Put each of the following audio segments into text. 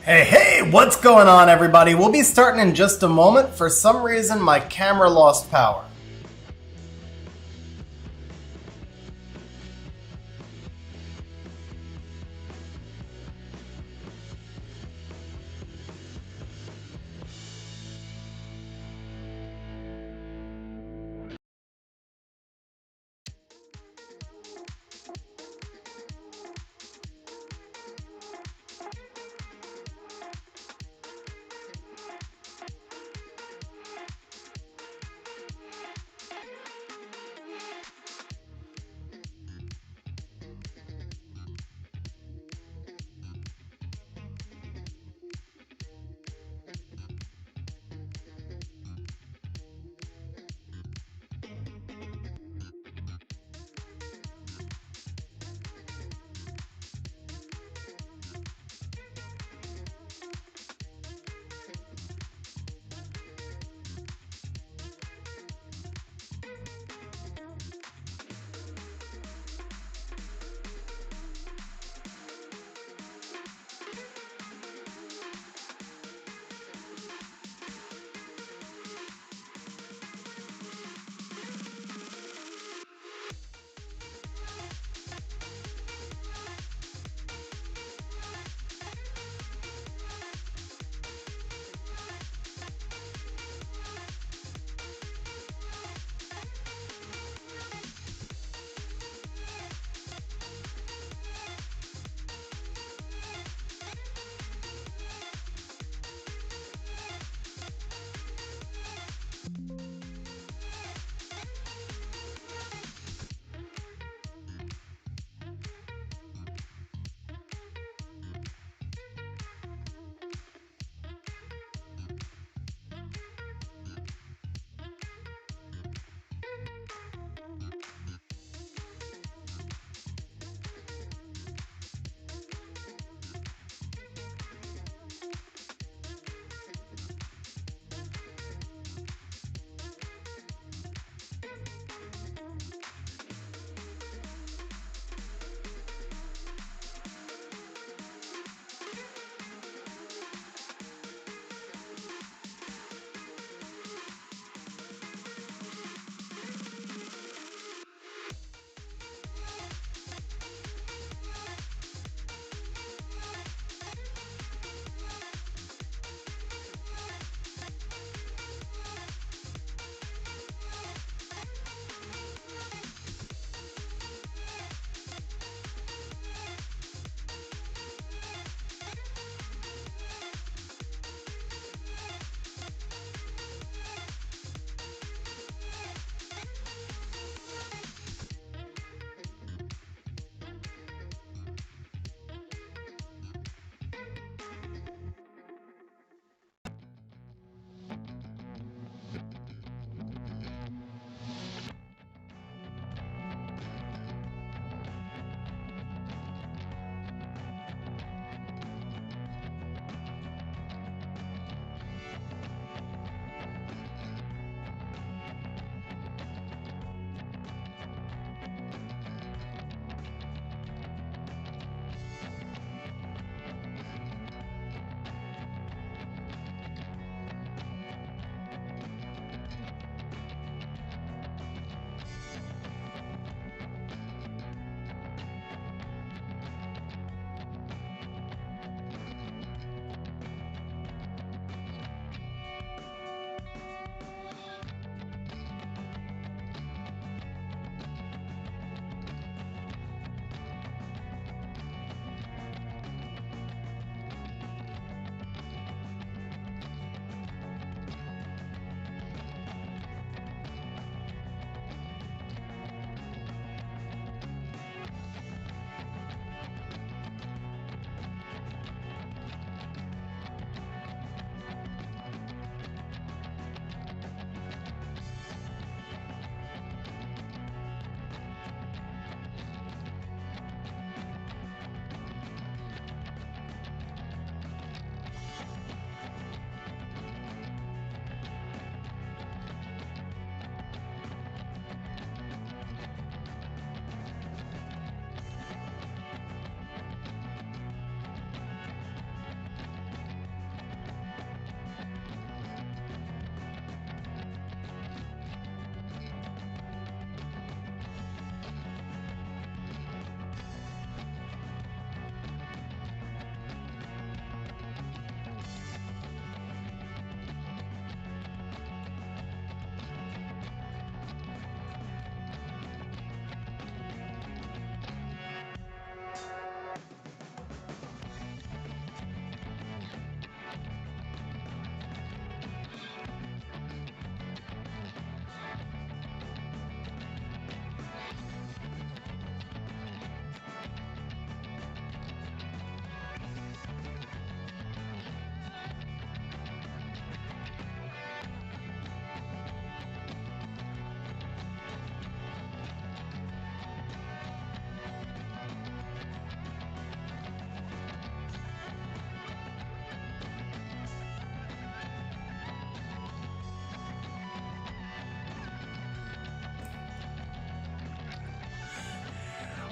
Hey, what's going on, everybody? We'll be starting in just a moment. For some reason, my camera lost power.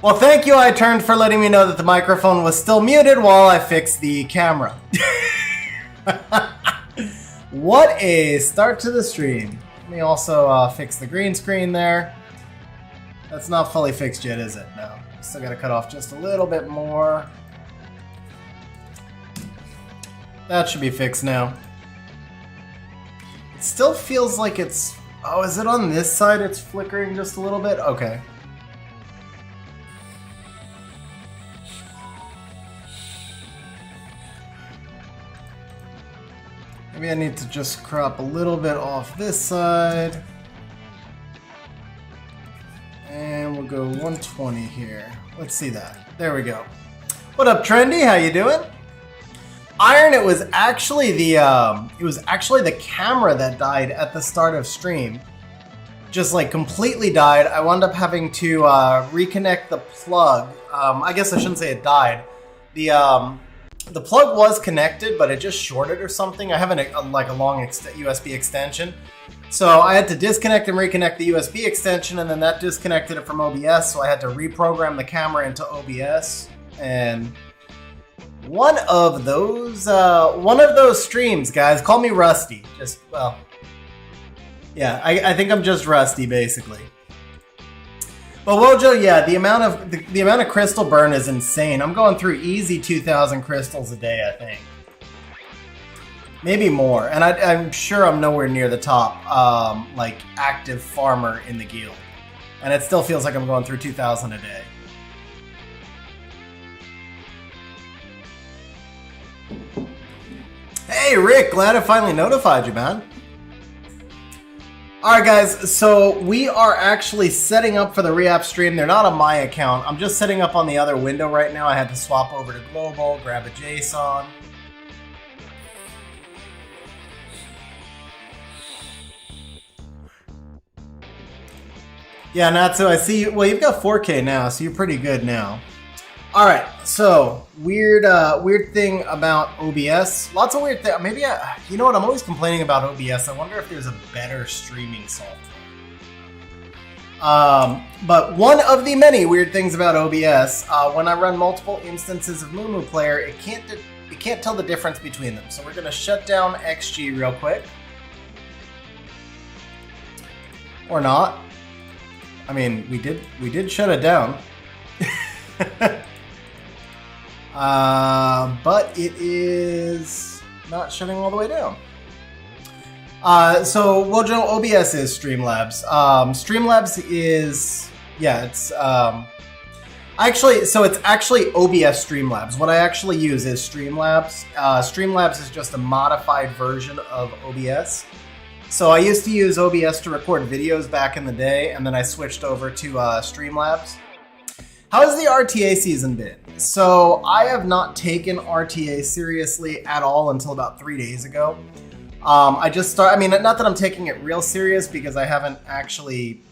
Well, thank you, iTurned, for letting me know that the microphone was still muted while I fixed the camera. What a start to the stream. Let me also fix the green screen there. That's not fully fixed yet, is it? No. Still gotta cut off just a little bit more. That should be fixed now. It still feels like it's... Oh, is it on this side it's flickering just a little bit? Okay. Maybe I need to just crop a little bit off this side. And we'll go 120 here. Let's see that. There we go. What up, Trendy? How you doing? Iron, it was actually the camera that died at the start of stream. Just like completely died. I wound up having to reconnect the plug. I guess I shouldn't say it died. The plug was connected, but it just shorted or something. I have a long USB extension. So I had to disconnect and reconnect the USB extension, and then that disconnected it from OBS, so I had to reprogram the camera into OBS. And one of those streams, guys, call me Rusty. Just, well, yeah, I think I'm just Rusty, basically. But Wojo, yeah, the amount of crystal burn is insane. I'm going through easy 2,000 crystals a day, I think. Maybe more. And I'm sure I'm nowhere near the top, like, active farmer in the guild. And it still feels like I'm going through 2,000 a day. Hey, Rick, glad I finally notified you, man. Alright guys, so we are actually setting up for the Reapp stream. They're not on my account. I'm just setting up on the other window right now. I had to swap over to global, grab a JSON. Yeah, Natsu, I see you. Well, you've got 4K now, so you're pretty good now. Alright, so weird thing about OBS. Lots of weird things. Maybe you know what? I'm always complaining about OBS. I wonder if there's a better streaming software. But one of the many weird things about OBS, when I run multiple instances of Mumu Player, it can't tell the difference between them. So we're gonna shut down XG real quick, or not. I mean, we did shut it down. But it is not shutting all the way down. So Wojo, OBS is Streamlabs. Streamlabs is, yeah, it's it's actually OBS Streamlabs. What I actually use is Streamlabs. Streamlabs is just a modified version of OBS. So I used to use OBS to record videos back in the day, and then I switched over to Streamlabs. How's the RTA season been? So I have not taken RTA seriously at all until about 3 days ago. I just started, I mean, not that I'm taking it real serious because I haven't actually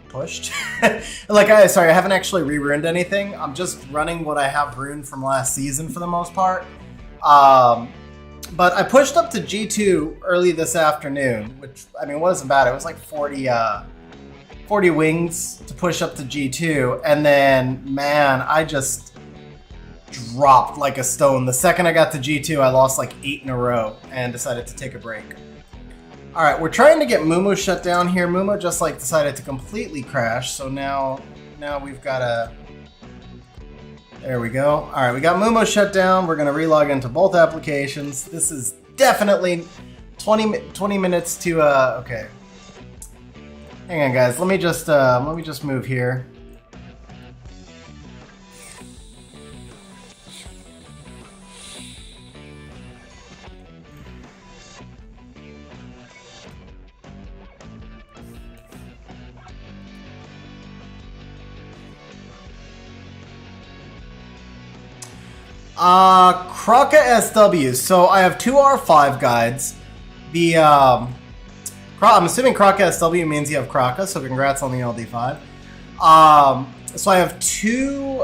pushed. I haven't actually re-runed anything. I'm just running what I have runed from last season for the most part. But I pushed up to G2 early this afternoon, which, I mean, wasn't bad. It was like 40 wings to push up to G2, and then, man, I just dropped like a stone. The second I got to G2, I lost like 8 in a row and decided to take a break. All right, we're trying to get Mumu shut down here. Mumu just like decided to completely crash, so now we've got to... There we go. All right, we got Mumu shut down. We're gonna relog into both applications. This is definitely 20 minutes to okay. Hang on, guys. Let me just move here. Kraka SW. So I have 2 R5 guides. I'm assuming Kraka SW means you have Kraka, so congrats on the LD5. So I have two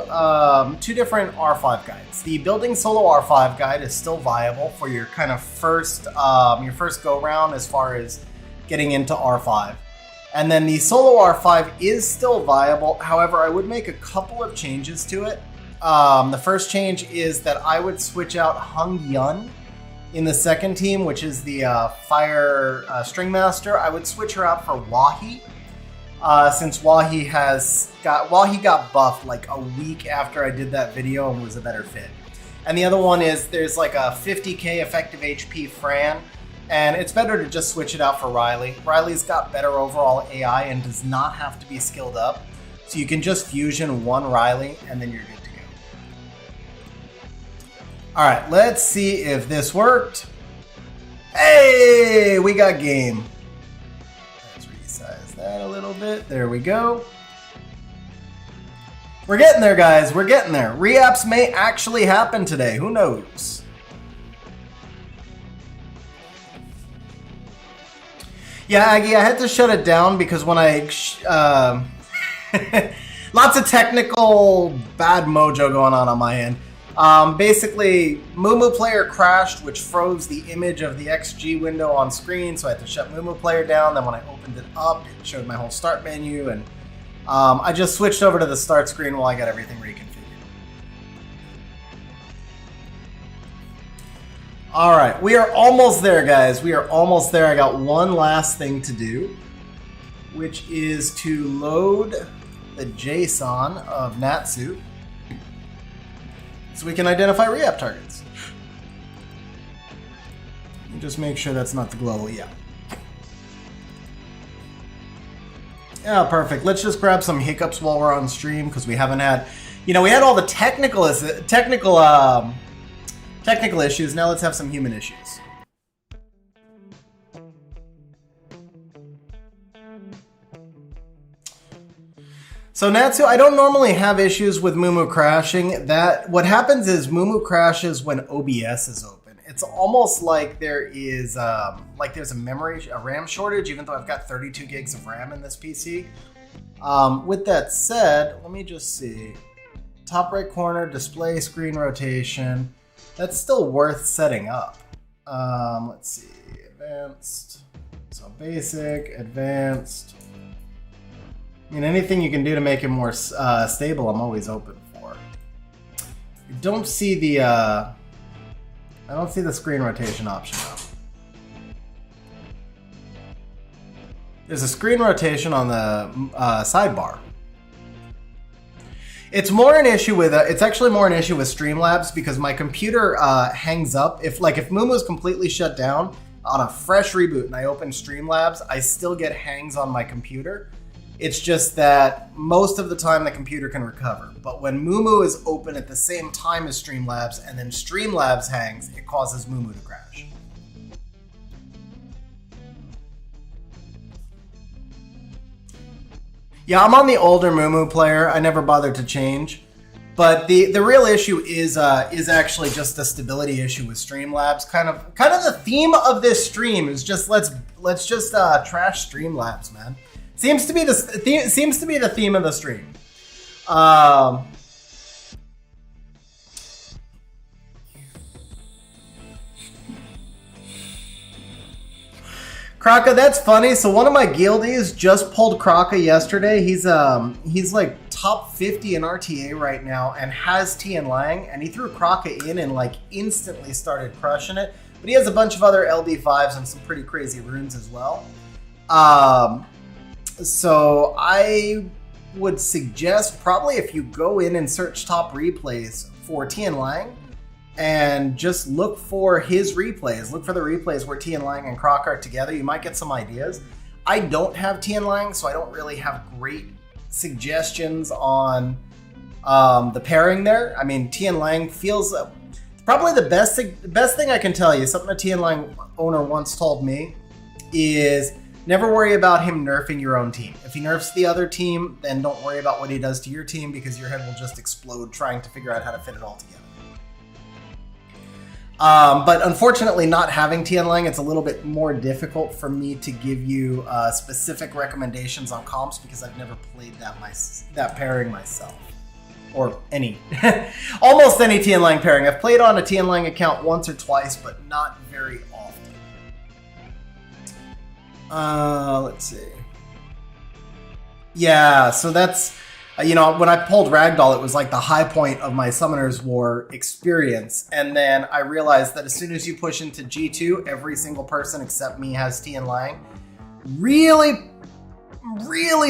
different R5 guides. The building solo R5 guide is still viable for your kind of first go round as far as getting into R5. And then the solo R5 is still viable. However, I would make a couple of changes to it. The first change is that I would switch out Hung Yun in the second team, which is the Fire String Master. I would switch her out for Wahi, since Wahi got buffed like a week after I did that video and was a better fit. And the other one is there's like a 50k effective HP Fran, and it's better to just switch it out for Riley. Riley's got better overall AI and does not have to be skilled up. So you can just fusion one Riley and then you're good to go. All right, let's see if this worked. Hey, we got game. Let's resize that a little bit. There we go. We're getting there, guys. We're getting there. Reapps may actually happen today. Who knows? Yeah, Aggie, I had to shut it down because when I... lots of technical bad mojo going on my end. Basically, Mumu Player crashed, which froze the image of the XG window on screen, so I had to shut Mumu Player down. Then when I opened it up, it showed my whole start menu, and I just switched over to the start screen while I got everything reconfigured. All right, we are almost there, guys. We are almost there. I got one last thing to do, which is to load the JSON of Natsu so we can identify Reapp targets. Just make sure that's not the global, yeah. Yeah, perfect. Let's just grab some hiccups while we're on stream because we haven't had, we had all the technical issues. Now let's have some human issues. So Natsu, I don't normally have issues with Mumu crashing. What happens is Mumu crashes when OBS is open. It's almost like there's a RAM shortage, even though I've got 32 gigs of RAM in this PC. With that said, let me just see. Top right corner, display screen rotation. That's still worth setting up. Let's see, advanced. So basic, advanced. I mean, anything you can do to make it more stable, I'm always open for. I don't see the screen rotation option though. There's a screen rotation on the sidebar. It's more an issue with it's actually more an issue with Streamlabs because my computer hangs up if Mumu's completely shut down on a fresh reboot and I open Streamlabs, I still get hangs on my computer. It's just that most of the time the computer can recover. But when Mumu is open at the same time as Streamlabs and then Streamlabs hangs, it causes Mumu to crash. Yeah, I'm on the older Mumu player. I never bothered to change. But the real issue is actually just the stability issue with Streamlabs. Kind of the theme of this stream is just let's just trash Streamlabs, man. Seems to be the theme of the stream. Kraka, that's funny. So one of my guildies just pulled Kraka yesterday. He's like top 50 in RTA right now and has Tian Lang, and he threw Kraka in and like instantly started crushing it. But he has a bunch of other LD5s and some pretty crazy runes as well. So I would suggest probably if you go in and search top replays for Tian Lang and just look for his replays. Look for the replays where Tian Lang and Croc are together. You might get some ideas. I don't have Tian Lang, so I don't really have great suggestions on the pairing there. I mean, Tian Lang feels probably the best thing I can tell you. Something a Tian Lang owner once told me is never worry about him nerfing your own team. If he nerfs the other team, then don't worry about what he does to your team because your head will just explode trying to figure out how to fit it all together. But unfortunately, not having Tian Lang, it's a little bit more difficult for me to give you specific recommendations on comps because I've never played that pairing myself. Or almost any Tian Lang pairing. I've played on a Tian Lang account once or twice, but not very often. Let's see. Yeah, so that's, you know, when I pulled Ragdoll, it was like the high point of my Summoner's War experience. And then I realized that as soon as you push into G2, every single person except me has T and Lang. Really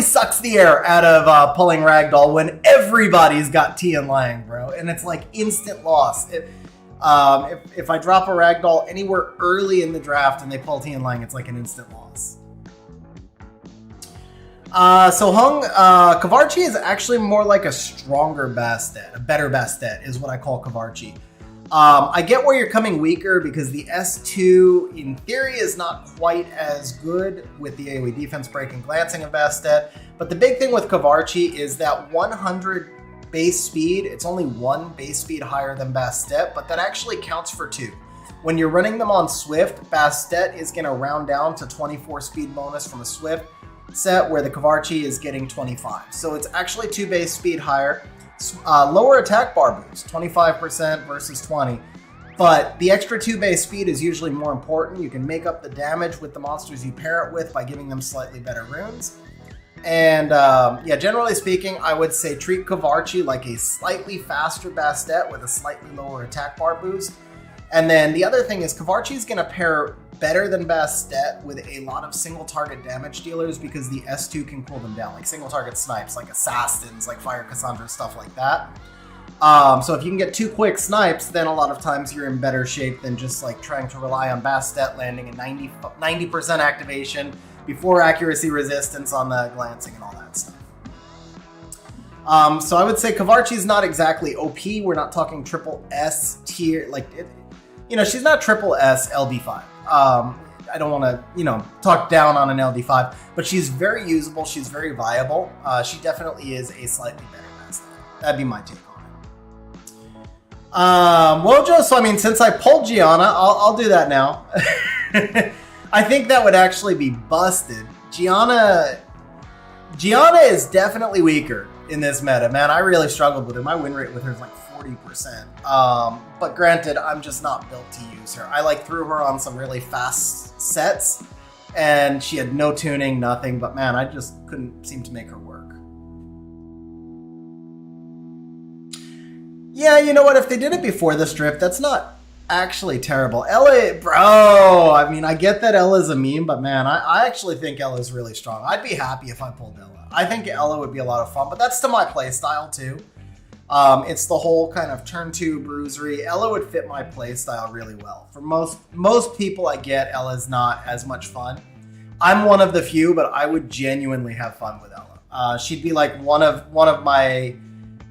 sucks the air out of pulling Ragdoll when everybody's got T and Lang, bro. And it's like instant loss. If I drop a Ragdoll anywhere early in the draft and they pull T and Lang, it's like an instant loss. So Hung, Kavarchi is actually more like a stronger Bastet, a better Bastet is what I call Kavarchi. I get where you're coming weaker because the S2 in theory is not quite as good with the AoE defense break and glancing of Bastet, but the big thing with Kavarchi is that 100 base speed, it's only 1 base speed higher than Bastet, but that actually counts for 2. When you're running them on Swift, Bastet is going to round down to 24 speed bonus from a Swift set, where the Kavarchi is getting 25. So it's actually 2 base speed higher. Lower attack bar boost, 25% versus 20. But the extra 2 base speed is usually more important. You can make up the damage with the monsters you pair it with by giving them slightly better runes. And yeah, generally speaking, I would say treat Kavarchi like a slightly faster Bastet with a slightly lower attack bar boost. And then the other thing is Kavarchi is going to pair better than Bastet with a lot of single target damage dealers because the S2 can cool them down, like single target snipes, like Assassins, like Fire Cassandra, stuff like that. So if you can get 2 quick snipes, then a lot of times you're in better shape than just like trying to rely on Bastet landing a 90% activation before accuracy resistance on the glancing and all that stuff. So I would say Kavarchi is not exactly OP. We're not talking triple S tier, like, you know, she's not triple S LD5. I don't want to, you know, talk down on an LD5, but she's very usable. She's very viable. She definitely is a slightly better Bastet. That'd be my take on it. Wojo, so I mean, since I pulled Gianna, I'll do that now. I think that would actually be busted. Gianna is definitely weaker in this meta, man. I really struggled with her. My win rate with her is like 40%. But granted, I'm just not built to use her. I like threw her on some really fast sets and she had no tuning, nothing, but man, I just couldn't seem to make her work. Yeah, you know what? If they did it before the strip, that's not actually terrible. Ella, bro, I mean, I get that Ella's a meme, but man, I actually think Ella's really strong. I'd be happy if I pulled Ella. I think Ella would be a lot of fun, but that's to my playstyle too. It's the whole kind of turn 2 bruisery. Ella would fit my playstyle really well. For most people I get, Ella's not as much fun. I'm one of the few, but I would genuinely have fun with Ella. She'd be like one of my,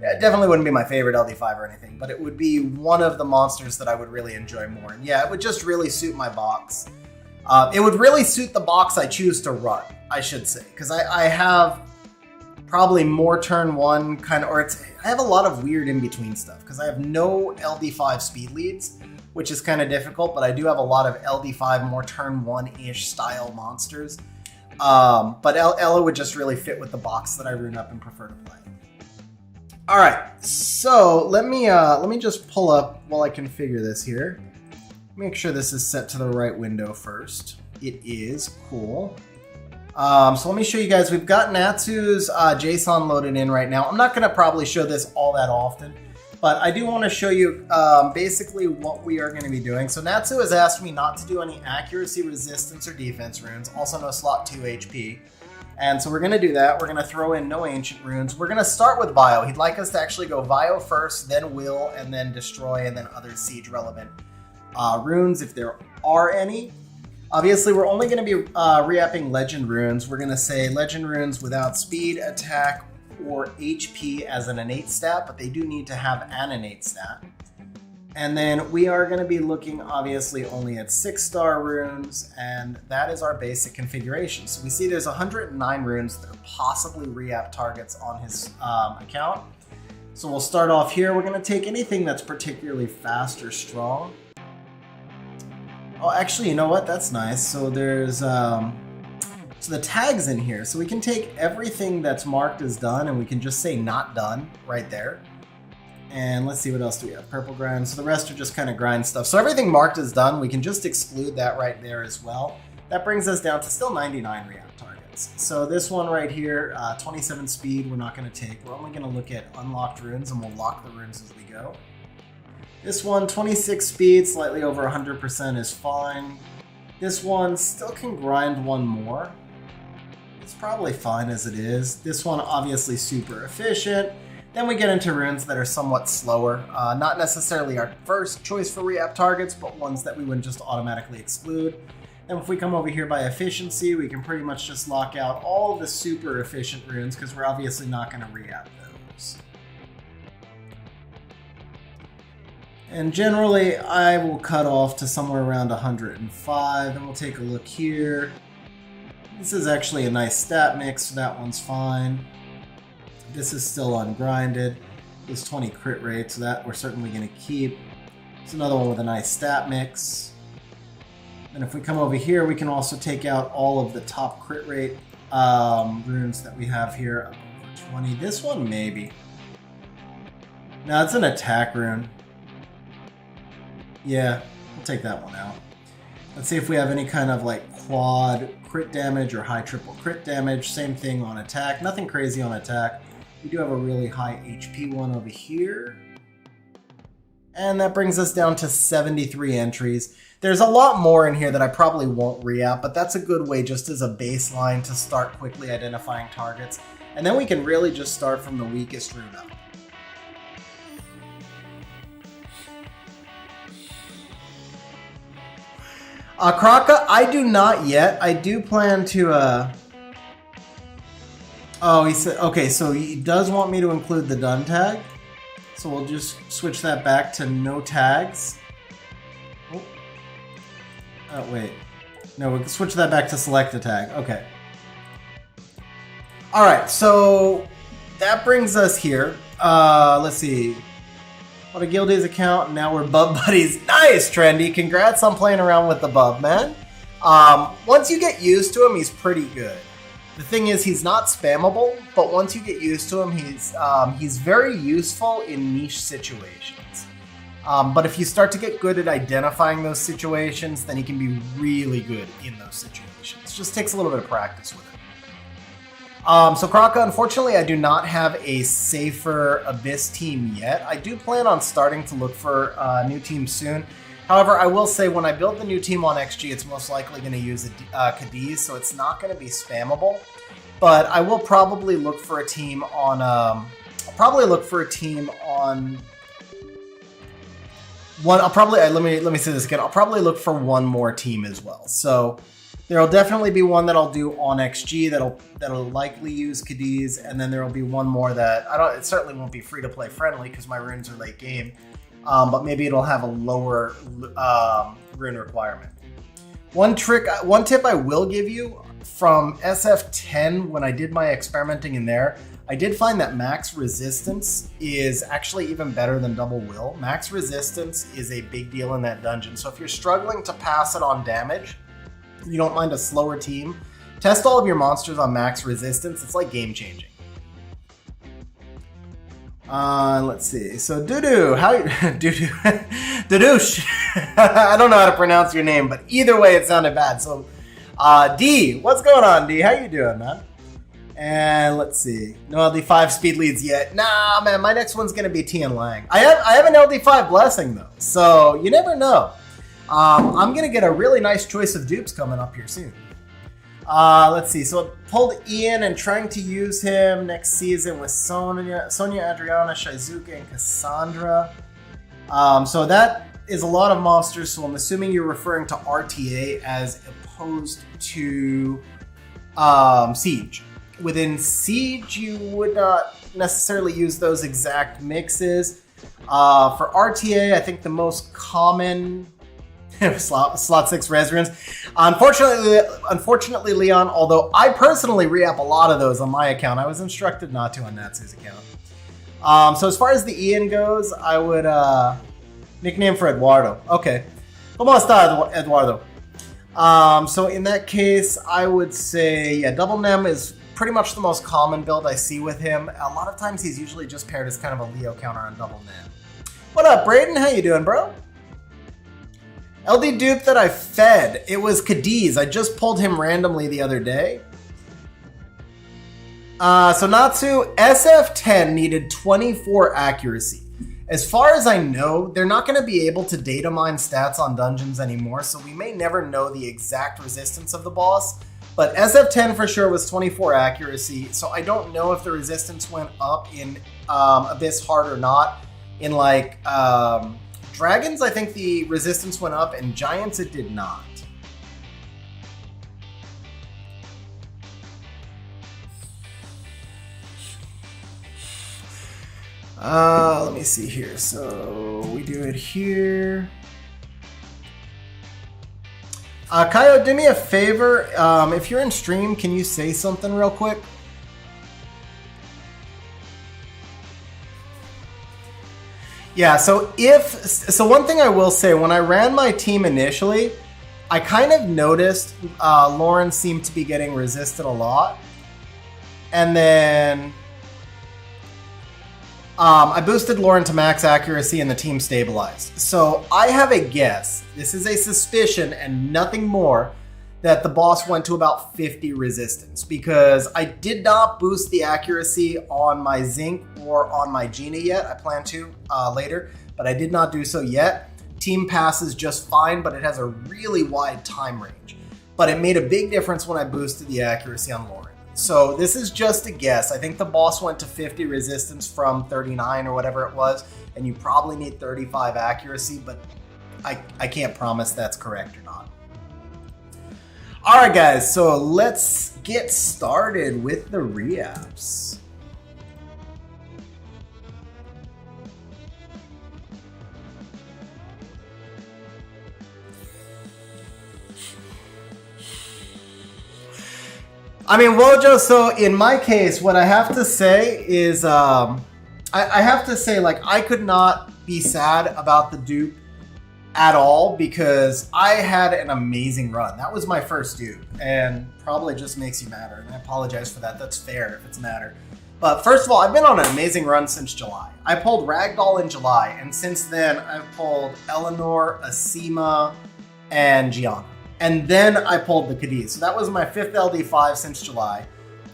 it definitely wouldn't be my favorite LD5 or anything, but it would be one of the monsters that I would really enjoy more. And yeah, it would just really suit my box. It would really suit the box I choose to run, I should say, because I have probably more turn 1 kind of, I have a lot of weird in-between stuff because I have no LD5 speed leads, which is kind of difficult, but I do have a lot of LD5 more turn 1-ish style monsters. But Ella would just really fit with the box that I rune up and prefer to play. All right, so let me just pull up while I configure this here. Make sure this is set to the right window first. It is, cool. So let me show you guys, we've got Natsu's JSON loaded in right now. I'm not going to probably show this all that often, but I do want to show you basically what we are going to be doing. So Natsu has asked me not to do any accuracy, resistance, or defense runes, also no slot 2 HP. And so we're going to do that. We're going to throw in no ancient runes. We're going to start with Vio. He'd like us to actually go Vio first, then Will, and then Destroy, and then other siege relevant runes if there are any. Obviously, we're only going to be re-upping legend runes. We're going to say legend runes without speed, attack, or HP as an innate stat, but they do need to have an innate stat. And then we are going to be looking, obviously, only at 6-star runes, and that is our basic configuration. So we see there's 109 runes that are possibly re-app targets on his account. So we'll start off here. We're going to take anything that's particularly fast or strong. Oh, actually, you know what? That's nice. So there's so the tag's in here. So we can take everything that's marked as done, and we can just say not done right there. And let's see, what else do we have? Purple grind. So the rest are just kind of grind stuff. So everything marked as done, we can just exclude that right there as well. That brings us down to still 99 react targets. So this one right here, 27 speed, we're not going to take. We're only going to look at unlocked runes, and we'll lock the runes as we go. This one, 26 speed, slightly over 100% is fine. This one still can grind one more. It's probably fine as it is. This one, obviously super efficient. Then we get into runes that are somewhat slower. Not necessarily our first choice for re-app targets, but ones that we wouldn't just automatically exclude. And if we come over here by efficiency, we can pretty much just lock out all of the super efficient runes because we're obviously not going to re-app those. And generally, I will cut off to somewhere around 105, and we'll take a look here. This is actually a nice stat mix, so that one's fine. This is still ungrinded. This 20 crit rate, so that we're certainly going to keep. It's another one with a nice stat mix. And if we come over here, we can also take out all of the top crit rate runes that we have here. Over 20. This one, maybe. No, it's an attack rune. Yeah, we'll take that one out. Let's see if we have any kind of like quad crit damage or high triple crit damage. Same thing on attack. Nothing crazy on attack. We do have a really high HP one over here. And that brings us down to 73 entries. There's a lot more in here that I probably won't re-app, but that's a good way just as a baseline to start quickly identifying targets. And then we can really just start from the weakest rune up. Kraka, I do not yet. I do plan to, Oh, he said, okay, so he does want me to include the done tag. So we'll just switch that back to no tags. Oh, wait. No, we can switch that back to select a tag. Okay. All right, so that brings us here. Let's see. What a Guildy's account. Now we're Bub Buddies. Nice, Trendy. Congrats on playing around with the Bub, man. Once you get used to him, he's pretty good. The thing is, he's not spammable, but once you get used to him, he's very useful in niche situations. But if you start to get good at identifying those situations, then he can be really good in those situations. It just takes a little bit of practice with it. So Kraka, unfortunately, I do not have a safer Abyss team yet. I do plan on starting to look for a new team soon. However, I will say when I build the new team on XG, it's most likely going to use Cadiz, so it's not going to be spammable. But I will probably look for a team on. I'll probably look for a team on. One. I'll probably let me say this again. I'll probably look for one more team as well. So there'll definitely be one that I'll do on XG that'll likely use Cadiz, and then there'll be one more that it certainly won't be free to play friendly because my runes are late game. But maybe it'll have a lower rune requirement. One tip I will give you from SF10 when I did my experimenting in there, I did find that max resistance is actually even better than double will. Max resistance is a big deal in that dungeon. So if you're struggling to pass it on damage, you don't mind a slower team, test all of your monsters on max resistance. It's like game changing. Let's see. So Dudu, Dudu, Dudoosh. I don't know how to pronounce your name, but either way, it sounded bad. So, D, what's going on, D? How you doing, man? And let's see. No LD5 speed leads yet. Nah, man. My next one's gonna be Tian Lang. I have an LD5 blessing though, so you never know. I'm gonna get a really nice choice of dupes coming up here soon. Let's see. So I pulled Ian and trying to use him next season with Sonia, Adriana, Shizuka, and Cassandra. So that is a lot of monsters. So I'm assuming you're referring to RTA as opposed to Siege. Within Siege, you would not necessarily use those exact mixes. For RTA, I think the most common slot 6 res runes. Unfortunately, Leon, although I personally re-app a lot of those on my account, I was instructed not to on Natsu's account. So as far as the Ian goes, I would nickname for Eduardo. Okay. ¿Cómo está, Eduardo? So in that case, I would say, yeah, Double Nem is pretty much the most common build I see with him. A lot of times he's usually just paired as kind of a Leo counter on Double Nem. What up, Braden? How you doing, bro? LD dupe that I fed, it was Cadiz. I just pulled him randomly the other day. So Natsu, SF10 needed 24 accuracy. As far as I know, they're not going to be able to data mine stats on dungeons anymore, so we may never know the exact resistance of the boss. But SF10 for sure was 24 accuracy, so I don't know if the resistance went up in Abyss Heart or not. In like Dragons, I think the resistance went up, and Giants it did not. Let me see here. So we do it here. Kaio, do me a favor. If you're in stream, can you say something real quick? Yeah, so one thing I will say, when I ran my team initially, I kind of noticed Lauren seemed to be getting resisted a lot. And then I boosted Lauren to max accuracy and the team stabilized. So I have a guess, this is a suspicion and nothing more, that the boss went to about 50 resistance, because I did not boost the accuracy on my Zinc or on my Gina yet. I plan to later, but I did not do so yet. Team passes just fine, but it has a really wide time range. But it made a big difference when I boosted the accuracy on Lauren. So this is just a guess. I think the boss went to 50 resistance from 39 or whatever it was, and you probably need 35 accuracy, but I can't promise that's correct or not. All right, guys, so let's get started with the reapps. I mean, Wojo, so in my case, what I have to say is, I have to say, like, I could not be sad about the dupe at all, because I had an amazing run. That was my first dupe, and probably just makes you madder, and I apologize for that. That's fair if it's madder. But first of all, I've been on an amazing run since July. I pulled Ragdoll in July, and since then, I've pulled Eleanor, Asima, and Gianna. And then I pulled the Cadiz. So that was my 5th LD5 since July.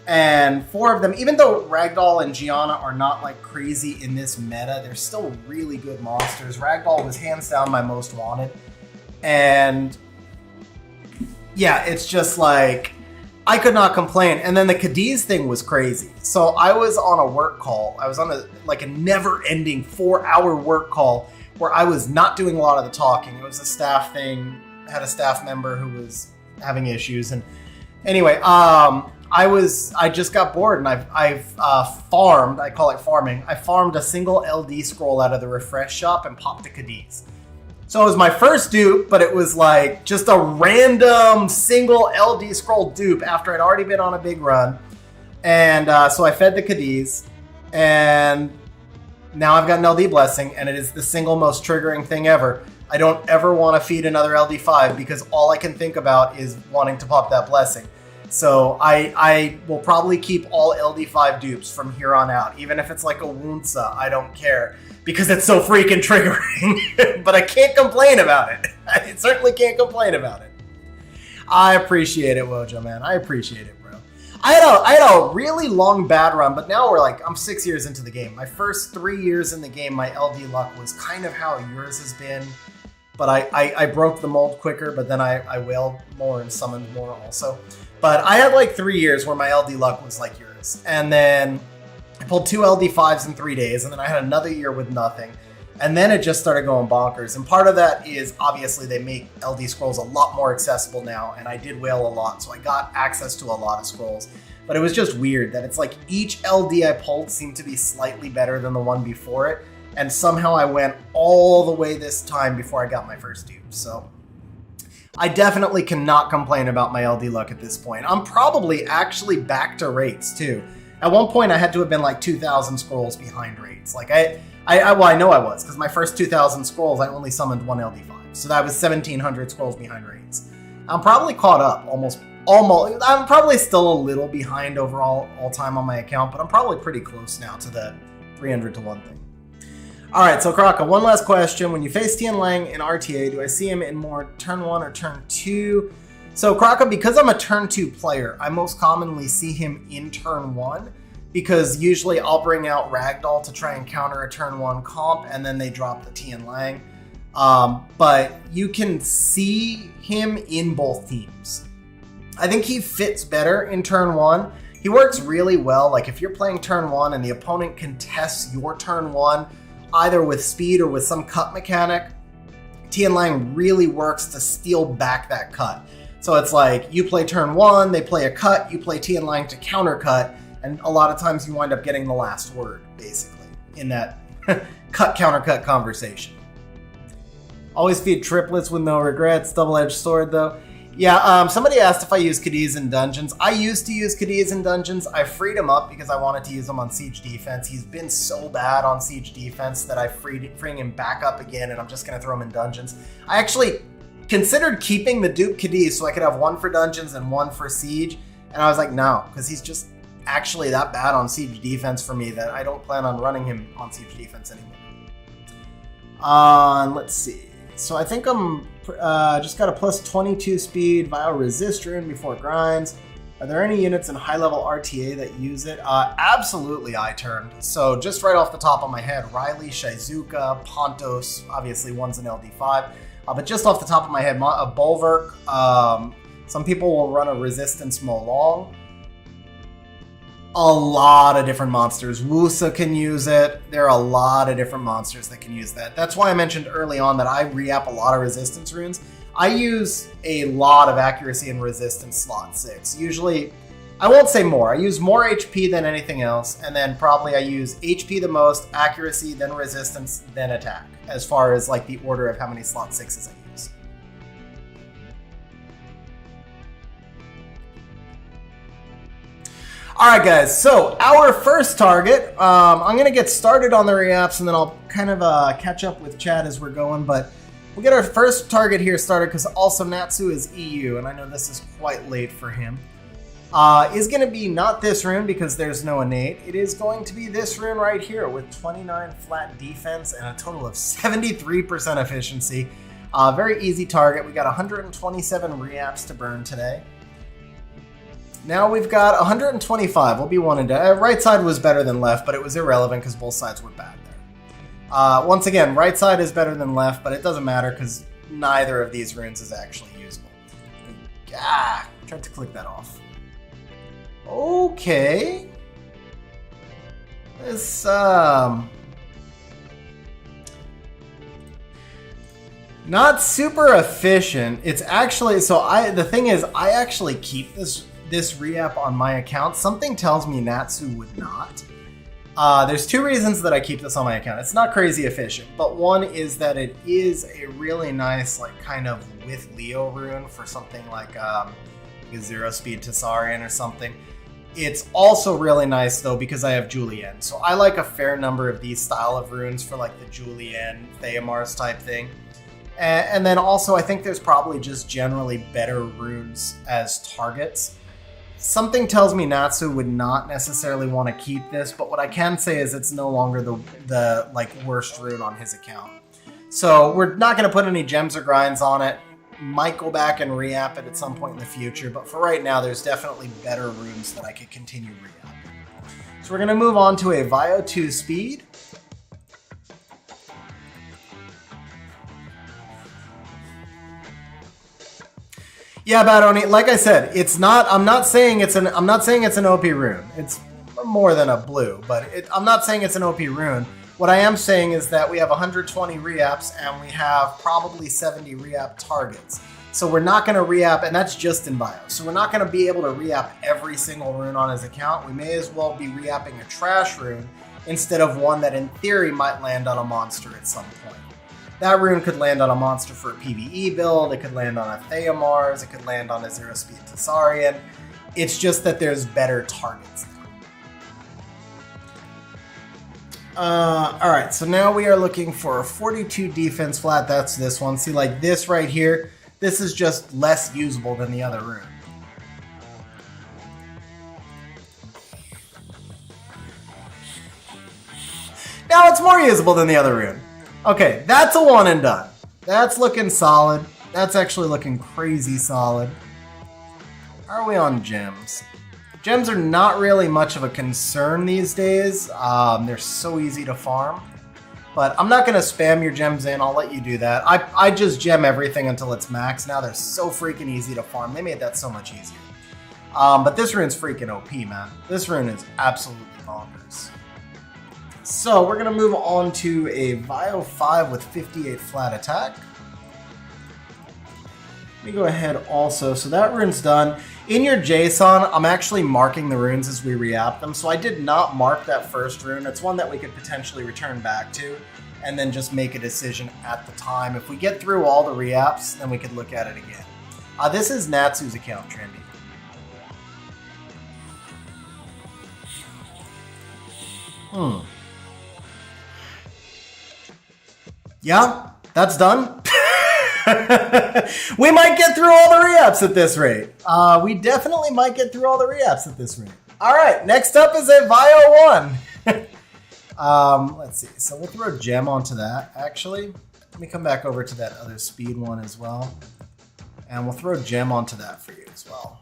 And 4 of them, even though Ragdoll and Gianna are not like crazy in this meta, they're still really good monsters. Ragdoll was hands down my most wanted. And yeah, it's just like, I could not complain. And then the Cadiz thing was crazy. So I was on a work call. I was on a never-ending 4-hour work call where I was not doing a lot of the talking. It was a staff thing. I had a staff member who was having issues. And anyway, I just got bored, and I've farmed. I call it farming. I farmed a single LD scroll out of the refresh shop and popped a Cadiz. So it was my first dupe, but it was like just a random single LD scroll dupe after I'd already been on a big run. And so I fed the Cadiz, and now I've got an LD blessing, and it is the single most triggering thing ever. I don't ever want to feed another LD5 because all I can think about is wanting to pop that blessing. So I will probably keep all LD5 dupes from here on out. Even if it's like a Wunsa, I don't care, because it's so freaking triggering. But I can't complain about it. I certainly can't complain about it. I appreciate it, Wojo, man. I appreciate it, bro. I had a really long bad run, but now I'm 6 years into the game. My first 3 years in the game, my LD luck was kind of how yours has been. But I broke the mold quicker, but then I wailed more and summoned more also. But I had like 3 years where my LD luck was like yours. And then I pulled 2 LD5s in 3 days, and then I had another year with nothing. And then it just started going bonkers. And part of that is obviously they make LD scrolls a lot more accessible now, and I did wail a lot, so I got access to a lot of scrolls. But it was just weird that it's like each LD I pulled seemed to be slightly better than the one before it. And somehow I went all the way this time before I got my first dupe. So I definitely cannot complain about my LD luck at this point. I'm probably actually back to rates too. At one point I had to have been like 2,000 scrolls behind rates. Like I know I was, because my first 2,000 scrolls I only summoned 1 LD5. So that was 1,700 scrolls behind rates. I'm probably caught up almost. I'm probably still a little behind overall all time on my account, but I'm probably pretty close now to the 300 to 1 thing. All right, so Kraka, one last question. When you face Tian Lang in RTA, do I see him in more turn 1 or turn 2? So Kraka, because I'm a turn 2 player, I most commonly see him in turn 1 because usually I'll bring out Ragdoll to try and counter a turn 1 comp and then they drop the Tian Lang. But you can see him in both teams. I think he fits better in turn 1. He works really well. Like if you're playing turn 1 and the opponent contests your turn 1, either with speed or with some cut mechanic, Tian Lang really works to steal back that cut. So it's like you play turn 1, they play a cut, you play Tian Lang to counter cut, and a lot of times you wind up getting the last word, basically, in that cut counter cut conversation. Always feed triplets with no regrets. Double-edged sword, though. Yeah, somebody asked if I use Cadiz in dungeons. I used to use Cadiz in dungeons. I freed him up because I wanted to use him on siege defense. He's been so bad on siege defense that I freeing him back up again, and I'm just going to throw him in dungeons. I actually considered keeping the dupe Cadiz so I could have one for dungeons and one for siege, and I was like, no, because he's just actually that bad on siege defense for me that I don't plan on running him on siege defense anymore. Let's see. So I think I'm just got a plus 22 speed, Vile Resist Rune before grinds. Are there any units in high-level RTA that use it? Absolutely, I turned. So just right off the top of my head, Riley, Shizuka, Pontos, obviously one's an LD5. But just off the top of my head, a Bulwark. Some people will run a Resistance Molong. A lot of different monsters. Wusa can use it. There are a lot of different monsters that can use that. That's why I mentioned early on that I re-app a lot of resistance runes. I use a lot of accuracy and resistance slot 6. Usually, I won't say more. I use more HP than anything else, and then probably I use HP the most, accuracy, then resistance, then attack, as far as like the order of how many slot 6s I use. Alright guys, so our first target, I'm going to get started on the reapps and then I'll kind of catch up with Chad as we're going, but we'll get our first target here started because also Natsu is EU, and I know this is quite late for him. Is going to be not this rune because there's no innate. It is going to be this rune right here with 29 flat defense and a total of 73% efficiency. Very easy target. We got 127 reapps to burn today. Now we've got 125. We'll be one and done. Right side was better than left, but it was irrelevant because both sides were bad there. Once again, right side is better than left, but it doesn't matter because neither of these runes is actually usable. Tried to click that off. Okay. This, not super efficient. It's actually, the thing is, I actually keep this re-app on my account. Something tells me Natsu would not. There's two reasons that I keep this on my account. It's not crazy efficient, but one is that it is a really nice, like, kind of with Leo rune for something like a 0-speed Tessarian or something. It's also really nice, though, because I have Julienne. So I like a fair number of these style of runes for, like, the Julienne, Theomars type thing. And then also, I think there's probably just generally better runes as targets. Something tells me Natsu would not necessarily want to keep this, but what I can say is it's no longer the like worst rune on his account. So we're not going to put any gems or grinds on it. Might go back and re-app it at some point in the future, but for right now, there's definitely better runes that I could continue re-apping. So we're going to move on to a Vio 2 speed. Yeah, Badoni, like I said, it's not. I'm not saying it's an OP rune. It's more than a blue, but I'm not saying it's an OP rune. What I am saying is that we have 120 reapps and we have probably 70 reapp targets. So we're not going to reapp, and that's just in bio. So we're not going to be able to reapp every single rune on his account. We may as well be reapping a trash rune instead of one that in theory might land on a monster at some point. That rune could land on a monster for a PvE build, it could land on a Theomars, it could land on a 0-speed Tessarian. It's just that there's better targets now. Alright, so now we are looking for a 42 defense flat. That's this one. See, like this right here, this is just less usable than the other rune. Now it's more usable than the other rune. Okay, that's a one and done. That's looking solid. That's actually looking crazy solid. How are we on gems? Gems are not really much of a concern these days. They're so easy to farm. But I'm not going to spam your gems in. I'll let you do that. I just gem everything until it's max now. They're so freaking easy to farm. They made that so much easier. But this rune's freaking OP, man. This rune is absolutely bonkers. So we're going to move on to a Vio 5 with 58 flat attack. Let me go ahead also. So that rune's done. In your JSON, I'm actually marking the runes as we re-app them. So I did not mark that first rune. It's one that we could potentially return back to and then just make a decision at the time. If we get through all the re-apps, then we could look at it again. This is Natsu's account, Trendy. Yeah, that's done. We might get through all the re-apps at this rate. We definitely might get through all the re-apps at this rate. All right, next up is a Vio 1. Let's see. So we'll throw a gem onto that, actually. Let me come back over to that other speed one as well. And we'll throw a gem onto that for you as well.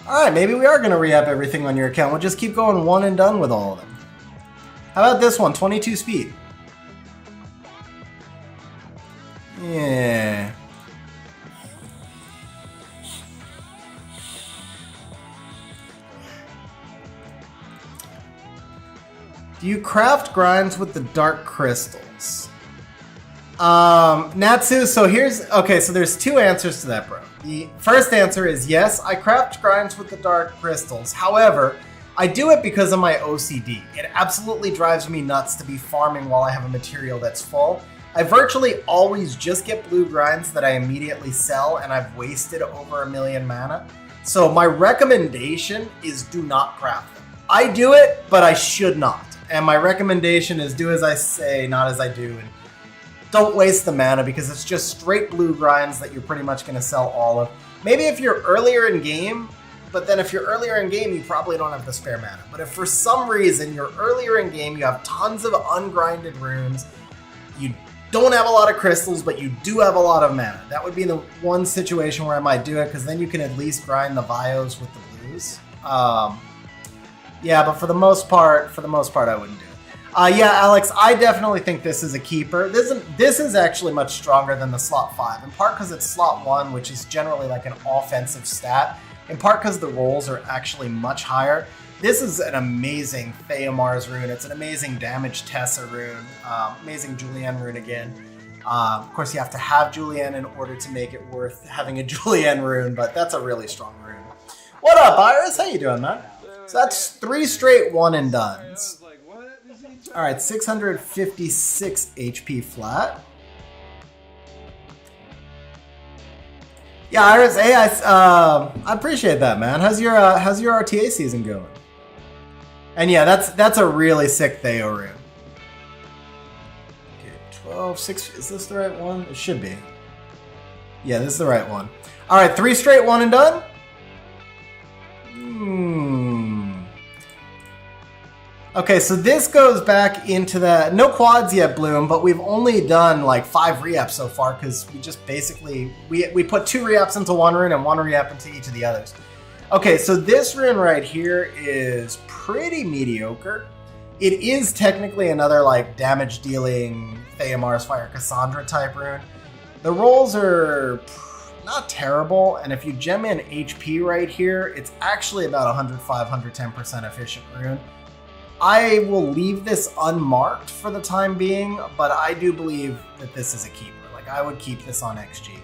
All right, maybe we are going to re-app everything on your account. We'll just keep going one and done with all of them. How about this one, 22 speed? Yeah. Do you craft grinds with the dark crystals? Natsu, so so there's two answers to that, bro. The first answer is yes, I craft grinds with the dark crystals. However, I do it because of my OCD. It absolutely drives me nuts to be farming while I have a material that's full. I virtually always just get blue grinds that I immediately sell, and I've wasted over 1 million mana. So my recommendation is do not craft them. I do it, but I should not. And my recommendation is do as I say, not as I do. And don't waste the mana because it's just straight blue grinds that you're pretty much going to sell all of. Maybe if you're earlier in game, but then if you're earlier in game, you probably don't have the spare mana. But if for some reason you're earlier in game, you have tons of ungrinded runes, you don't have a lot of crystals, but you do have a lot of mana. That would be the one situation where I might do it, because then you can at least grind the Vios with the blues. Yeah, but for the most part, I wouldn't do it. Yeah, Alex, I definitely think this is a keeper. This is actually much stronger than the slot 5, in part because it's slot 1, which is generally like an offensive stat, in part because the rolls are actually much higher. This is an amazing Theomar's rune. It's an amazing damage Tessa rune. Amazing Julienne rune again. Of course, you have to have Julienne in order to make it worth having a Julienne rune, but that's a really strong rune. What up, Iris? How you doing, man? So that's 3 straight one and dones. All right, 656 HP flat. Yeah, Iris, hey, I appreciate that, man. How's your RTA season going? And yeah, that's a really sick Theo rune. Okay, 12, 6, is this the right one? It should be. Yeah, this is the right one. All right, 3 straight one and done. Okay, so this goes back into the, no quads yet, Bloom, but we've only done like 5 re-ups so far because we just basically, we put 2 re-ups into one rune and 1 re-up into each of the others. Okay, so this rune right here is pretty mediocre. It is technically another like damage dealing Theomar's Fire Cassandra type rune. The rolls are not terrible, and if you gem in HP right here, it's actually about 105, 110% efficient rune. I will leave this unmarked for the time being, but I do believe that this is a keeper. Like, I would keep this on XG.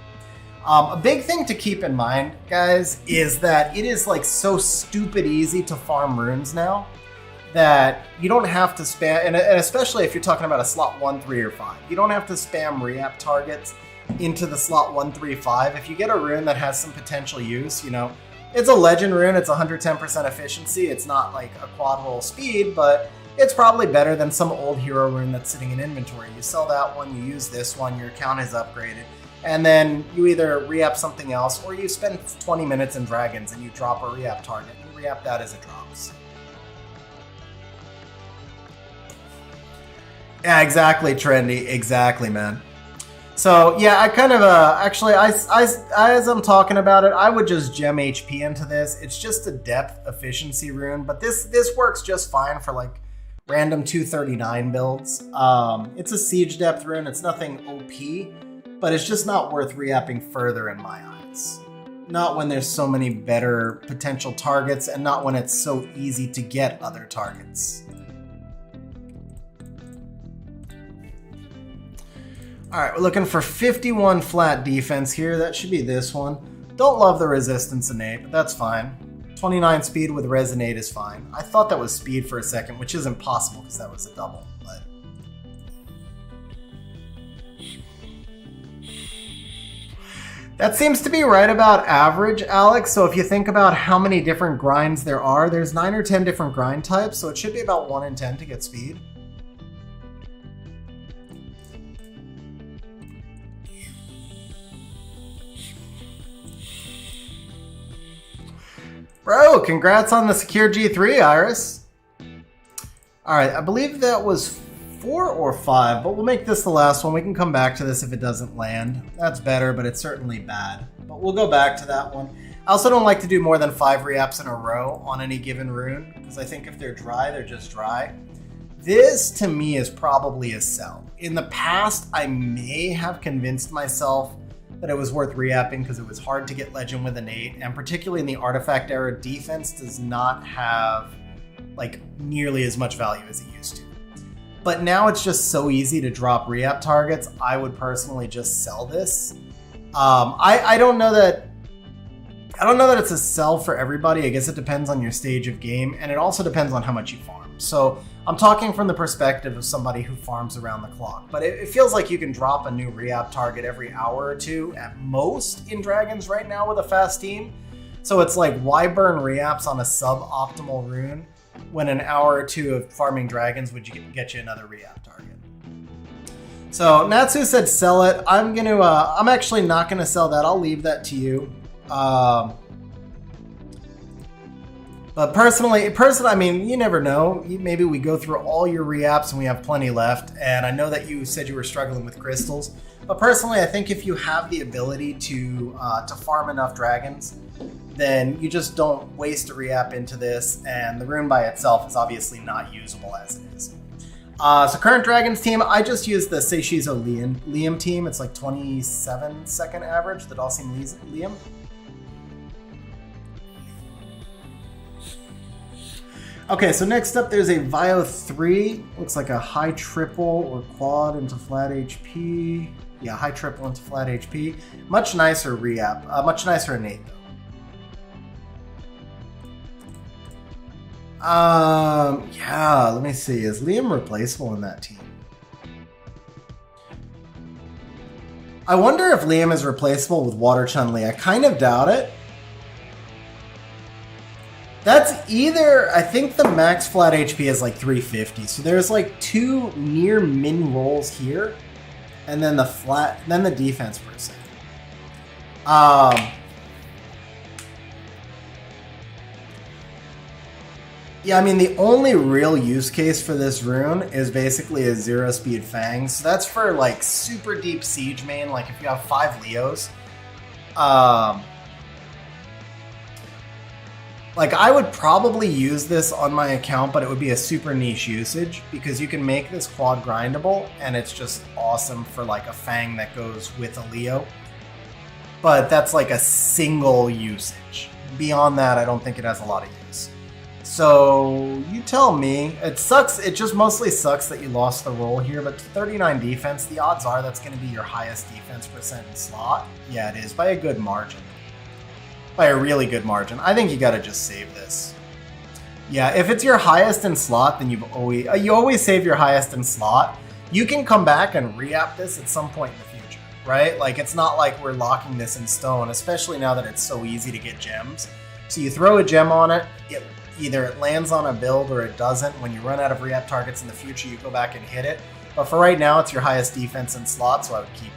A big thing to keep in mind, guys, is that it is like so stupid easy to farm runes now that you don't have to spam, and especially if you're talking about a slot 1, 3, or 5, you don't have to spam re-app targets into the slot 1, 3, 5. If you get a rune that has some potential use, you know, it's a legend rune, it's 110% efficiency, it's not like a quad roll speed, but it's probably better than some old hero rune that's sitting in inventory. You sell that one, you use this one, your account is upgraded, and then you either re-up something else, or you spend 20 minutes in Dragons and you drop a re-up target, and re-up that as it drops. Yeah, exactly, Trendy. Exactly, man. So yeah, I kind of actually, as I'm talking about it, I would just gem HP into this. It's just a depth efficiency rune, but this works just fine for like random 239 builds. It's a siege depth rune. It's nothing OP, but it's just not worth re-upping further in my eyes. Not when there's so many better potential targets, and not when it's so easy to get other targets. All right, we're looking for 51 flat defense here. That should be this one. Don't love the resistance innate, but that's fine. 29 speed with resonate is fine. I thought that was speed for a second, which isn't possible because that was a double, but... That seems to be right about average, Alex. So if you think about how many different grinds there are, there's 9 or 10 different grind types, so it should be about 1 in 10 to get speed. Bro, congrats on the secure G3, Iris. All right, I believe that was 4 or 5, but we'll make this the last one. We can come back to this if it doesn't land. That's better, but it's certainly bad. But we'll go back to that one. I also don't like to do more than 5 re-apps in a row on any given rune, because I think if they're dry, they're just dry. This, to me, is probably a sell. In the past, I may have convinced myself that it was worth re-apping because it was hard to get legend with innate, and particularly in the artifact era, defense does not have like nearly as much value as it used to. But now it's just so easy to drop re-app targets. I would personally just sell this. I don't know that it's a sell for everybody. I guess it depends on your stage of game, and it also depends on how much you farm. So I'm talking from the perspective of somebody who farms around the clock, but it feels like you can drop a new re-app target every hour or two at most in Dragons right now with a fast team. So it's like, why burn re-apps on a suboptimal rune when an hour or two of farming Dragons would get you another re-app target? So Natsu said sell it. I'm actually not gonna sell that. I'll leave that to you. But personally, I mean, you never know. Maybe we go through all your re-apps and we have plenty left. And I know that you said you were struggling with crystals. But personally, I think if you have the ability to farm enough dragons, then you just don't waste a re-app into this. And the rune by itself is obviously not usable as it is. So current Dragons team, I just used the Seishizo Liam team. It's like 27 second average, the Dalsim Liam. Okay, so next up there's a Vio 3. Looks like a high triple or quad into flat HP. Yeah, high triple into flat HP. Much nicer re-app. Much nicer innate though. Yeah, let me see. Is Liam replaceable in that team? I wonder if Liam is replaceable with Water Chun-Li. I kind of doubt it. That's either, I think the max flat HP is like 350. So there's like 2 near min rolls here, and then the defense per se. Yeah, I mean, the only real use case for this rune is basically a 0 speed Fang. So that's for like super deep siege main, like if you have 5 Leos. Like, I would probably use this on my account, but it would be a super niche usage because you can make this quad grindable, and it's just awesome for like a Fang that goes with a Leo. But that's like a single usage. Beyond that, I don't think it has a lot of use. So you tell me. It sucks. It just mostly sucks that you lost the roll here, but 39 defense, the odds are that's going to be your highest defense percent in slot. Yeah, it is, by a good margin. By a really good margin. I think you got to just save this. Yeah, if it's your highest in slot, then you always save your highest in slot. You can come back and re-app this at some point in the future, right? Like, it's not like we're locking this in stone, especially now that it's so easy to get gems. So you throw a gem on it, either it lands on a build or it doesn't. When you run out of re-app targets in the future, you go back and hit it. But for right now, it's your highest defense in slot, so I would keep it.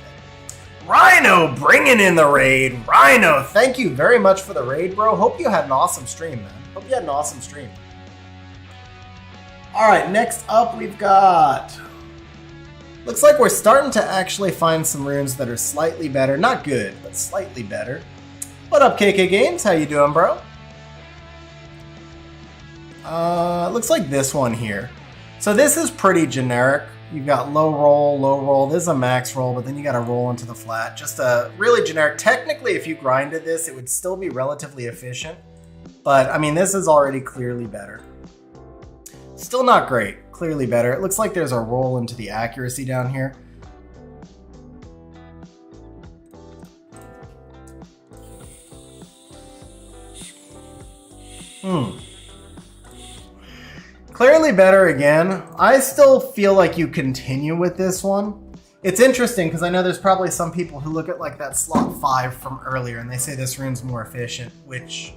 Rhino bringing in the raid. Rhino, thank you very much for the raid, bro. Hope you had an awesome stream, man. Hope you had an awesome stream. All right, next up we've got Looks like we're starting to actually find some runes that are slightly better. Not good, but slightly better. What up, KK Games? How you doing, bro? Looks like this one here. So this is pretty generic. You've got low roll. This is a max roll, but then you got to roll into the flat. Just a really generic. Technically, if you grinded this, it would still be relatively efficient. But, I mean, this is already clearly better. Still not great. Clearly better. It looks like there's a roll into the accuracy down here. Clearly better again. I still feel like you continue with this one. It's interesting because I know there's probably some people who look at like that slot 5 from earlier and they say this rune's more efficient, which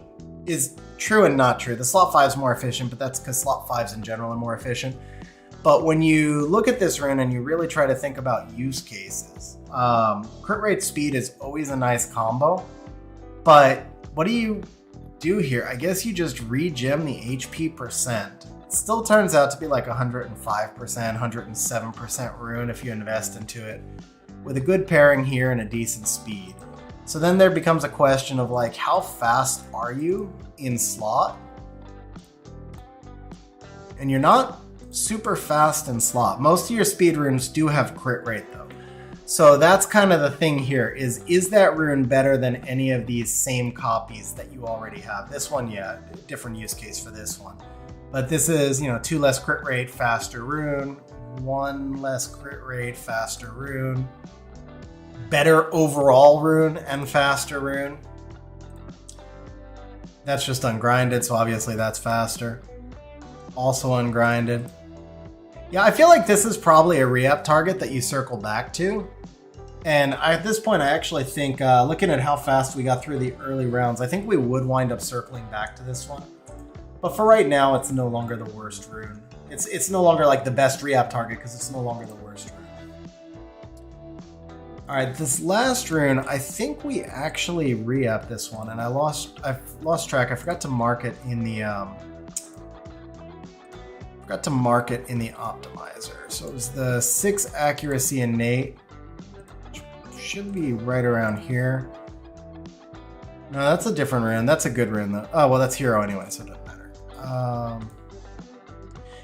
is true and not true. The slot 5 is more efficient, but that's because slot 5s in general are more efficient. But when you look at this rune and you really try to think about use cases, crit rate speed is always a nice combo. But what do you do here? I guess you just re-gem the HP percent. Still turns out to be like 105%, 107% rune if you invest into it, with a good pairing here and a decent speed. So then there becomes a question of like, how fast are you in slot? And you're not super fast in slot. Most of your speed runes do have crit rate though. So that's kind of the thing here, is that rune better than any of these same copies that you already have? This one, yeah, different use case for this one. But this is, 2 less crit rate, faster rune. 1 less crit rate, faster rune. Better overall rune and faster rune. That's just ungrinded, so obviously that's faster. Also ungrinded. Yeah, I feel like this is probably a re-up target that you circle back to. And at this point, I actually think, looking at how fast we got through the early rounds, I think we would wind up circling back to this one. But for right now, it's no longer the worst rune. It's no longer like the best re-up target because it's no longer the worst rune. All right, this last rune, I think we actually re-up this one, and I've lost track. I forgot to mark it in the optimizer. So it was the 6 accuracy innate, which should be right around here. No, that's a different rune. That's a good rune though. Oh well, that's hero anyway, so it doesn't matter.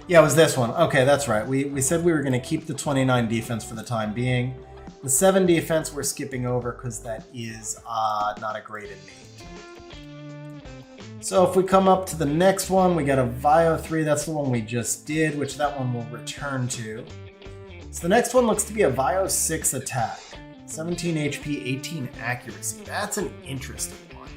Yeah, it was this one. Okay, that's right. We said we were going to keep the 29 defense for the time being. The 7 defense we're skipping over because that is not a great innate. So if we come up to the next one, we got a Vio 3. That's the one we just did, which that one will return to. So the next one looks to be a Vio 6 attack. 17 HP, 18 accuracy. That's an interesting one.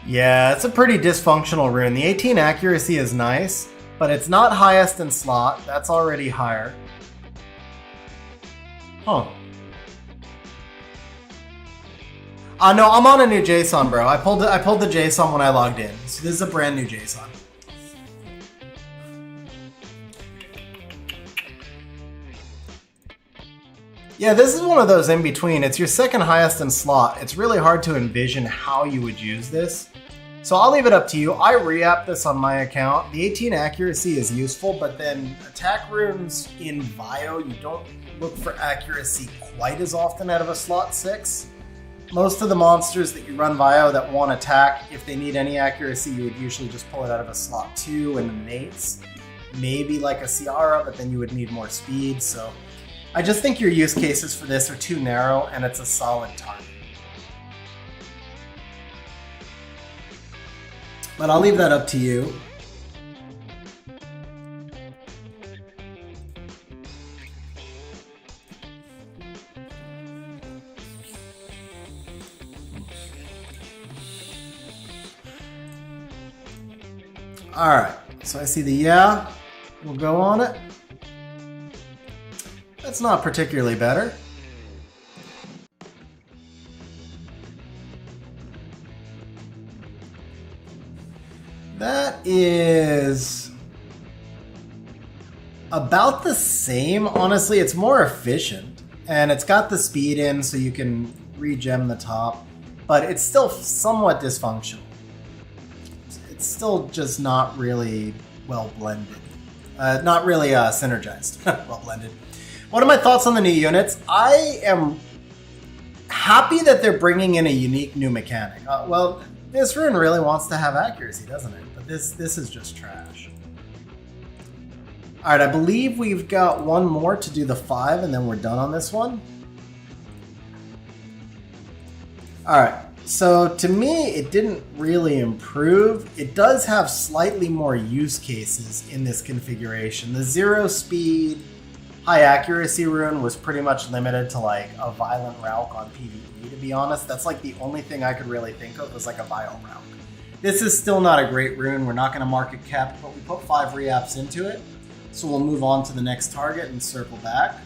Yeah, it's a pretty dysfunctional rune. The 18 accuracy is nice, but it's not highest in slot. That's already higher. Huh. No, I'm on a new JSON, bro. I pulled the JSON when I logged in. So this is a brand new JSON. Yeah, this is one of those in between. It's your second highest in slot. It's really hard to envision how you would use this. So I'll leave it up to you. I re-app this on my account. The 18 accuracy is useful, but then attack runes in Vio, you don't look for accuracy quite as often out of a slot 6. Most of the monsters that you run Vio that want attack, if they need any accuracy, you would usually just pull it out of a slot 2 and innates. Maybe like a Ciara, but then you would need more speed. So I just think your use cases for this are too narrow, and it's a solid target. But I'll leave that up to you. All right, so I see the yeah. We'll go on it. That's not particularly better. That is about the same. Honestly, it's more efficient, and it's got the speed in, so you can regem the top, but it's still somewhat dysfunctional. It's still just not really well blended. Not really synergized. Well blended. What are my thoughts on the new units? I am happy that they're bringing in a unique new mechanic. Well, this rune really wants to have accuracy, doesn't it? But this is just trash. All right, I believe we've got one more to do the 5, and then we're done on this one. All right, so to me, it didn't really improve. It does have slightly more use cases in this configuration. The 0 speed, high accuracy rune was pretty much limited to like a violent Rauk on PvE, to be honest. That's like the only thing I could really think of was like a vile Rauk. This is still not a great rune. We're not going to mark it kept, but we put 5 reapps into it. So we'll move on to the next target and circle back.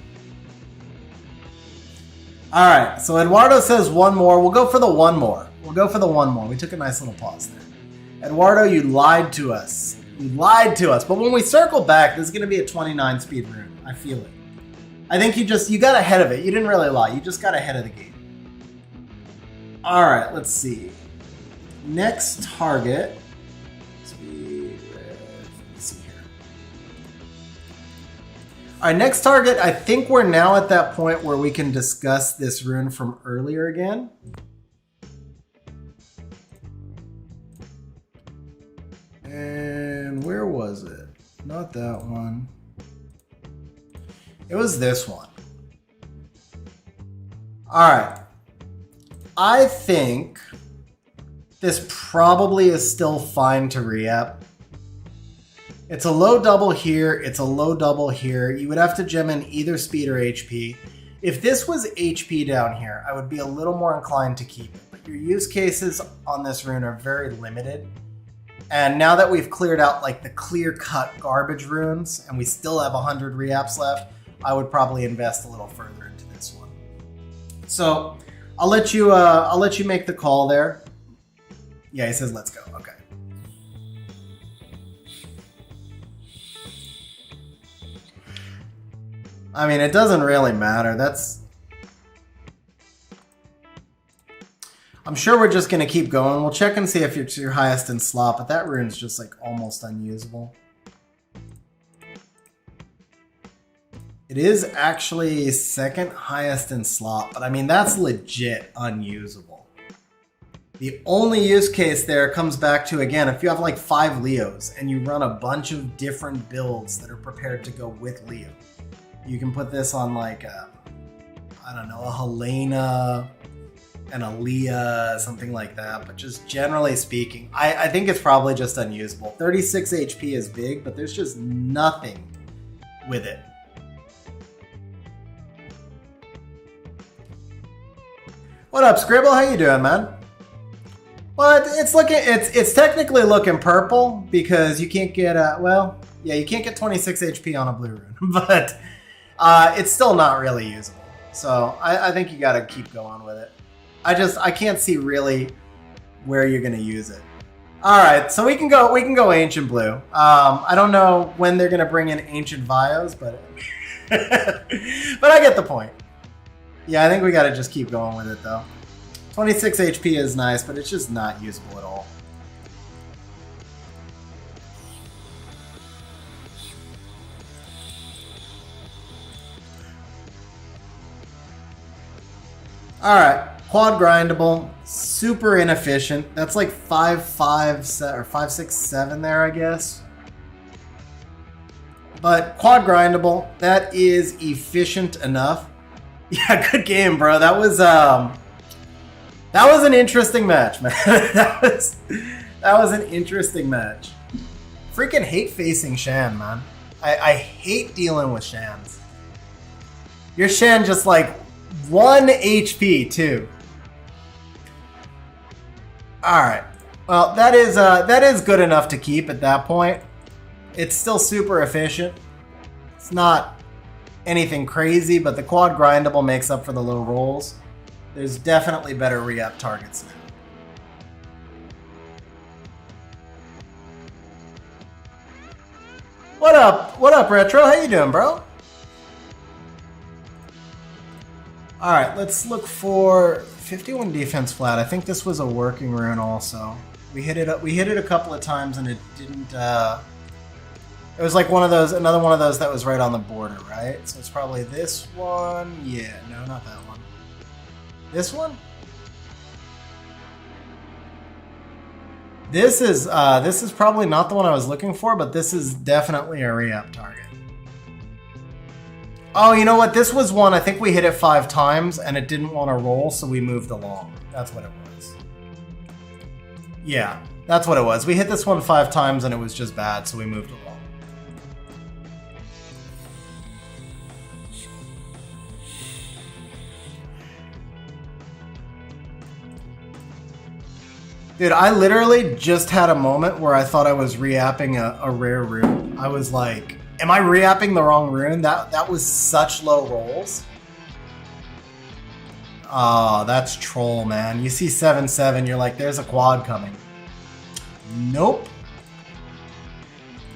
All right, so Eduardo says one more. We'll go for the one more. We took a nice little pause there. Eduardo, you lied to us. But when we circle back, this is going to be a 29 speed rune. I feel it. I think you got ahead of it. You didn't really lie. You just got ahead of the game. All right, let's see. Next target. Speed red. Let's see here. All right, next target. I think we're now at that point where we can discuss this rune from earlier again. And where was it? Not that one. It was this one. All right. I think this probably is still fine to re-up. It's a low double here. It's a low double here. You would have to gem in either speed or HP. If this was HP down here, I would be a little more inclined to keep it. But your use cases on this rune are very limited. And now that we've cleared out like the clear-cut garbage runes, and we still have 100 reapps left, I would probably invest a little further into this one. So I'll let you make the call there. Yeah, he says let's go. Okay. I mean, it doesn't really matter. I'm sure we're just going to keep going. We'll check and see if it's your highest in slot, but that rune's just like almost unusable. It is actually second highest in slot, but I mean, that's legit unusable. The only use case there comes back to, again, if you have like 5 Leos and you run a bunch of different builds that are prepared to go with Leo, you can put this on like I don't know, a Helena and a Leah, something like that. But just generally speaking, I think it's probably just unusable. 36 HP is big, but there's just nothing with it. What up, Scribble? How you doing, man? Well, it's technically looking purple because you can't get you can't get 26 HP on a blue rune, but it's still not really usable. So I think you got to keep going with it. I can't see really where you're gonna use it. All right, so we can go ancient blue. I don't know when they're gonna bring in ancient Vios, but but I get the point. Yeah, I think we got to just keep going with it though. 26 HP is nice, but it's just not usable at all. All right, quad grindable, super inefficient. That's like 5.5 or 5.6.7 there, I guess. But quad grindable, that is efficient enough. Yeah, good game, bro. That was an interesting match, man. that was an interesting match. Freaking hate facing Shan, man. I hate dealing with Shans. Your Shan just like 1 HP too. All right. Well, that is good enough to keep at that point. It's still super efficient. It's not anything crazy, but the quad grindable makes up for the low rolls. There's definitely better re-up targets now. What up? What up, Retro? How you doing, bro? All right, let's look for 51 defense flat. I think this was a working rune also. We hit it up. We hit it a couple of times and it didn't. It was like one of those, another one of those that was right on the border, right? So it's probably this one. Yeah, no, not that one. This one. This is probably not the one I was looking for, but this is definitely a re-up target. Oh, you know what? This was one, I think we hit it 5 times and it didn't want to roll, so we moved along. That's what it was. Yeah, that's what it was. We hit this one 5 times and it was just bad, so we moved along. Dude, I literally just had a moment where I thought I was re-apping a rare rune. I was like, am I re-apping the wrong rune? That was such low rolls. Oh, that's troll, man. You see 7-7, you're like, there's a quad coming. Nope.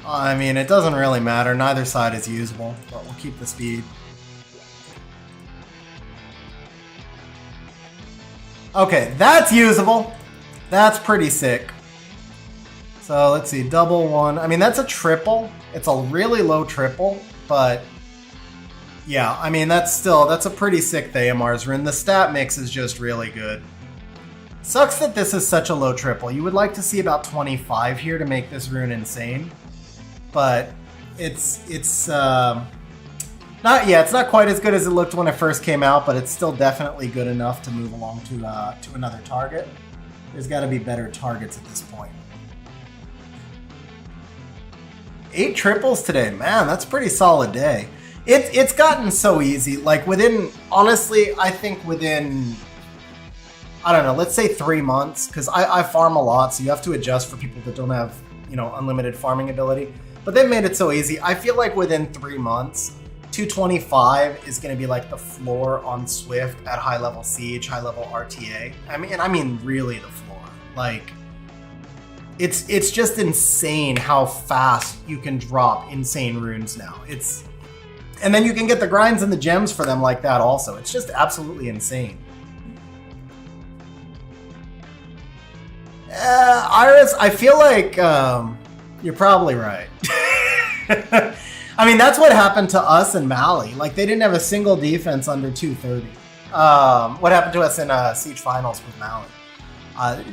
I mean, it doesn't really matter. Neither side is usable, but we'll keep the speed. Okay, that's usable. That's pretty sick. So let's see, double one. I mean, that's a triple. It's a really low triple, but yeah, I mean, that's a pretty sick Theomar's rune. The stat mix is just really good. Sucks that this is such a low triple. You would like to see about 25 here to make this rune insane, but it's not quite as good as it looked when it first came out, but it's still definitely good enough to move along to another target. There's got to be better targets at this point. 8 triples today, man. That's a pretty solid day. It's gotten so easy. Like honestly, I think within, I don't know, let's say 3 months, because I farm a lot, so you have to adjust for people that don't have, unlimited farming ability. But they've made it so easy. I feel like within 3 months, 225 is going to be like the floor on Swift at high level Siege, high level RTA. I mean really the floor. Like, it's just insane how fast you can drop insane runes now. And then you can get the grinds and the gems for them like that also. It's just absolutely insane. Iris, I feel like you're probably right. I mean, that's what happened to us in Mali. Like, they didn't have a single defense under 230. What happened to us in Siege Finals with Mali?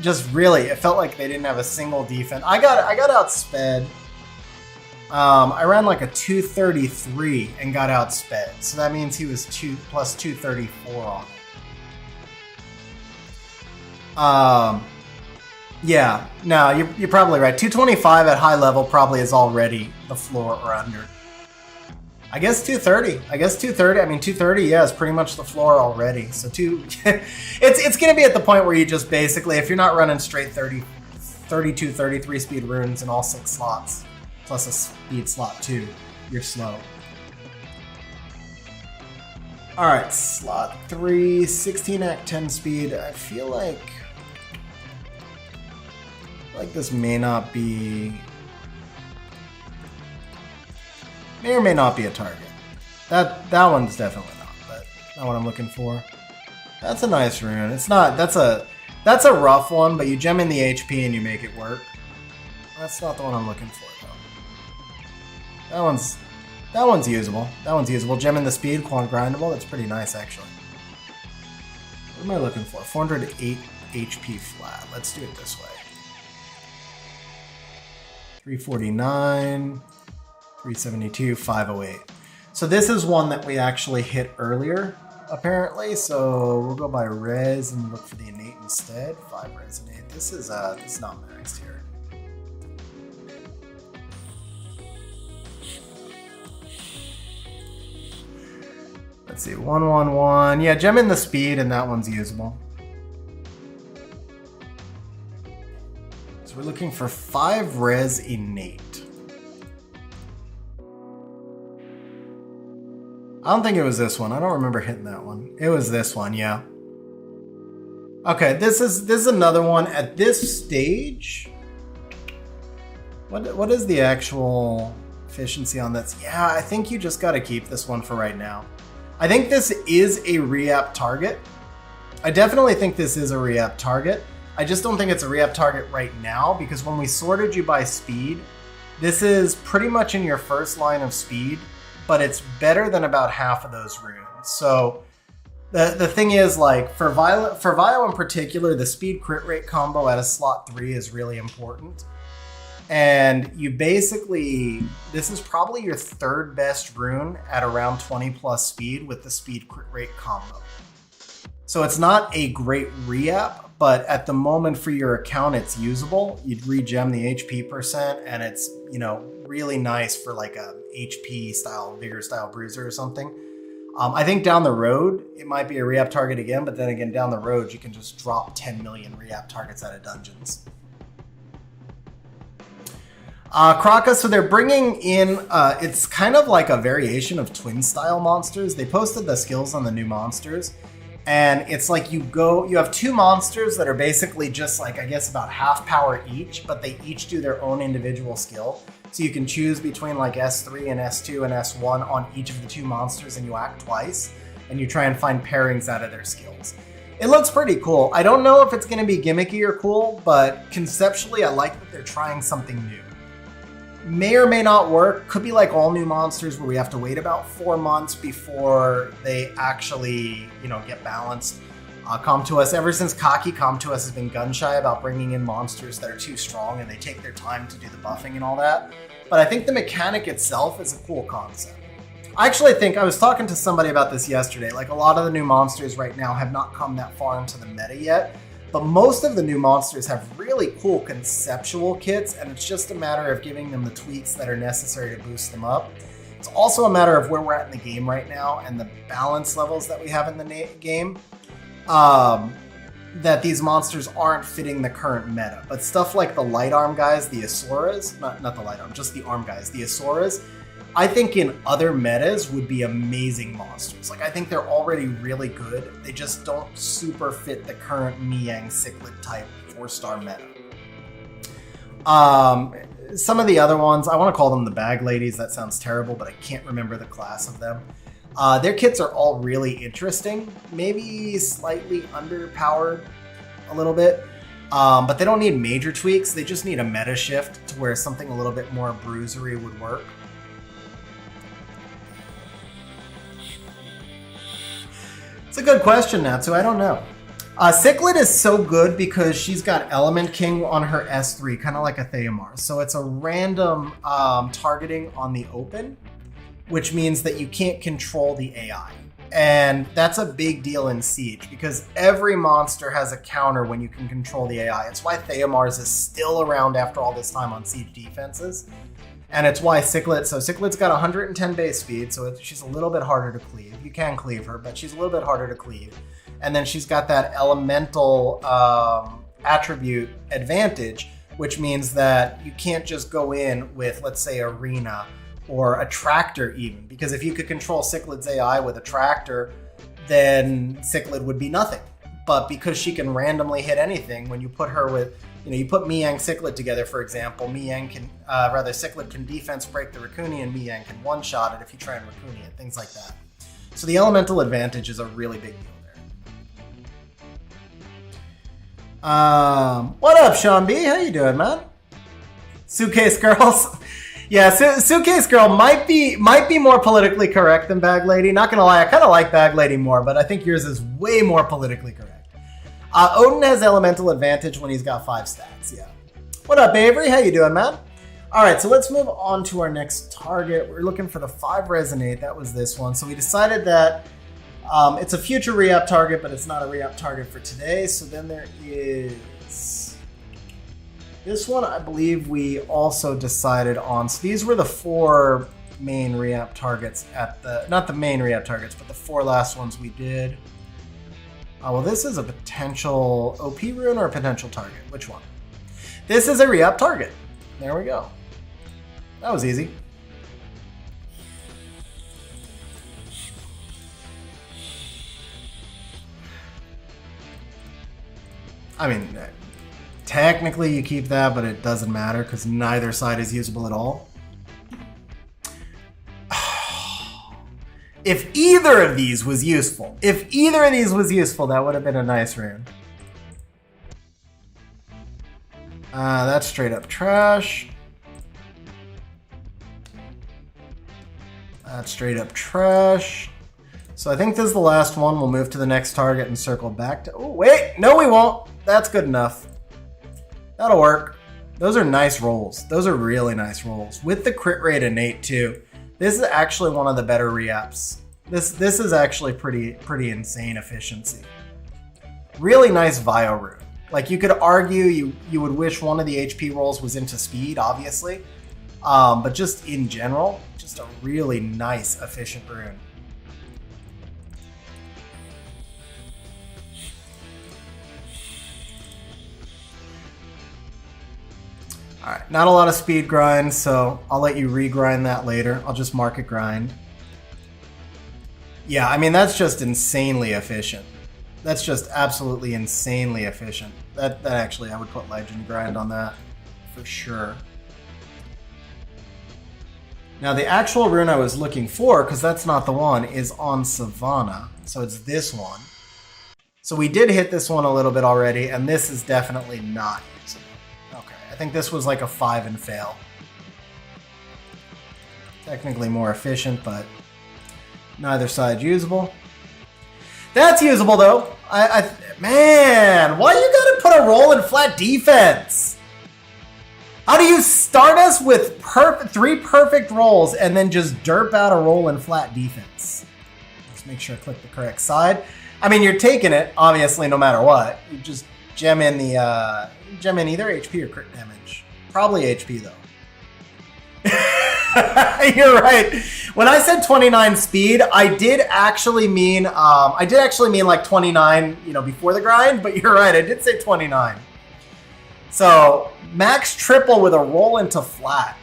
Just really, it felt like they didn't have a single defense. I got outsped. I ran like a 233 and got outsped. So that means he was 2 plus 234 on it. Yeah, no, you're probably right. 225 at high level probably is already the floor or under. I guess 230. I mean, 230, yeah, is pretty much the floor already. So it's going to be at the point where you just basically, if you're not running straight 32, 33 speed runes in all 6 slots, plus a speed slot 2, you're slow. All right, slot 3, 16 act 10 speed. I feel like this may not be... May or may not be a target. That one's definitely not, but not what I'm looking for. That's a nice rune. It's not. That's a rough one, but you gem in the HP and you make it work. That's not the one I'm looking for though. That one's usable. Gem in the speed, quant grindable. That's pretty nice actually. What am I looking for? 408 HP flat. Let's do it this way. 349. 372, 508. So this is one that we actually hit earlier, apparently. So we'll go by res and look for the innate instead. 5 res innate. This is not maxed here. Let's see, 111. Yeah, gem in the speed, and that one's usable. So we're looking for 5 res innate. I don't think it was this one. I don't remember hitting that one. It was this one, yeah. Okay, this is another one at this stage. What is the actual efficiency on this? Yeah, I think you just got to keep this one for right now. I think this is a re-up target. I definitely think this is a re-up target. I just don't think it's a re-up target right now, because when we sorted you by speed, this is pretty much in your first line of speed, but it's better than about half of those runes. So the thing is, like, for Vio in particular, the speed crit rate combo at a slot 3 is really important. And you basically, this is probably your third best rune at around 20 plus speed with the speed crit rate combo. So it's not a great re-up, but at the moment for your account, it's usable. You'd regem the HP percent, and it's, you know, really nice for like a HP style, vigor style bruiser or something. I think down the road, it might be a re-up target again, but then again, down the road, you can just drop 10 million re-up targets out of dungeons. Kraka, so they're bringing in, it's kind of like a variation of twin style monsters. They posted the skills on the new monsters, and it's like you have two monsters that are basically just like, I guess, about half power each, but they each do their own individual skill. So you can choose between like S3 and S2 and S1 on each of the two monsters, and you act twice, and you try and find pairings out of their skills. It looks pretty cool. I don't know if it's going to be gimmicky or cool, but conceptually I like that they're trying something new. May or may not work. Could be like all new monsters where we have to wait about 4 months before they actually, you know, get balanced. Come to us. Ever since Kaki, Come to Us has been gun shy about bringing in monsters that are too strong, and they take their time to do the buffing and all that. But I think the mechanic itself is a cool concept. I actually think, I was talking to somebody about this yesterday, like a lot of the new monsters right now have not come that far into the meta yet, but most of the new monsters have really cool conceptual kits, and it's just a matter of giving them the tweaks that are necessary to boost them up. It's also a matter of where we're at in the game right now and the balance levels that we have in the game. That these monsters aren't fitting the current meta. But stuff like the light arm guys, the Asuras, not the light arm, just the arm guys, the Asuras, I think in other metas would be amazing monsters. Like, I think they're already really good. They just don't super fit the current Miang Cichlid type 4-star meta. Some of the other ones, I want to call them the bag ladies. That sounds terrible, but I can't remember the class of them. Their kits are all really interesting, maybe slightly underpowered a little bit, but they don't need major tweaks. They just need a meta shift to where something a little bit more bruisery would work. It's a good question, Natsu. I don't know. Cichlid is so good because she's got Element King on her S3, kind of like a Theomar. So it's a random targeting on the open, which means that you can't control the AI. And that's a big deal in Siege, because every monster has a counter when you can control the AI. It's why Theomars is still around after all this time on Siege defenses. And it's why Cichlid, so Cichlid's got 110 base speed, so she's a little bit harder to cleave. You can cleave her, but she's a little bit harder to cleave. And then she's got that elemental attribute advantage, which means that you can't just go in with, let's say, Arena or a Tractor even, because if you could control Cichlid's AI with a Tractor, then Cichlid would be nothing. But because she can randomly hit anything, when you put her with, you know, you put Miang Cichlid together, for example, Cichlid can defense break the Raccoon, and Miang can one-shot it if you try and Raccoon it, things like that. So the elemental advantage is a really big deal there. What up, Sean B? How you doing, man? Suitcase Girls. Yeah, Suitcase Girl might be more politically correct than Bag Lady. Not gonna lie, I kind of like Bag Lady more, but I think yours is way more politically correct. Odin has elemental advantage when he's got 5 stacks, yeah. What up, Avery? How you doing, man? All right, so let's move on to our next target. We're looking for the 5 Resonate. That was this one. So we decided that it's a future re-up target, but it's not a re-up target for today. So then there is this one, I believe we also decided on. So these were the 4 main re-up targets at the, not the main re-up targets, but the 4 last ones we did. Well, this is a potential OP rune or a potential target. Which one? This is a re-up target. There we go. That was easy. I mean, technically you keep that, but it doesn't matter because neither side is usable at all. If either of these was useful, that would have been a nice rune. That's straight up trash. That's straight up trash. So I think this is the last one. We'll move to the next target and circle back to... Oh, wait. No, we won't. That's good enough. That'll work. Those are nice rolls. Those are really nice rolls. With the crit rate innate, too. This is actually one of the better reapps. This is actually pretty insane efficiency. Really nice Vio rune. Like, you could argue you would wish one of the HP rolls was into speed, obviously. But just in general, just a really nice, efficient rune. Alright, not a lot of speed grind, so I'll let you regrind that later. I'll just mark it grind. Yeah, I mean, that's just insanely efficient. That's just absolutely insanely efficient. That actually, I would put legend grind on that for sure. Now, the actual rune I was looking for, because that's not the one, is on Savannah. So it's this one. So we did hit this one a little bit already, and this is definitely not usable. Okay, I think this was like a 5 and fail. Technically more efficient, but neither side usable. That's usable, though. Man, why you gotta put a roll in flat defense? How do you start us with 3 perfect rolls and then just derp out a roll in flat defense? Just make sure I click the correct side. I mean, you're taking it, obviously, no matter what. You just gem in the gem in either HP or crit damage. Probably HP, though. You're right. When I said 29 speed, I did actually mean like 29, before the grind, but you're right, I did say 29. So, max triple with a roll into flat.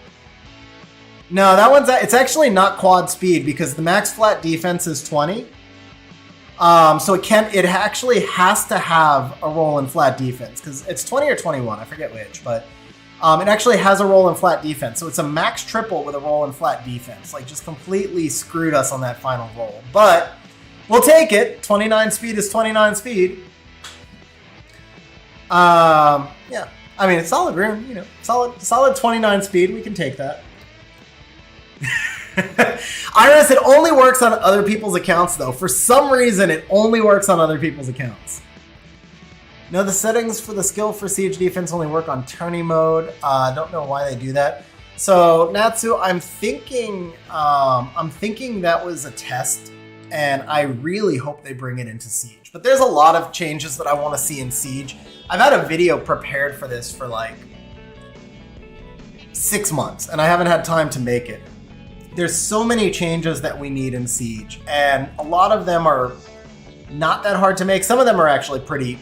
No, it's actually not quad speed because the max flat defense is 20. So it actually has to have a roll in flat defense because it's 20 or 21, I forget which, but it actually has a roll in flat defense. So it's a max triple with a roll in flat defense. Like, just completely screwed us on that final roll. But we'll take it. 29 speed is 29 speed. Yeah. I mean, it's solid rune, solid 29 speed. We can take that. Iris, it only works on other people's accounts, though. For some reason, it only works on other people's accounts. No, the settings for the skill for siege defense only work on tourney mode. I don't know why they do that. So, Natsu, I'm thinking that was a test, and I really hope they bring it into Siege. But there's a lot of changes that I want to see in Siege. I've had a video prepared for this for like 6 months, and I haven't had time to make it. There's so many changes that we need in Siege, and a lot of them are not that hard to make. Some of them are actually pretty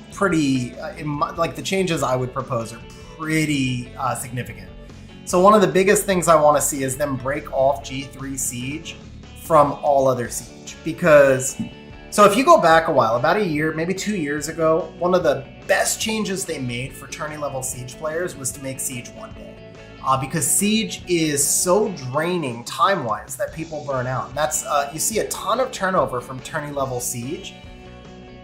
like the changes I would propose are pretty significant. So one of the biggest things I want to see is them break off G3 Siege from all other Siege. Because, so if you go back a while, about a year, maybe 2 years ago, one of the best changes they made for tourney level Siege players was to make Siege 1 day. Because Siege is so draining time-wise that people burn out. And that's, you see a ton of turnover from tourney level Siege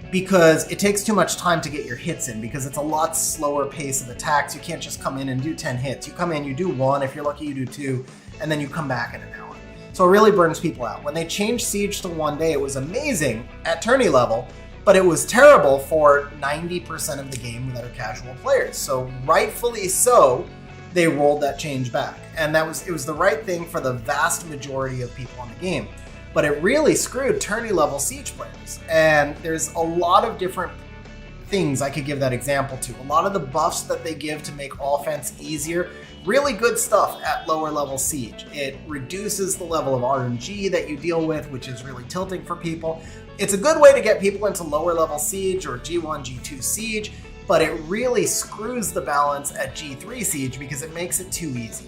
because it takes too much time to get your hits in because it's a lot slower pace of attacks. You can't just come in and do 10 hits. You come in, you do 1, if you're lucky you do 2, and then you come back in an hour. So it really burns people out. When they changed Siege to 1 day, it was amazing at tourney level, but it was terrible for 90% of the game that are casual players. So rightfully so, they rolled that change back. And it was the right thing for the vast majority of people on the game. But it really screwed tourney level Siege players. And there's a lot of different things I could give that example to. A lot of the buffs that they give to make offense easier, really good stuff at lower level Siege. It reduces the level of RNG that you deal with, which is really tilting for people. It's a good way to get people into lower level Siege or G1, G2 Siege, but it really screws the balance at G3 Siege because it makes it too easy.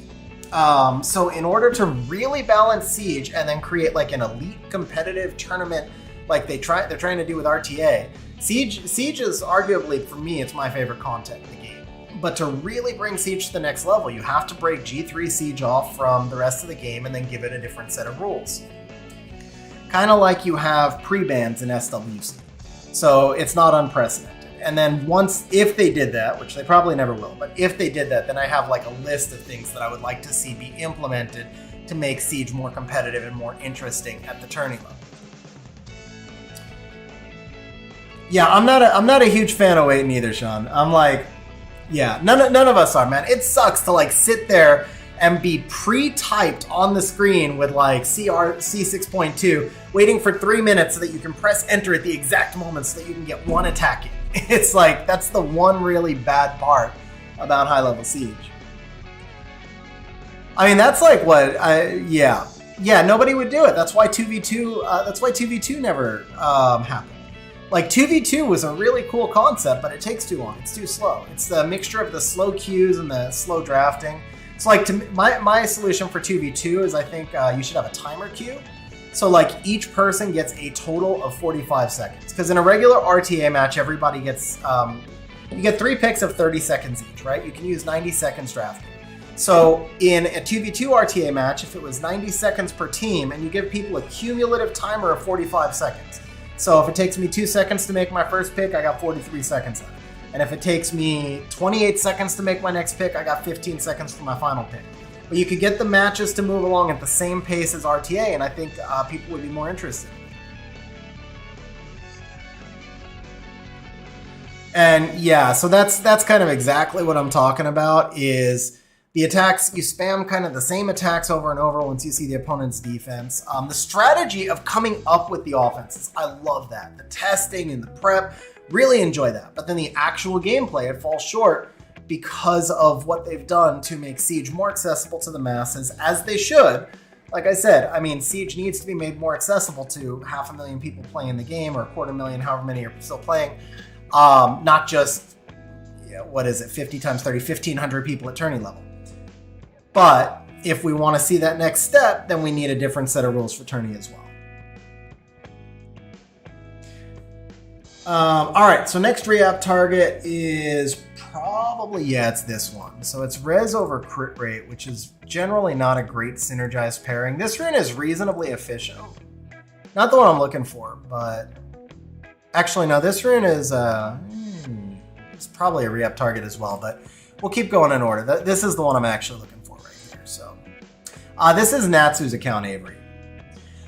So in order to really balance Siege and then create like an elite competitive tournament like they're trying to do with RTA, Siege is arguably, for me, it's my favorite content in the game. But to really bring Siege to the next level, you have to break G3 Siege off from the rest of the game and then give it a different set of rules. kind of like you have pre-bans in SWC. So it's not unprecedented. And then once, if they did that, which they probably never will, but if they did that, then I have like a list of things that I would like to see be implemented to make Siege more competitive and more interesting at the tourney level. Yeah, I'm not a huge fan of waiting either, Sean. I'm like, yeah, none of us are, man. It sucks to like sit there and be pre-typed on the screen with like C6.2, waiting for 3 minutes so that you can press enter at the exact moment so that you can get one attack in. It's like, that's the one really bad part about high-level Siege. I mean, that's like what, yeah, nobody would do it. That's why 2v2 never happened. Like 2v2 was a really cool concept, but it takes too long. It's too slow. It's the mixture of the slow queues and the slow drafting. So like my solution for 2v2 is I think you should have a timer queue. So like each person gets a total of 45 seconds. Because in a regular RTA match, everybody gets, you get 3 picks of 30 seconds each, right? You can use 90 seconds drafting. So in a 2v2 RTA match, if it was 90 seconds per team, and you give people a cumulative timer of 45 seconds. So if it takes me 2 seconds to make my first pick, I got 43 seconds left. And if it takes me 28 seconds to make my next pick, I got 15 seconds for my final pick. But you could get the matches to move along at the same pace as RTA, and I think people would be more interested. And yeah, so that's kind of exactly what I'm talking about, is the attacks, you spam kind of the same attacks over and over once you see the opponent's defense. The strategy of coming up with the offenses, I love that. The testing and the prep, really enjoy that. But then the actual gameplay, it falls short because of what they've done to make Siege more accessible to the masses, as they should. Like I said, I mean, Siege needs to be made more accessible to 500,000 people playing the game, or 250,000, however many are still playing. Not just, what is it, 50 times 30, 1,500 people at tourney level. But if we want to see that next step, then we need a different set of rules for tourney as well. All right, so next reapp target is probably, it's this one. So it's res over crit rate, which is generally not a great synergized pairing. This rune is reasonably efficient. Not the one I'm looking for, but actually, no, this rune is it's probably a reapp target as well, but we'll keep going in order. This is the one I'm actually looking for right here. So this is Natsu's account, Avery.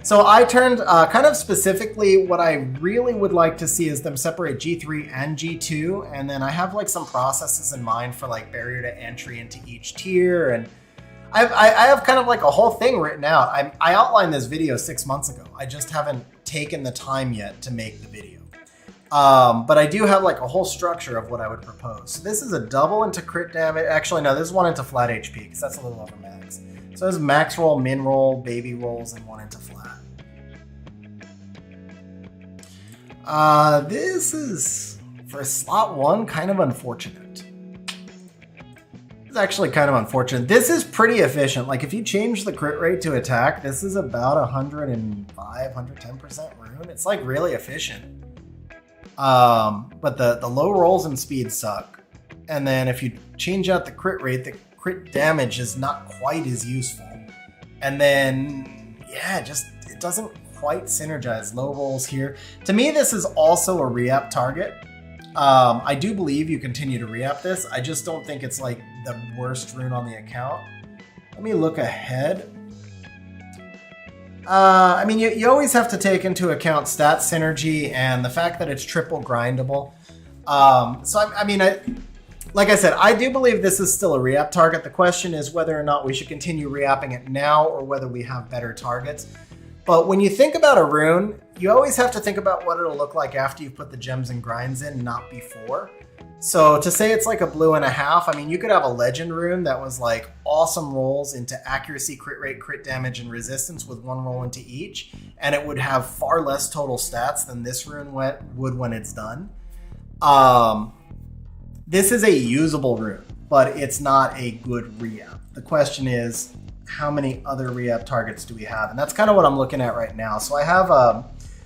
So I turned kind of specifically what I really would like to see is them separate G3 and G2. And then I have like some processes in mind for like barrier to entry into each tier. And I have kind of like a whole thing written out. I outlined this video 6 months ago. I just haven't taken the time yet to make the video. But I do have like a whole structure of what I would propose. So this is a double into crit damage. Actually, no, this is 1 into flat HP because that's a little over max. So there's max roll, min roll, baby rolls, and 1 into flat. This is, for slot 1, kind of unfortunate. It's actually kind of unfortunate. This is pretty efficient. Like if you change the crit rate to attack, this is about 105, 110% rune. It's like really efficient. But the low rolls and speed suck. And then if you change out the crit rate, the crit damage is not quite as useful. And then, yeah, it doesn't quite synergize. Low rolls here. To me, this is also a reapp target. I do believe you continue to reapp this. I just don't think it's like the worst rune on the account. Let me look ahead. I mean, you always have to take into account stat synergy and the fact that it's triple grindable. Like I said, I do believe this is still a reapp target. The question is whether or not we should continue reapping it now or whether we have better targets. But when you think about a rune, you always have to think about what it'll look like after you've put the gems and grinds in, not before. So to say it's like a blue and a half, I mean, you could have a legend rune that was like awesome rolls into accuracy, crit rate, crit damage, and resistance with 1 roll into each, and it would have far less total stats than this rune would when it's done. This is a usable rune, but it's not a good re-up. The question is, how many other re-up targets do we have? And that's kind of what I'm looking at right now. So I have,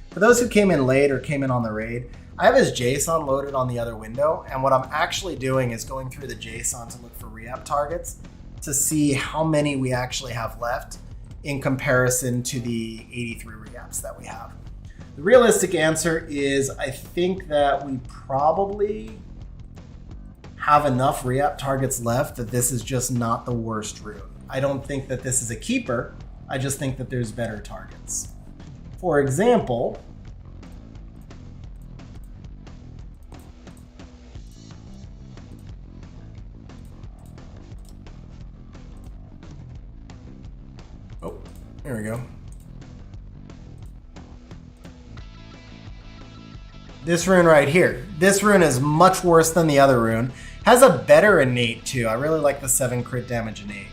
for those who came in late or came in on the raid, I have his JSON loaded on the other window, and what I'm actually doing is going through the JSON to look for re-up targets to see how many we actually have left. in comparison to the 83 reaps that we have. The realistic answer is I think that we probably have enough reap targets left that this is just not the worst rune. I don't think that this is a keeper. I just think that there's better targets. For example, oh, there we go. This rune right here. This rune is much worse than the other rune. Has a better innate too. I really like the 7 crit damage innate.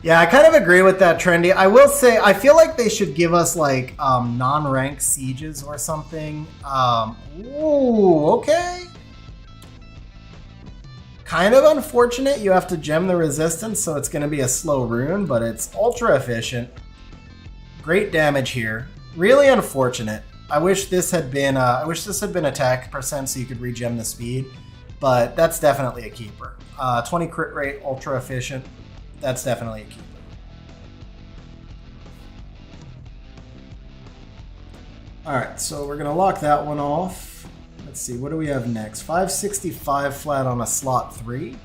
Yeah, I kind of agree with that, Trendy. I will say, I feel like they should give us like non-rank sieges or something. Ooh, okay. Kind of unfortunate. You have to gem the resistance, so it's going to be a slow rune, but it's ultra efficient. Great damage here. Really unfortunate. I wish this had been attack percent so you could regem the speed, but that's definitely a keeper. 20 crit rate, ultra efficient. That's definitely a keeper. All right, so we're gonna lock that one off. Let's see, what do we have next? 565 flat on a slot 3.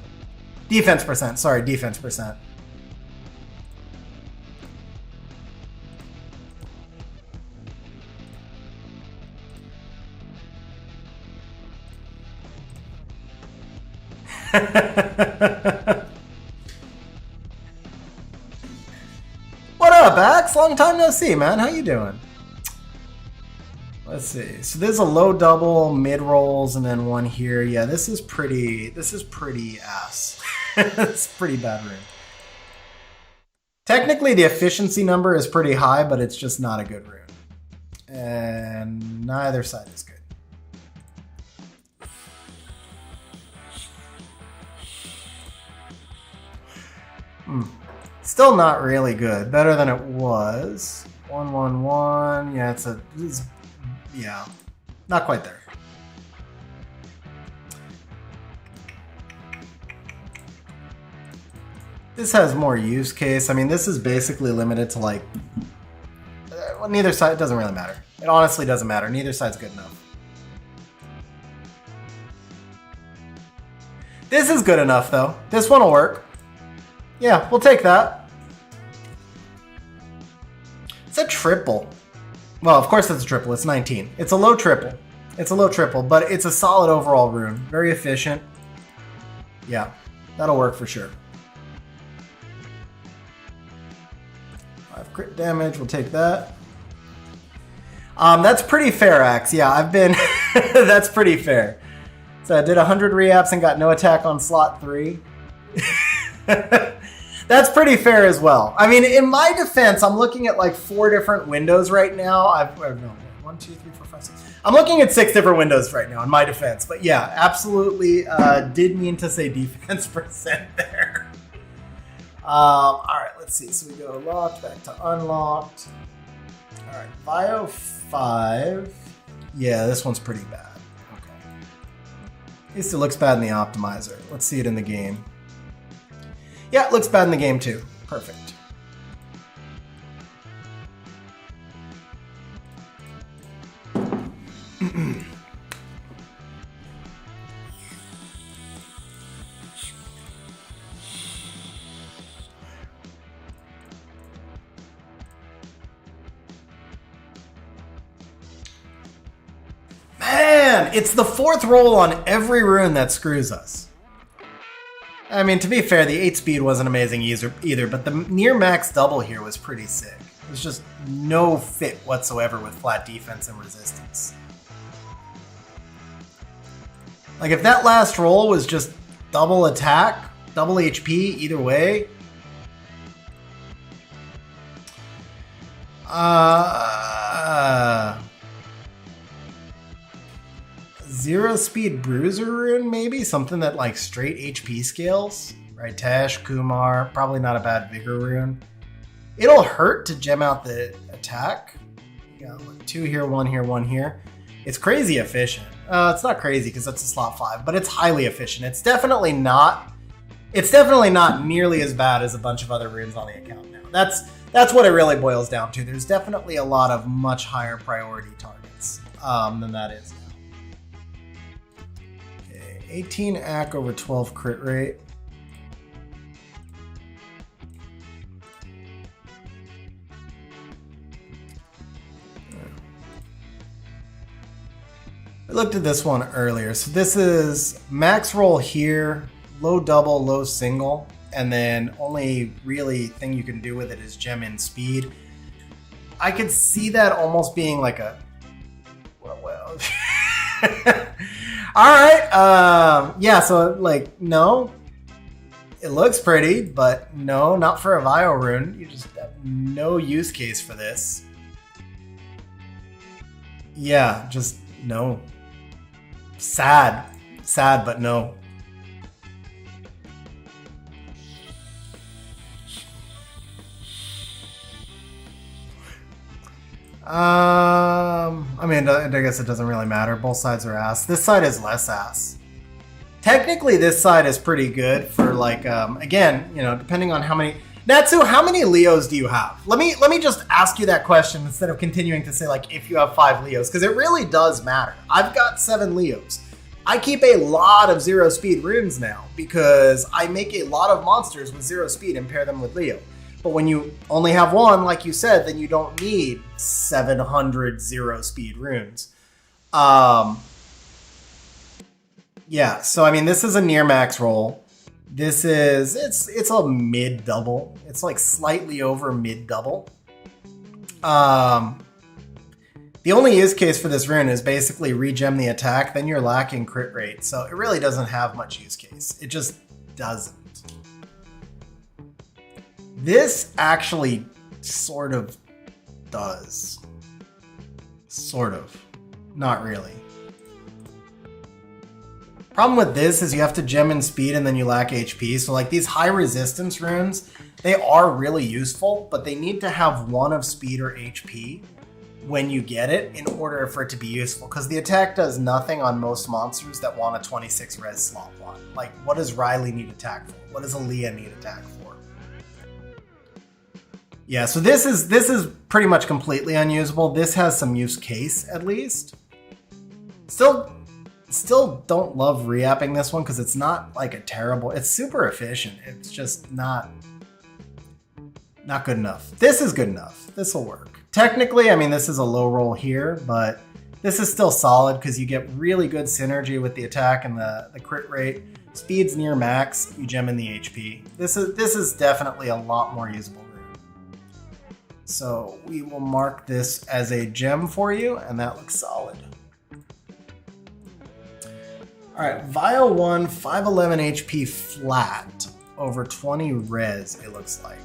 Defense percent, sorry, defense percent. What up, Axe? Long time no see, man. How you doing? Let's see. So there's a low double, mid rolls, and then one here. Yeah, this is pretty ass. It's pretty bad rune. Technically, the efficiency number is pretty high, but it's just not a good rune. And neither side is good. Still not really good. Better than it was. 111. Yeah, yeah, not quite there. This has more use case. I mean, this is basically limited to like, well, neither side, it doesn't really matter. It honestly doesn't matter. Neither side's good enough. This is good enough though. This one will work. Yeah, we'll take that. It's a triple. Well, of course it's a triple. It's 19. It's a low triple. It's a low triple, but it's a solid overall rune. Very efficient. Yeah, that'll work for sure. 5 crit damage. We'll take that. That's pretty fair, Axe. Yeah, I've been... That's pretty fair. So I did 100 reaps and got no attack on slot 3. That's pretty fair as well. I mean, in my defense, I'm looking at like 4 different windows right now. No, 1, 2, 3, 4, 5, 6. I'm looking at 6 different windows right now in my defense. But yeah, absolutely did mean to say defense percent there. All right, let's see. So we go locked, back to unlocked. All right, Bio 5. Yeah, this one's pretty bad. Okay. At least it looks bad in the optimizer. Let's see it in the game. Yeah, it looks bad in the game too. Perfect. Man, it's the 4th roll on every rune that screws us. I mean, to be fair, the 8 speed wasn't amazing either, but the near max double here was pretty sick. There's just no fit whatsoever with flat defense and resistance. Like, if that last roll was just double attack, double HP, either way. 0 speed bruiser rune, maybe? Something that like straight HP scales? Right, Tesh, Kumar, probably not a bad vigor rune. It'll hurt to gem out the attack. You got 2 here, 1 here, 1 here. It's crazy efficient. It's not crazy because that's a slot 5, but it's highly efficient. It's definitely not nearly as bad as a bunch of other runes on the account now. That's what it really boils down to. There's definitely a lot of much higher priority targets than that is now. Okay, 18 AC over 12 crit rate. I looked at this one earlier. So this is max roll here, low double, low single, and then only really thing you can do with it is gem in speed. I could see that almost being like a well. All right. Yeah. So like no, it looks pretty, but no, not for a Vio rune. You just have no use case for this. Yeah, just no. Sad, but no. I mean, I guess it doesn't really matter. Both sides are ass. This side is less ass. Technically, this side is pretty good for like, again, you know, depending on how many. Natsu, how many Leos do you have? Let me just ask you that question instead of continuing to say like if you have 5 Leos, because it really does matter. I've got 7 Leos. I keep a lot of 0 speed runes now because I make a lot of monsters with 0 speed and pair them with Leo. But when you only have 1, like you said, then you don't need 700 0 speed runes. Yeah, so I mean, this is a near max roll. This is, it's a mid double. It's like slightly over mid double. The only use case for this rune is basically regem the attack, then you're lacking crit rate. So it really doesn't have much use case. It just doesn't. This actually sort of does. Sort of. Not really. Problem with this is you have to gem in speed and then you lack HP. So like these high resistance runes, they are really useful, but they need to have 1 of speed or HP when you get it in order for it to be useful. Because the attack does nothing on most monsters that want a 26 res slot 1. Like what does Riley need attack for? What does Aaliyah need attack for? Yeah, so this is pretty much completely unusable. This has some use case at least. Still don't love reapping this one because it's not like a terrible, it's super efficient. It's just not good enough. This is good enough. This will work. Technically, I mean, this is a low roll here, but this is still solid because you get really good synergy with the attack and the crit rate. Speed's near max, you gem in the HP. This is definitely a lot more usable rune. So we will mark this as a gem for you, and that looks solid. All right, Vio 1, 511 HP flat, over 20 res, it looks like.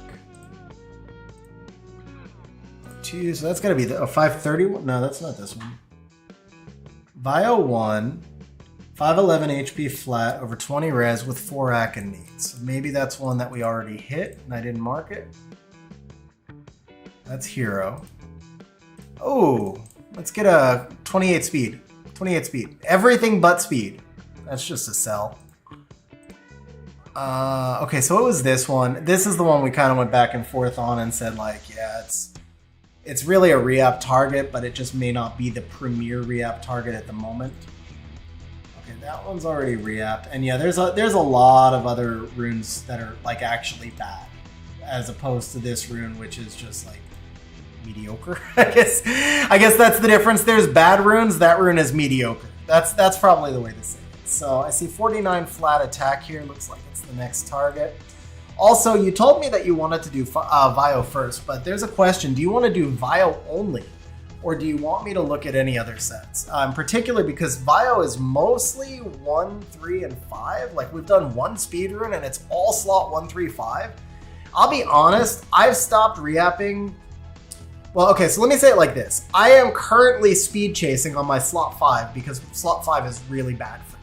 2, so that's gotta be the 530, no, that's not this one. Vio 1, 511 HP flat, over 20 res with 4 AC needs. So maybe that's one that we already hit and I didn't mark it. That's hero. Oh, let's get a 28 speed. 28 speed. Everything but speed. That's just a sell. Okay, so it was this one. This is the one we kind of went back and forth on and said like, yeah, it's really a re-app target, but it just may not be the premier re-app target at the moment. Okay, that one's already re-apped. And yeah, there's a lot of other runes that are like actually bad, as opposed to this rune, which is just like mediocre. I guess that's the difference. There's bad runes. That rune is mediocre. That's probably the way to say it. So I see 49 flat attack here. Looks like it's the next target. Also, you told me that you wanted to do Vio first, but there's a question. Do you want to do Vio only, or do you want me to look at any other sets? In particular, because Vio is mostly 1, 3, and 5. Like we've done one speed rune and it's all slot 1, 3, 5. I'll be honest, I've stopped reapping. Well, okay, so let me say it like this. I am currently speed chasing on my slot 5 because slot 5 is really bad for me.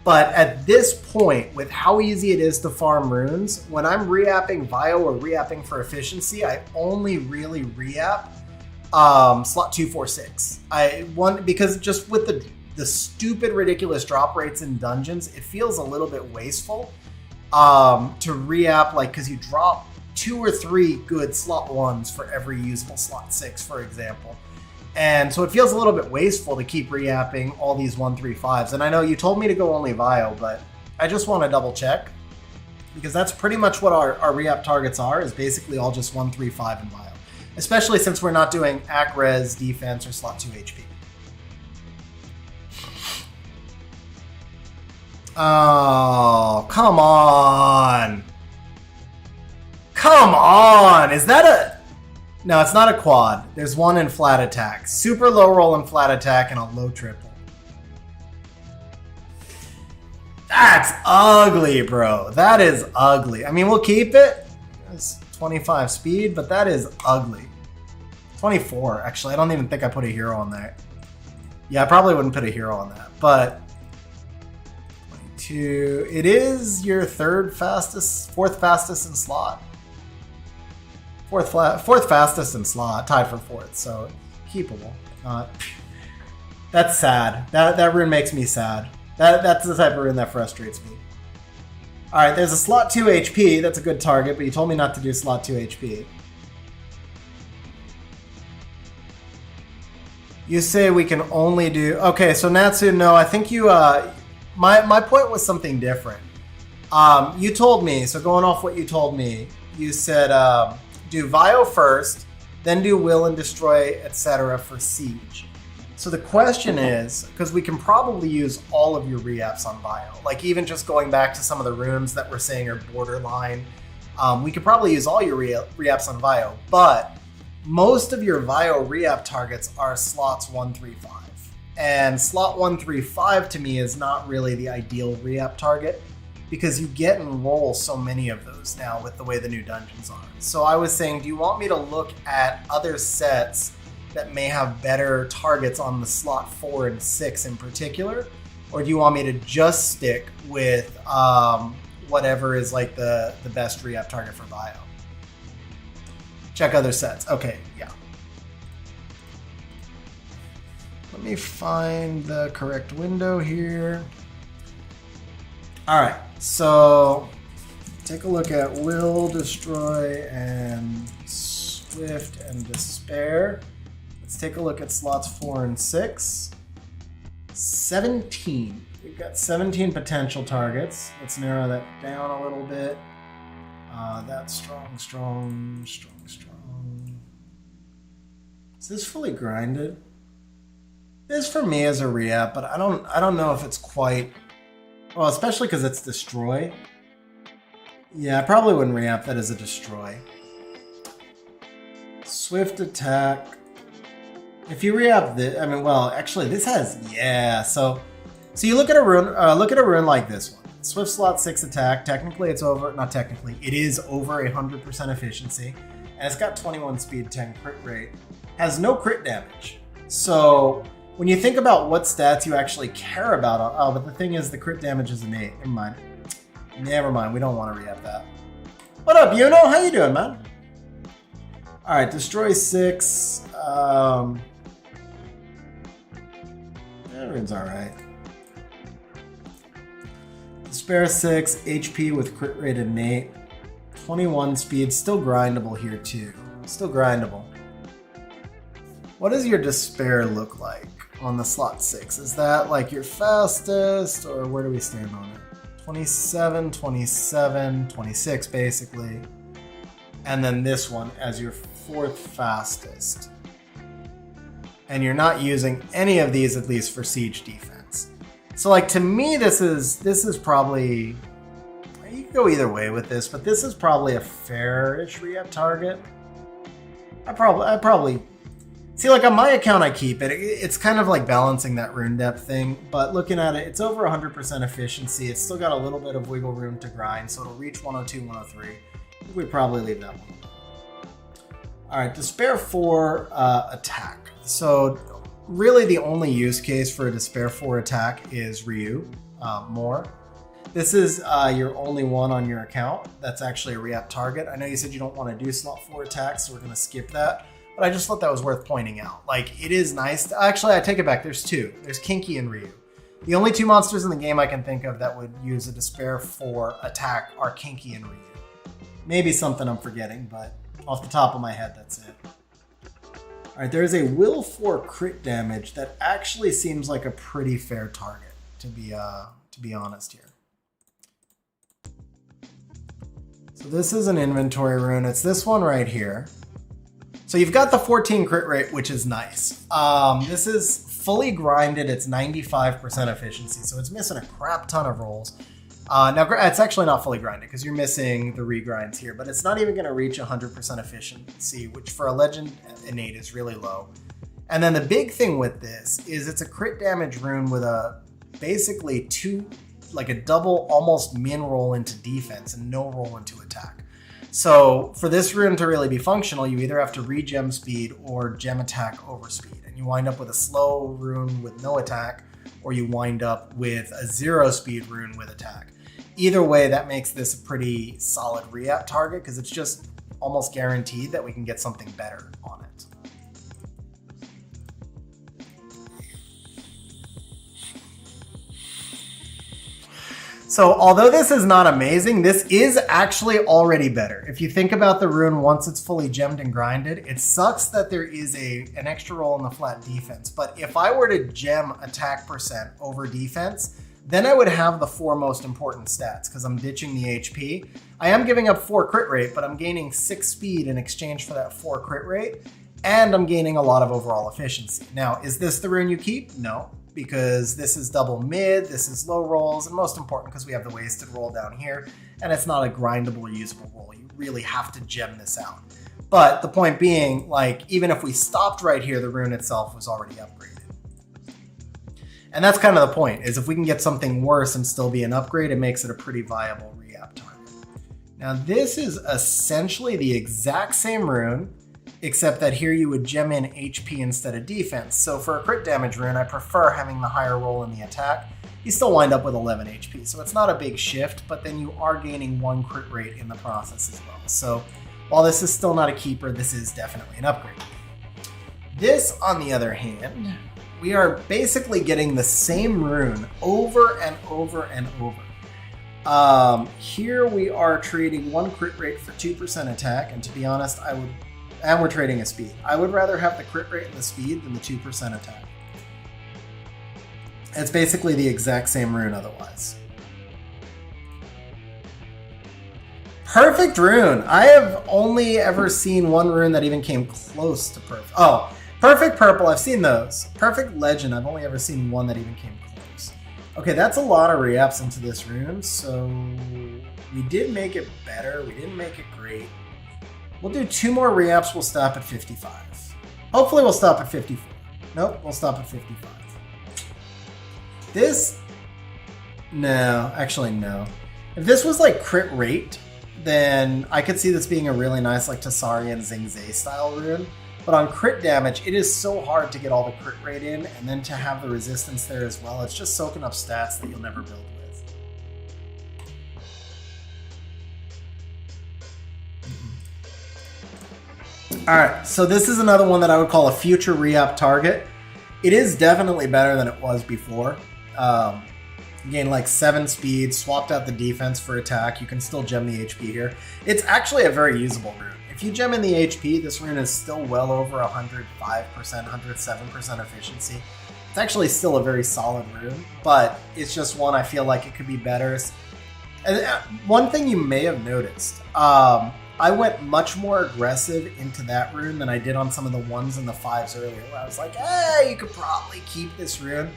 But at this point, with how easy it is to farm runes, when I'm reapping Vio or reapping for efficiency, I only really reapp slot 246. Because just with the stupid, ridiculous drop rates in dungeons, it feels a little bit wasteful to re-app, like, because you drop 2 or 3 good slot 1s for every usable slot 6, for example. And so it feels a little bit wasteful to keep re-apping all these 135s. And I know you told me to go only Vio, but I just want to double check, because that's pretty much what our re-app targets are, is basically all just 135 and Vio. Especially since we're not doing AC res, defense, or slot 2 HP. Oh, come on. Come on. Is that a... No, it's not a quad. There's one in flat attack. Super low roll in flat attack and a low triple. That's ugly, bro. That is ugly. I mean, we'll keep it. It's 25 speed, but that is ugly. 24, actually. I don't even think I put a hero on there. Yeah, I probably wouldn't put a hero on that, but 22. It is your fourth fastest in slot. Fourth fastest in slot, tied for 4th, so keepable. That's sad. That rune makes me sad. That's the type of rune that frustrates me. Alright, there's a slot 2 HP. That's a good target, but you told me not to do slot 2 HP. You say we can only do... Okay, so Natsu, no, I think you... My point was something different. You told me, so going off what you told me, you said do Vio first, then do Will and Destroy, etc. for Siege. So the question is, because we can probably use all of your re-apps on Vio, like even just going back to some of the runes that we're saying are borderline, we could probably use all your re-apps on Vio, but most of your Vio re-app targets are slots 135. And slot 135 to me is not really the ideal re-app target, because you get and roll so many of those now with the way the new dungeons are. So I was saying, do you want me to look at other sets that may have better targets on the slot 4 and 6 in particular? Or do you want me to just stick with whatever is like the best re-app target for Vio? Check other sets. Okay, yeah. Let me find the correct window here. All right, so take a look at Will, Destroy, and Swift and Despair. Let's take a look at slots 4 and 6. 17. We've got 17 potential targets. Let's narrow that down a little bit. That's strong. Is this fully grinded? This for me is a re-app, but I don't know if it's quite... Well, especially because it's Destroy. Yeah, I probably wouldn't re-app that as a Destroy. Swift Attack. If you re-app this, I mean, well, actually, this has... Yeah, so you look at a rune like this one. Swift slot 6 attack. Technically, it's over... Not technically. It is over 100% efficiency. And it's got 21 speed, 10 crit rate. Has no crit damage. So... When you think about what stats you actually care about, oh, but the thing is the crit damage is innate. Never mind, we don't want to re-up that. What up, Yuno? How you doing, man? Alright, Destroy 6. That rune's alright. Despair 6, HP with crit rate innate. 21 speed, still grindable here too. Still grindable. What does your Despair look like on the slot 6? Is that like your fastest, or where do we stand on it? 27, 27, 26 basically. And then this one as your 4th fastest. And you're not using any of these, at least for siege defense. So like to me this is probably, you can go either way with this, but this is probably a fair-ish re-up target. I probably see, like on my account, I keep it. It's kind of like balancing that rune depth thing, but looking at it, it's over 100% efficiency. It's still got a little bit of wiggle room to grind, so it'll reach 102, 103. I think we'd probably leave that one. All right, Despair 4 attack. So really the only use case for a Despair 4 attack is Ryu, more. This is your only one on your account that's actually a re-up target. I know you said you don't want to do slot 4 attacks, so we're going to skip that. but I just thought that was worth pointing out. Like, it is nice. Actually, I take it back. There's two. There's Kinky and Ryu. The only two monsters in the game I can think of that would use a Despair 4 attack are Kinky and Ryu. Maybe something I'm forgetting, but off the top of my head, that's it. All right, there's a Will 4 crit damage that actually seems like a pretty fair target, to be honest here. So this is an inventory rune. It's this one right here. So you've got the 14 crit rate, which is nice. This is fully grinded. It's 95% efficiency, so it's missing a crap ton of rolls. Now, it's actually not fully grinded because you're missing the regrinds here, but it's not even going to reach 100% efficiency, which for a Legend Innate is really low. And then the big thing with this is it's a crit damage rune with a basically like a double almost min roll into defense and no roll into attack. So for this rune to really be functional, you either have to re-gem speed or gem attack over speed. And you wind up with a slow rune with no attack, or you wind up with a 0 speed rune with attack. Either way, that makes this a pretty solid re-app target because it's just almost guaranteed that we can get something better on it. So although this is not amazing, this is actually already better. If you think about the rune once it's fully gemmed and grinded, it sucks that there is an extra roll in the flat defense. But if I were to gem attack percent over defense, then I would have the 4 most important stats because I'm ditching the HP. I am giving up 4 crit rate, but I'm gaining 6 speed in exchange for that 4 crit rate, and I'm gaining a lot of overall efficiency. Now, is this the rune you keep? No, because this is double mid, this is low rolls, and most important because we have the wasted roll down here, and it's not a grindable, usable roll. You really have to gem this out. But the point being, like, even if we stopped right here, the rune itself was already upgraded. And that's kind of the point, is if we can get something worse and still be an upgrade, it makes it a pretty viable re-app target. Now this is essentially the exact same rune, except that here you would gem in HP instead of defense. So for a crit damage rune, I prefer having the higher roll in the attack. You still wind up with 11 HP, so it's not a big shift, but then you are gaining 1 crit rate in the process as well. So while this is still not a keeper, this is definitely an upgrade. This, on the other hand, we are basically getting the same rune over and over and over. Here we are trading 1 crit rate for 2% attack, and to be honest, and we're trading a speed. I would rather have the crit rate and the speed than the 2% attack. It's basically the exact same rune otherwise. Perfect rune! I have only ever seen one rune that even came close to perfect. Oh, Perfect Purple, I've seen those. Perfect Legend, I've only ever seen one that even came close. Okay, that's a lot of re-ups into this rune, so we did make it better. We didn't make it great. We'll do 2 more re-ups, we'll stop at 55. Hopefully we'll stop at 54. Nope, we'll stop at 55. This, no, actually no. If this was like crit rate, then I could see this being a really nice like Tassarian Zingzay style rune. But on crit damage, it is so hard to get all the crit rate in, and then to have the resistance there as well. It's just soaking up stats that you'll never build with. All right, so this is another one that I would call a future re-up target. It is definitely better than it was before. Gain like 7 speed, swapped out the defense for attack. You can still gem the HP here. It's actually a very usable rune. If you gem in the HP, this rune is still well over 105%, 107% efficiency. It's actually still a very solid rune, but it's just one I feel like it could be better. And one thing you may have noticed, I went much more aggressive into that rune than I did on some of the 1s and the 5s earlier, where I was like, hey, you could probably keep this rune.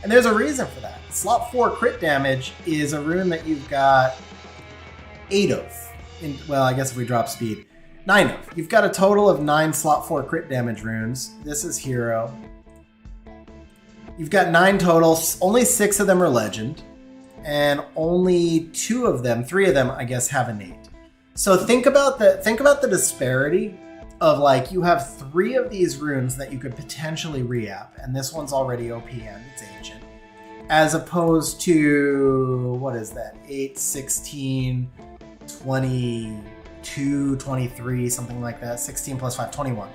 And there's a reason for that. Slot 4 crit damage is a rune that you've got 8 of. Well, I guess if we drop speed. 9 of. You've got a total of 9 slot 4 crit damage runes. This is hero. You've got 9 total. Only 6 of them are legend. And only 3 of them, I guess, have innate. So think about the disparity of like you have 3 of these runes that you could potentially re-app, and this one's already OP and it's ancient. As opposed to, what is that? 8, 16, 22, 23, something like that. 16 plus 5, 21.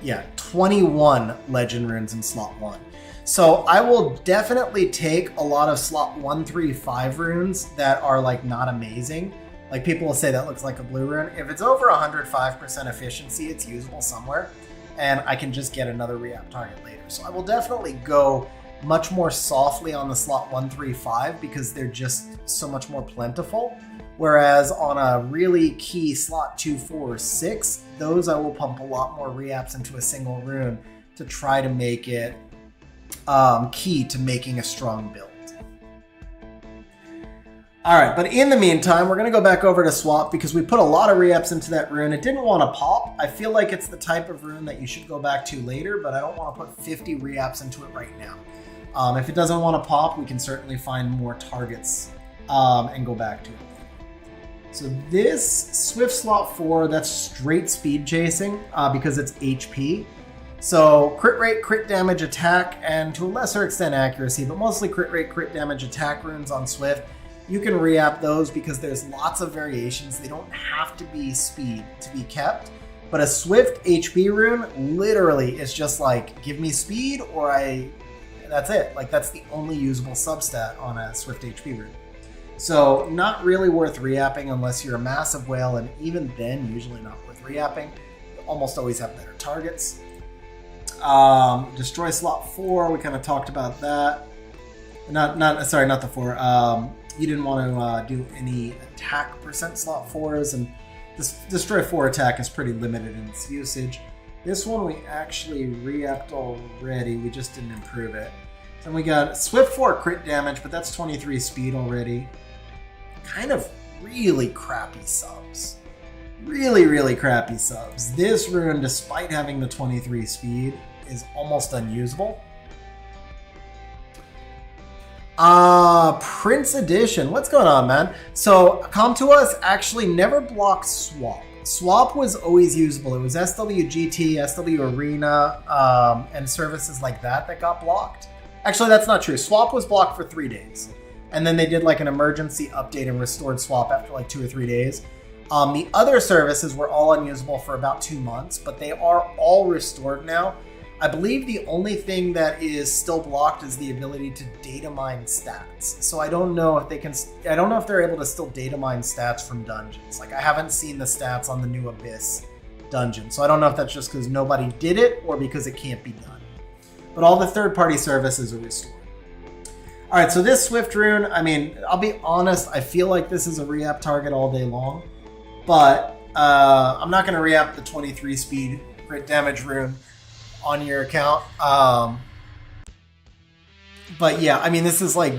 yeah, 21 legend runes in slot 1. So I will definitely take a lot of slot 1, 3, 5 runes that are like not amazing. Like people will say that looks like a blue rune. If it's over 105% efficiency, it's usable somewhere, and I can just get another re-app target later. So I will definitely go much more softly on the slot 1, 3, 5 because they're just so much more plentiful. Whereas on a really key slot 2, 4, 6, those I will pump a lot more re-apps into a single rune to try to make it key to making a strong build. Alright, but in the meantime, we're going to go back over to swap because we put a lot of re-apps into that rune. It didn't want to pop. I feel like it's the type of rune that you should go back to later, but I don't want to put 50 re-apps into it right now. If it doesn't want to pop, we can certainly find more targets and go back to it. So this Swift slot 4, that's straight speed chasing because it's HP. So crit rate, crit damage, attack, and to a lesser extent accuracy, but mostly crit rate, crit damage, attack runes on Swift. You can re-app those because there's lots of variations. They don't have to be speed to be kept. But a Swift HP rune literally is just like, give me speed or that's it. Like that's the only usable substat on a Swift HP rune. So not really worth re-apping unless you're a massive whale, and even then usually not worth re-apping. You almost always have better targets. Destroy slot 4, we kind of talked about that. Not the 4. You didn't want to do any attack percent slot 4s, and this destroy 4 attack is pretty limited in its usage. This one we actually re-upped already, we just didn't improve it. Then we got Swift 4 crit damage, but that's 23 speed already. Kind of really crappy subs. Really crappy subs. This rune, despite having the 23 speed, is almost unusable. Prince Edition. What's going on, man? So, Come To Us actually never blocked Swap. Swap was always usable. It was SWGT, SW Arena, and services like that got blocked. Actually, that's not true. Swap was blocked for 3 days. And then they did like an emergency update and restored Swap after like 2 or 3 days. The other services were all unusable for about 2 months, but they are all restored now. I believe the only thing that is still blocked is the ability to data mine stats. So I don't know if they're able to still data mine stats from dungeons. Like I haven't seen the stats on the new Abyss dungeon. So I don't know if that's just because nobody did it or because it can't be done. But all the third-party services are restored. All right, so this Swift rune, I mean, I'll be honest, I feel like this is a re-app target all day long. But I'm not going to re-app the 23 speed crit damage rune on your account. But yeah, I mean, this is like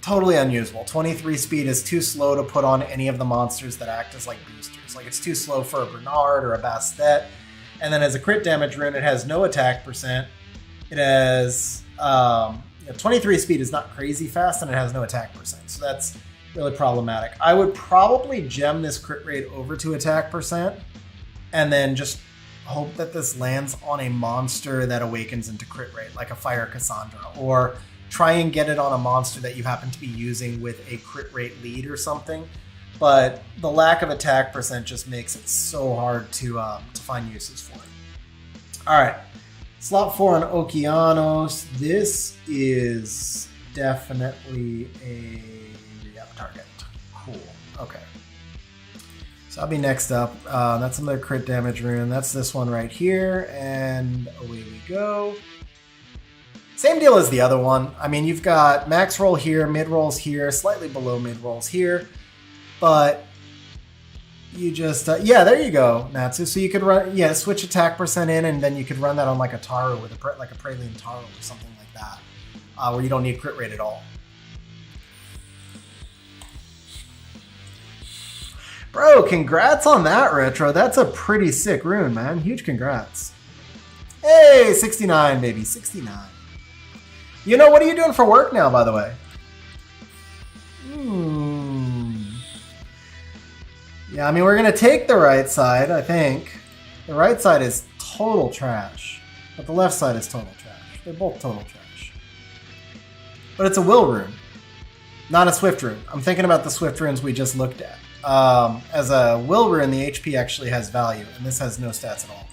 totally unusable. 23 speed is too slow to put on any of the monsters that act as like boosters. Like it's too slow for a Bernard or a Bastet. And then as a crit damage rune, it has no attack percent. It has 23 speed is not crazy fast, and it has no attack percent. So that's really problematic. I would probably gem this crit rate over to attack percent and then just hope that this lands on a monster that awakens into crit rate, like a Fire Cassandra, or try and get it on a monster that you happen to be using with a crit rate lead or something. But the lack of attack percent just makes it so hard to find uses for it. All right, slot 4 on Okeanos. This is definitely a re-up target. Cool. Okay. So I'll be next up. That's another crit damage rune. That's this one right here, and away we go. Same deal as the other one. I mean, you've got max roll here, mid rolls here, slightly below mid rolls here, but you just yeah, there you go, Natsu. So you could run switch attack percent in, and then you could run that on like a Taro with like a Praeline Taro or something like that, where you don't need crit rate at all. Bro, congrats on that, Retro. That's a pretty sick rune, man. Huge congrats. Hey, 69, baby. 69. You know, what are you doing for work now, by the way? Yeah, I mean, we're going to take the right side, I think. The right side is total trash, but the left side is total trash. They're both total trash. But it's a will rune, not a Swift rune. I'm thinking about the Swift runes we just looked at. As a will rune, the HP actually has value, and this has no stats at all.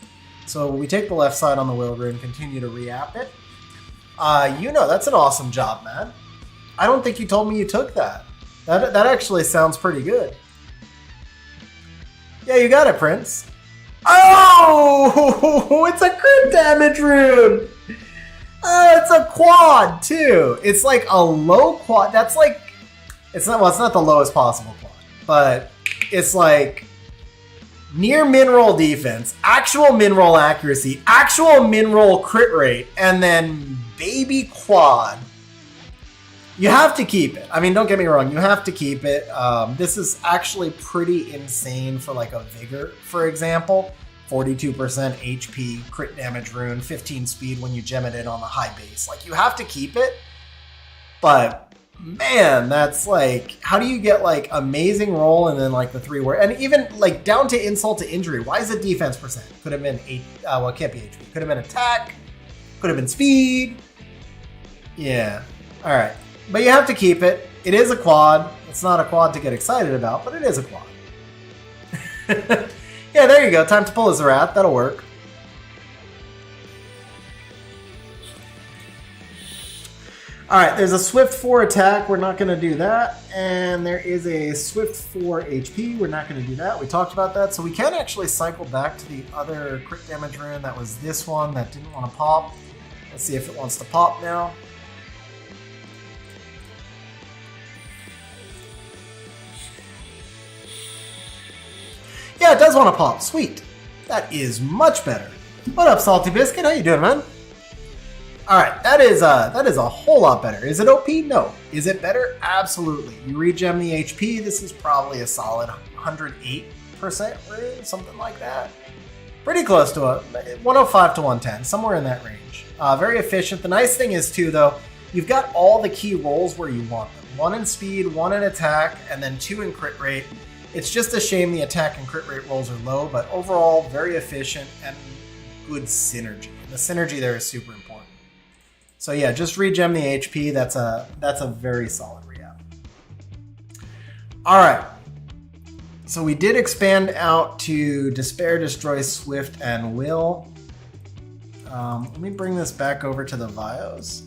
So we take the left side on the will rune, continue to re-app it. That's an awesome job, man. I don't think you told me you took that. That actually sounds pretty good. Yeah, you got it, Prince. Oh, it's a crit damage rune. It's a quad too. It's like a low quad. That's like, it's not the lowest possible quad, but it's like near mineral defense, actual mineral accuracy, actual mineral crit rate, and then baby quad. You have to keep it. I mean, don't get me wrong. You have to keep it. This is actually pretty insane for like a Vigor, for example. 42% HP, crit damage rune, 15 speed when you gem it in on the high base. Like, you have to keep it. But, man, that's like, how do you get like amazing roll and then like the 3 word, and even like down to insult to injury. Why is it defense percent? Could have been 8, well, it can't be HP. Could have been attack. Could have been speed. Yeah. All right. But you have to keep it. It is a quad. It's not a quad to get excited about, but it is a quad. Yeah, there you go. Time to pull a Zerath. That'll work. Alright, there's a Swift 4 attack. We're not going to do that. And there is a Swift 4 HP. We're not going to do that. We talked about that. So we can actually cycle back to the other crit damage rune. That was this one that didn't want to pop. Let's see if it wants to pop now. Yeah, it does want to pop. Sweet. That is much better. What up, Salty Biscuit? How you doing, man? Alright, that is a whole lot better. Is it OP? No. Is it better? Absolutely. You regem the HP. This is probably a solid 108% rune, something like that. Pretty close to a 105 to 110, somewhere in that range. Very efficient. The nice thing is, too, though, you've got all the key rolls where you want them. 1 in speed, 1 in attack, and then 2 in crit rate. It's just a shame the attack and crit rate rolls are low, but overall, very efficient and good synergy. The synergy there is super important. So yeah, just regem the HP. That's a very solid re-app. All right. So we did expand out to Despair, Destroy, Swift, and Will. Let me bring this back over to the Vios.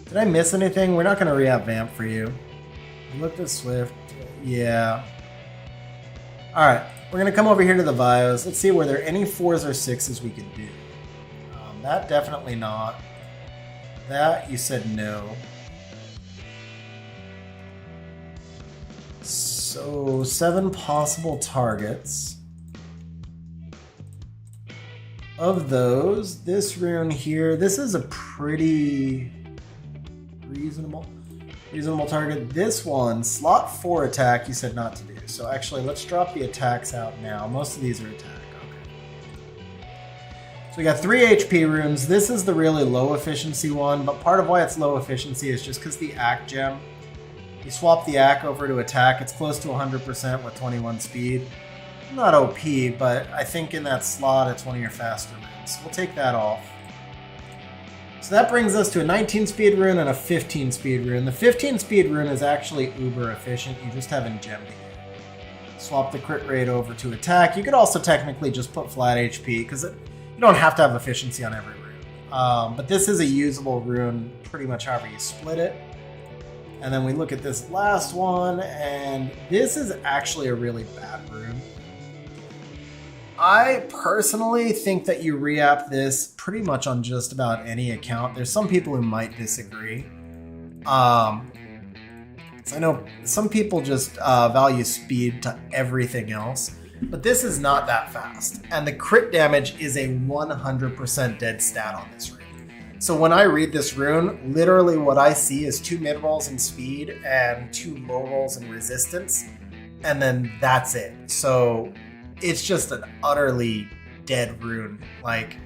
Did I miss anything? We're not going to re-app Vamp for you. We looked at Swift. Yeah. All right. We're going to come over here to the Vios. Let's see, were there any 4s or 6s we could do? That definitely not. That, you said no. So, 7 possible targets. Of those, this rune here, this is a pretty reasonable target. This one, slot 4 attack, you said not to do. So actually, let's drop the attacks out now. Most of these are attack. Okay. So we got 3 HP runes. This is the really low efficiency one, but part of why it's low efficiency is just because the Ack gem. You swap the Ack over to attack, it's close to 100% with 21 speed. Not OP, but I think in that slot, it's one of your faster runes. So we'll take that off. So that brings us to a 19 speed rune and a 15 speed rune. The 15 speed rune is actually uber efficient. You just haven't gemmed it. Swap the crit rate over to attack. You could also technically just put flat HP because you don't have to have efficiency on every rune. But this is a usable rune pretty much however you split it. And then we look at this last one, and this is actually a really bad rune. I personally think that you re-app this pretty much on just about any account. There's some people who might disagree. So I know some people just value speed to everything else, but this is not that fast. And the crit damage is a 100% dead stat on this rune. So when I read this rune, literally what I see is 2 mid rolls in speed and 2 low rolls in resistance, and then that's it. So it's just an utterly dead rune. Like,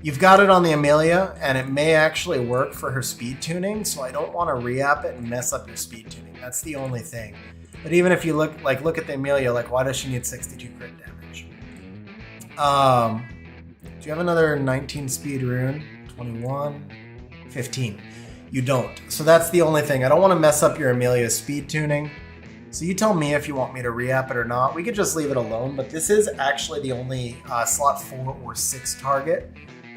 you've got it on the Amelia, and it may actually work for her speed tuning, so I don't want to re-app it and mess up your speed tuning. That's the only thing. But even if you look at the Amelia, like, why does she need 62 crit damage? Do you have another 19 speed rune? 21? 15. You don't. So that's the only thing. I don't want to mess up your Amelia's speed tuning. So you tell me if you want me to re-app it or not. We could just leave it alone, but this is actually the only slot 4 or 6 target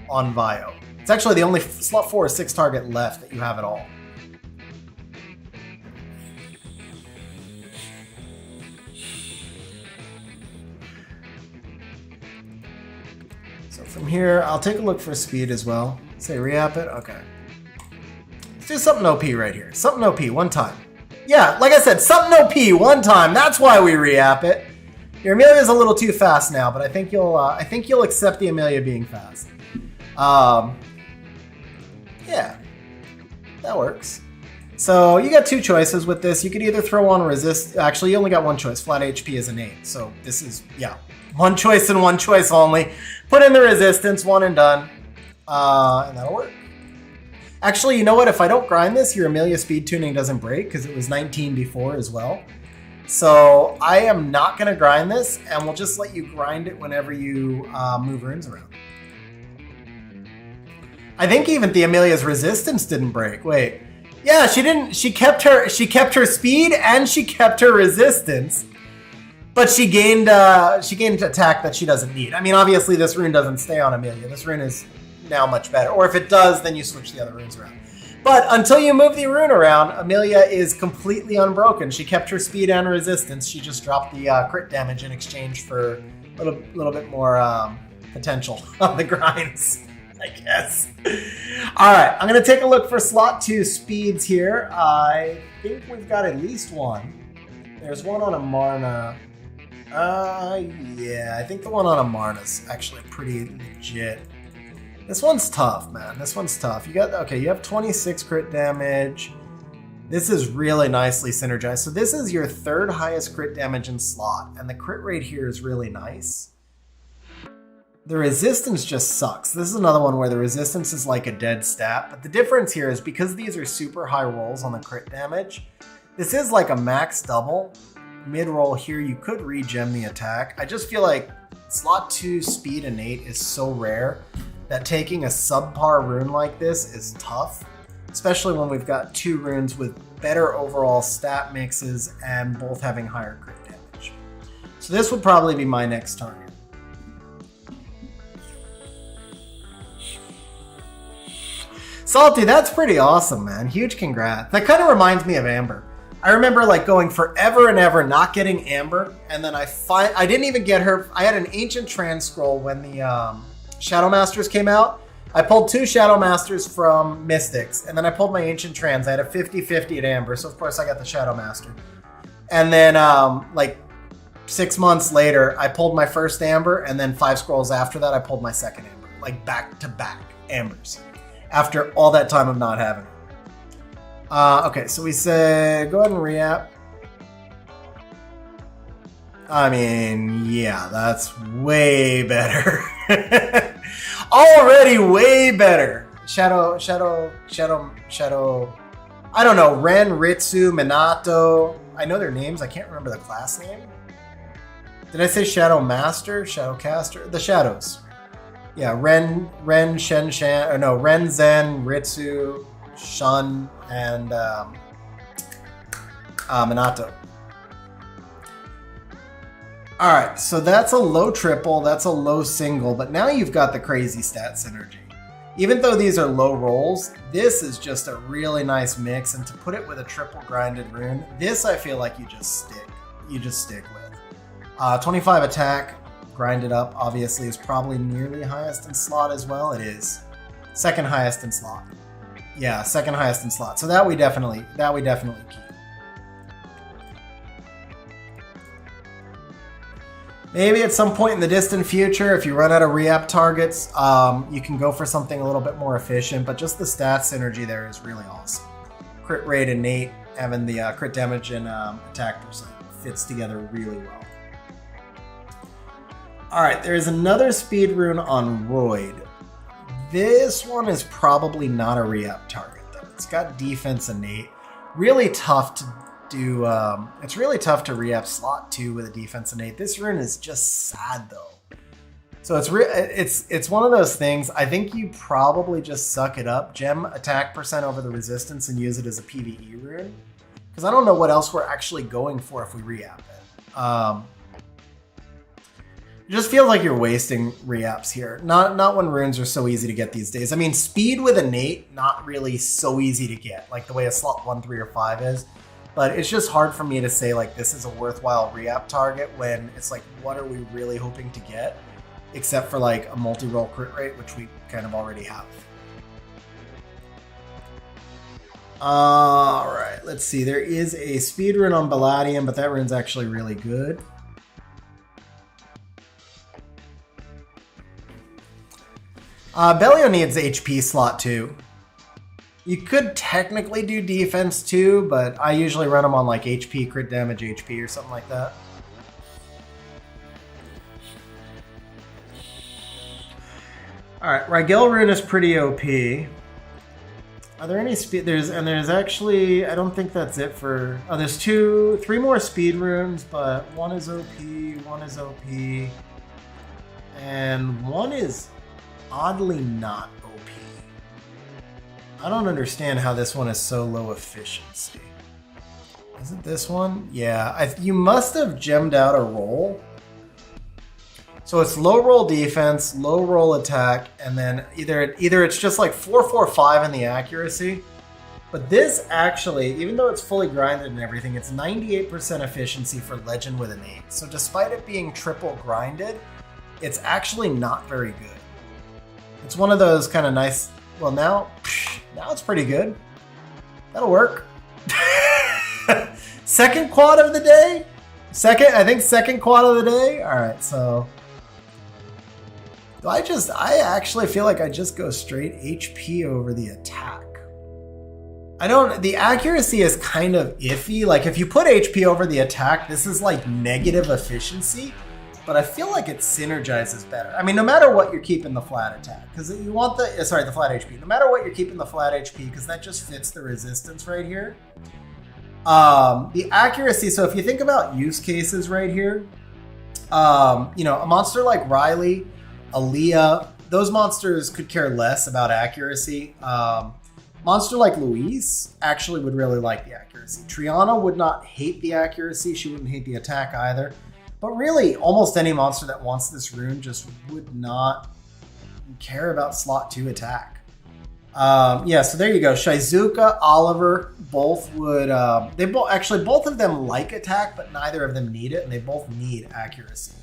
on Vio. It's actually the only slot 4 or 6 target left that you have at all. So from here, I'll take a look for speed as well. Say re-app it, okay. Let's do something OP right here. Something OP, one time. Yeah, like I said, something OP, one time. That's why we re-app it. Your Amelia's a little too fast now, but I think you'll accept the Amelia being fast. Yeah, that works. So you got 2 choices with this. You could either throw on resist. Actually, you only got 1 choice. Flat HP is innate. So this is, yeah, 1 choice and 1 choice only. Put in the resistance, 1 and done. And that'll work. Actually, you know what? If I don't grind this, your Amelia speed tuning doesn't break because it was 19 before as well. So I am not going to grind this, and we'll just let you grind it whenever you move runes around. I think even the Amelia's resistance didn't break. Wait. Yeah, she didn't. She kept her speed and she kept her resistance. But she gained attack that she doesn't need. I mean, obviously this rune doesn't stay on Amelia. This rune is now much better. Or if it does, then you switch the other runes around. But until you move the rune around, Amelia is completely unbroken. She kept her speed and resistance. She just dropped the crit damage in exchange for a little bit more potential on the grinds, I guess. All right, I'm going to take a look for slot 2 speeds here. I think we've got at least 1. There's one on Amarna. Yeah, I think the one on Amarna's actually pretty legit. This one's tough, man. This one's tough. You have 26 crit damage. This is really nicely synergized. So this is your 3rd highest crit damage in slot, and the crit rate here is really nice. The resistance just sucks. This is another one where the resistance is like a dead stat, but the difference here is because these are super high rolls on the crit damage, this is like a max double. Mid-roll here, you could regem the attack. I just feel like slot 2 speed innate is so rare that taking a subpar rune like this is tough, especially when we've got 2 runes with better overall stat mixes and both having higher crit damage. So this would probably be my next target. Salty, that's pretty awesome, man. Huge congrats. That kind of reminds me of Amber. I remember like going forever and ever not getting Amber, and then I didn't even get her. I had an Ancient Trans Scroll when the Shadow Masters came out. I pulled 2 Shadow Masters from Mystics, and then I pulled my Ancient Trans. I had a 50-50 at Amber, so of course I got the Shadow Master. And then like 6 months later, I pulled my first Amber, and then 5 scrolls after that, I pulled my second Amber. Like back-to-back Ambers. After all that time of not having it. Okay, so we said go ahead and re-app. I mean, yeah, that's way better. Already way better. Shadow. I don't know, Ren, Ritsu, Minato. I know their names. I can't remember the class name. Did I say Shadow Master? Shadow Caster? The Shadows. Yeah, Ren, Zen, Ritsu, Shun, and Minato. All right, so that's a low triple, that's a low single, but now you've got the crazy stat synergy. Even though these are low rolls, this is just a really nice mix, and to put it with a triple grinded rune, this I feel like you just stick with. 25 attack, grinded up, obviously, is probably nearly highest in slot as well. It is. Second highest in slot. Yeah, second highest in slot. So that we definitely keep. Maybe at some point in the distant future, if you run out of re-app targets, you can go for something a little bit more efficient, but just the stat synergy there is really awesome. Crit rate innate, having the crit damage and attack percent fits together really well. All right, there's another speed rune on Royd. This one is probably not a re-up target though. It's got defense innate. Really tough to do. It's really tough to re-up slot 2 with a defense innate. This rune is just sad though. So it's one of those things. I think you probably just suck it up, gem attack percent over the resistance, and use it as a PvE rune. Because I don't know what else we're actually going for if we re-app it. It just feels like you're wasting re-apps here. Not when runes are so easy to get these days. I mean, speed with innate, not really so easy to get, like the way a slot 1, 3, or 5 is. But it's just hard for me to say, like, this is a worthwhile re-app target when it's like, what are we really hoping to get? Except for, like, a multi-roll crit rate, which we kind of already have. Alright, let's see. There is a speed rune on Balladium, but that rune's actually really good. Bellio needs HP slot too. You could technically do defense too, but I usually run them on like HP, crit damage, HP, or something like that. Alright, Rigel rune is pretty OP. Are there any speed? There's actually, I don't think that's it for, oh, there's 3 more speed runes, but one is OP, one is OP, and one is oddly not OP. I don't understand how this one is so low efficiency. Is it this one? Yeah, you must have gemmed out a roll. So it's low roll defense, low roll attack, and then either it's just like 4-4-5 in the accuracy. But this actually, even though it's fully grinded and everything, it's 98% efficiency for Legend with innate. So despite it being triple grinded, it's actually not very good. It's one of those kind of nice, well now it's pretty good. That'll work. Second quad of the day? Second quad of the day? Alright, so I actually feel like I just go straight HP over the attack. The accuracy is kind of iffy. Like if you put HP over the attack, this is like negative efficiency, but I feel like it synergizes better. I mean, no matter what, you're keeping the flat attack because you want the flat HP. No matter what, you're keeping the flat HP because that just fits the resistance right here. The accuracy, so if you think about use cases right here, a monster like Riley, Aaliyah, those monsters could care less about accuracy. Monster like Luis actually would really like the accuracy. Triana would not hate the accuracy. She wouldn't hate the attack either. But really, almost any monster that wants this rune just would not care about slot 2 attack. So there you go. Shizuka, Oliver, both would... both of them like attack, but neither of them need it, and they both need accuracy.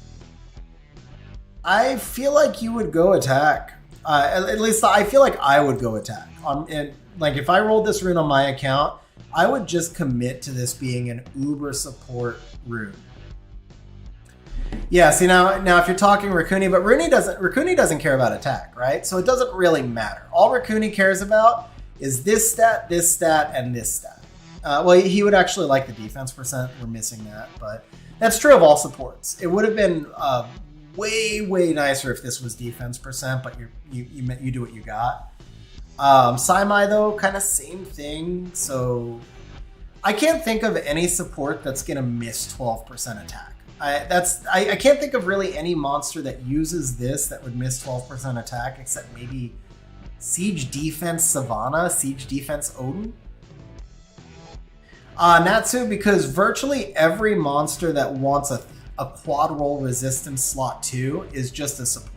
I feel like you would go attack. At least I feel like I would go attack. And like if I rolled this rune on my account, I would just commit to this being an uber support rune. Yeah, see now if you're talking Raccoony, but Raccoony doesn't care about attack, right? So it doesn't really matter. All Raccoony cares about is this stat, and this stat. Well, he would actually like the defense percent. We're missing that, but that's true of all supports. It would have been way nicer if this was defense percent, but you do what you got. Saimai though, kind of same thing. So I can't think of any support that's gonna miss 12% attack. I can't think of really any monster that uses this that would miss 12% attack except maybe Siege Defense Savannah, Siege Defense Odin. Natsu, because virtually every monster that wants a quad roll resistance slot 2 is just a support.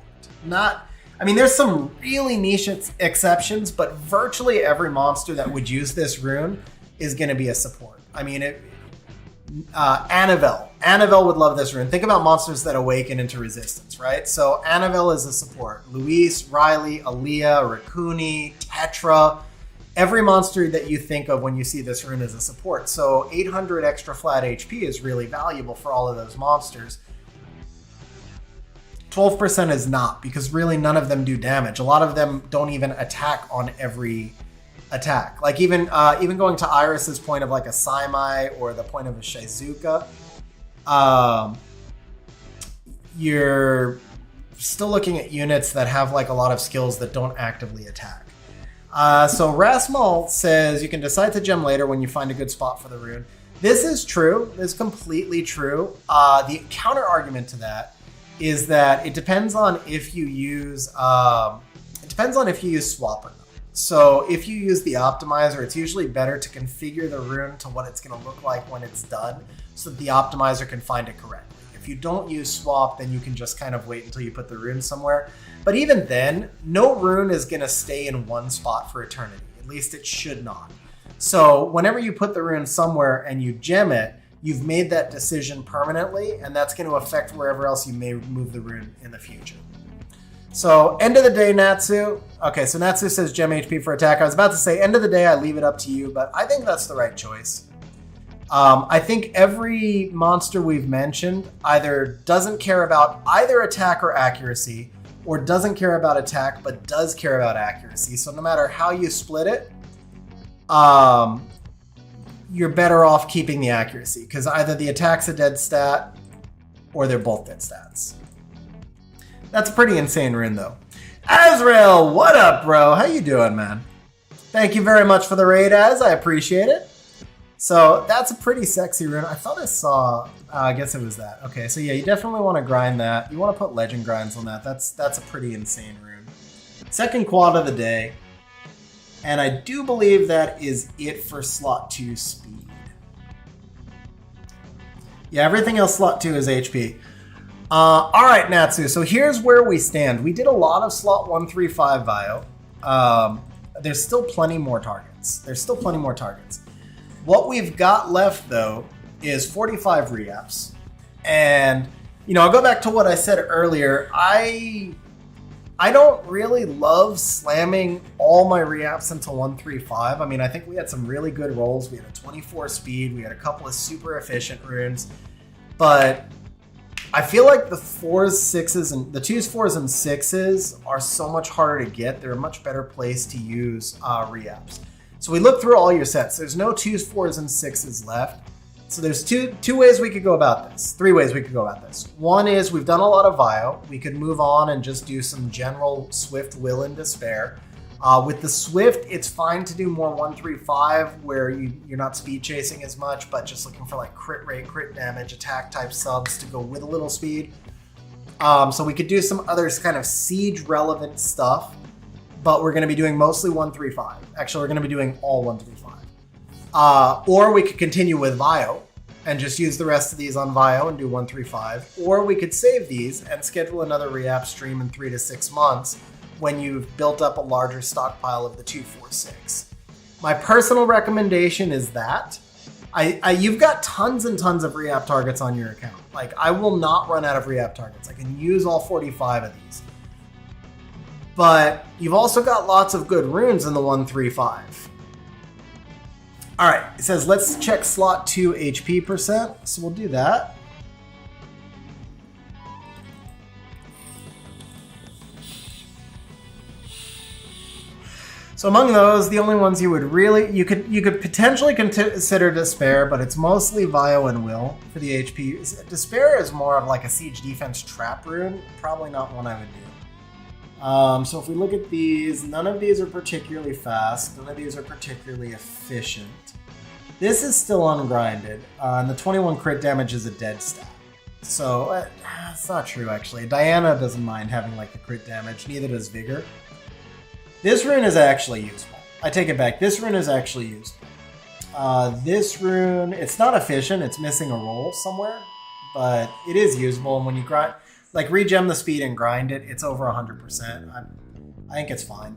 There's some really niche exceptions, but virtually every monster that would use this rune is going to be a support. Annabelle would love this rune. Think about monsters that awaken into resistance, right? So Annabelle is a support. Luis, Riley, Aaliyah, Raccoony, Tetra. Every monster that you think of when you see this rune is a support. So 800 extra flat HP is really valuable for all of those monsters. 12% is not, because really none of them do damage. A lot of them don't even attack on every attack. Like even going to Iris's point of like a Saimai or the point of a Shizuka, you're still looking at units that have like a lot of skills that don't actively attack. So Rasmal says you can decide to gem later when you find a good spot for the rune. This is true. This is completely true. The counter argument to that is that it depends on if you use swap or not. So if you use the optimizer, it's usually better to configure the rune to what it's going to look like when it's done so that the optimizer can find it correctly. If you don't use swap, then you can just kind of wait until you put the rune somewhere. But even then, no rune is going to stay in one spot for eternity. At least it should not. So whenever you put the rune somewhere and you gem it, you've made that decision permanently, and that's going to affect wherever else you may move the rune in the future. So end of the day, Natsu. Okay, so Natsu says gem HP for attack. I was about to say end of the day, I leave it up to you, but I think that's the right choice. I think every monster we've mentioned either doesn't care about either attack or accuracy, or doesn't care about attack but does care about accuracy. So no matter how you split it, you're better off keeping the accuracy, because either the attack's a dead stat or they're both dead stats. That's a pretty insane rune, though. Azrael, what up, bro? How you doing, man? Thank you very much for the raid, Az. I appreciate it. So that's a pretty sexy rune. I thought I saw... I guess it was that. Okay, so yeah, you definitely want to grind that. You want to put legend grinds on that. That's a pretty insane rune. Second quad of the day. And I do believe that is it for slot 2 speed. Yeah, everything else slot 2 is HP. All right, Natsu. So here's where we stand. We did a lot of slot 135 Vio. There's still plenty more targets. What we've got left, though, is 45 reaps. And, you know, I'll go back to what I said earlier. I don't really love slamming all my reaps into 135. I mean, I think we had some really good rolls. We had a 24 speed. We had a couple of super efficient runes. But I feel like the 4s, 6s, and the 2s, 4s, and 6s are so much harder to get. They're a much better place to use reaps. So we looked through all your sets. There's no 2s, 4s, and 6s left. So there's two ways we could go about this. 3 ways we could go about this. One is we've done a lot of Vio. We could move on and just do some general Swift Will and Despair. With the Swift, it's fine to do more 135 where you're not speed chasing as much, but just looking for like crit rate, crit damage, attack type subs to go with a little speed. So we could do some other kind of siege relevant stuff, but we're going to be doing mostly 135. Actually, we're going to be doing all 135. Or we could continue with Vio and just use the rest of these on Vio and do 135. Or we could save these and schedule another Reapp stream in 3 to 6 months when you've built up a larger stockpile of the 246. My personal recommendation is that you've got tons and tons of Reapp targets on your account. Like, I will not run out of Reapp targets. I can use all 45 of these. But you've also got lots of good runes in the 135. All right, it says let's check slot 2 HP percent. So we'll do that. So among those, the only ones you would really, you could potentially consider Despair, but it's mostly Vio and Will for the HP. Despair is more of like a siege defense trap rune. Probably not one I would do. So if we look at these, none of these are particularly fast. None of these are particularly efficient. This is still ungrinded, and the 21 crit damage is a dead stat. So it's not true, actually. Diana doesn't mind having like the crit damage, neither does Vigor. This rune is actually useful. I take it back. This rune is actually useful. This rune, it's not efficient. It's missing a roll somewhere, but it is usable. And when you grind, like regem the speed and grind it, it's over 100%. I think it's fine.